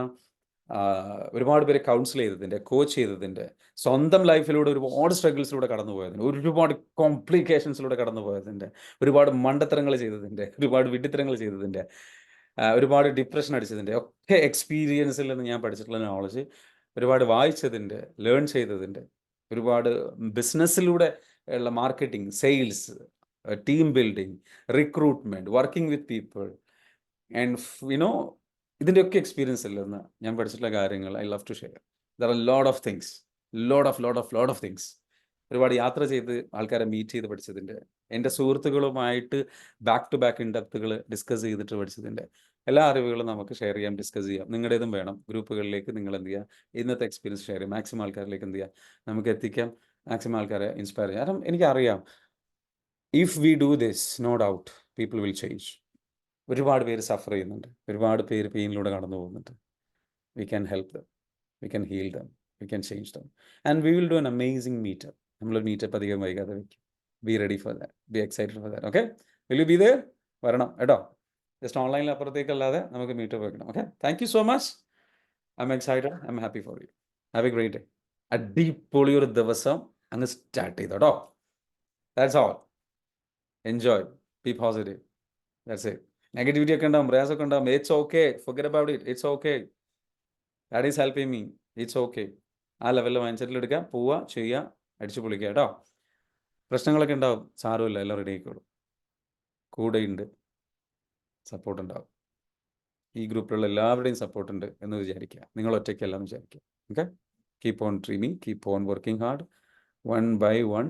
ഒരുപാട് പേരെ കൗൺസിൽ ചെയ്തതിൻ്റെ, കോച്ച് ചെയ്തതിൻ്റെ, സ്വന്തം ലൈഫിലൂടെ ഒരുപാട് സ്ട്രഗിൾസിലൂടെ കടന്നു പോയതിൻ്റെ, ഒരുപാട് കോംപ്ലിക്കേഷൻസിലൂടെ കടന്നു പോയതിൻ്റെ, ഒരുപാട് മണ്ടത്തരങ്ങൾ ചെയ്തതിൻ്റെ, ഒരുപാട് വിഡ്ഢിത്തരങ്ങൾ ചെയ്തതിൻ്റെ, ഒരുപാട് ഡിപ്രഷൻ അടിച്ചതിൻ്റെ ഒക്കെ എക്സ്പീരിയൻസിൽ നിന്ന് ഞാൻ പഠിച്ചിട്ടുള്ള നോളജ്, ഒരുപാട് വായിച്ചതിൻ്റെ, ലേൺ ചെയ്തതിൻ്റെ, ഒരുപാട് ബിസിനസ്സിലൂടെ ഉള്ള marketing, sales, team building, recruitment, working with people and ഇതിൻ്റെയൊക്കെ എക്സ്പീരിയൻസ് ഇല്ലെന്ന് ഞാൻ പഠിച്ചിട്ടുള്ള കാര്യങ്ങൾ I love to share. There are load of things, load of things. ഒരുപാട് യാത്ര ചെയ്ത് ആൾക്കാരെ മീറ്റ് ചെയ്ത് പഠിച്ചതിൻ്റെ, എൻ്റെ സുഹൃത്തുക്കളുമായിട്ട് ബാക്ക് ടു ബാക്ക് ഇൻഡെപ്തുകൾ ഡിസ്കസ് ചെയ്തിട്ട് പഠിച്ചതിൻ്റെ എല്ലാ അറിവുകളും നമുക്ക് ഷെയർ ചെയ്യാം, ഡിസ്കസ് ചെയ്യാം. നിങ്ങളുടേതും വേണം. ഗ്രൂപ്പുകളിലേക്ക് നിങ്ങൾ എന്ത് ചെയ്യുക, ഇന്നത്തെ എക്സ്പീരിയൻസ് ഷെയർ ചെയ്യാം. മാക്സിമം ആൾക്കാരിലേക്ക് എന്ത് ചെയ്യുക, നമുക്ക് എത്തിക്കാം. മാക്സിമം ആൾക്കാരെ ഇൻസ്പയർ ചെയ്യാം. കാരണം എനിക്കറിയാം, if we do this, no doubt people will change. ഒരുപാട് പേര് സഫർ ചെയ്യുന്നുണ്ട്, ഒരുപാട് പേര് പെയിനിലൂടെ കടന്നു പോകുന്നുണ്ട്. We can help them, we can heal them, we can change them, and we will do an amazing meetup. നമ്മളൊരു മീറ്റപ്പ് അധികം വൈകാതെ വയ്ക്കും. Be ready for that, be excited for that. Okay, will you be there? വരണം കേട്ടോ. Just ഓൺലൈനിൽ അപ്പുറത്തേക്കല്ലാതെ നമുക്ക് meetup വെക്കണം. Okay, thank you so much. I M excited, I am happy for you. Have A great day. അടിപൊളി ഒരു ദിവസം അങ്ങ് സ്റ്റാർട്ട് ചെയ്തു കേട്ടോ. That's all. Enjoy, B positive, that's it. Negativity ഒക്കെ ഉണ്ടാവും, പ്രയാസമൊക്കെ ഉണ്ടാവും. It's okay, forget about it. It's okay, that is helping me. It's okay. ആ ലെവലിൽ മൈൻഡ് സെറ്റിൽ എടുക്കുക, പോവുക, ചെയ്യുക, അടിച്ചു പൊളിക്കുക കേട്ടോ. പ്രശ്നങ്ങളൊക്കെ ഉണ്ടാവും, സാരമില്ല, എല്ലാം റെഡി ആയിക്കോളും. കൂടെയുണ്ട്, സപ്പോർട്ട് ഉണ്ടാവും. ഈ ഗ്രൂപ്പിലുള്ള എല്ലാവരുടെയും സപ്പോർട്ട് ഉണ്ട് എന്ന് വിചാരിക്കുക. നിങ്ങൾ ഒറ്റയ്ക്കല്ല എന്ന് വിചാരിക്കുക. Okay, keep on dreaming, keep on working hard. One by one,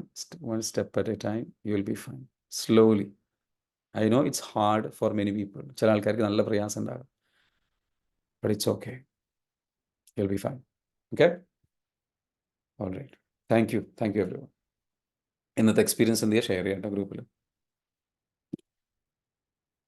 one step at a time, you will be fine. Slowly. I know it's hard for many people. ചില ആൾക്കാർക്ക് നല്ല പ്രയാസം ഉണ്ടാകും. But it's okay. You'll be fine. Okay? All right. Thank you. Thank you everyone. ഇന്നത്തെ experience എന്ത് ചെയ്യുക, share ചെയ്യട്ടെ ഗ്രൂപ്പിൽ.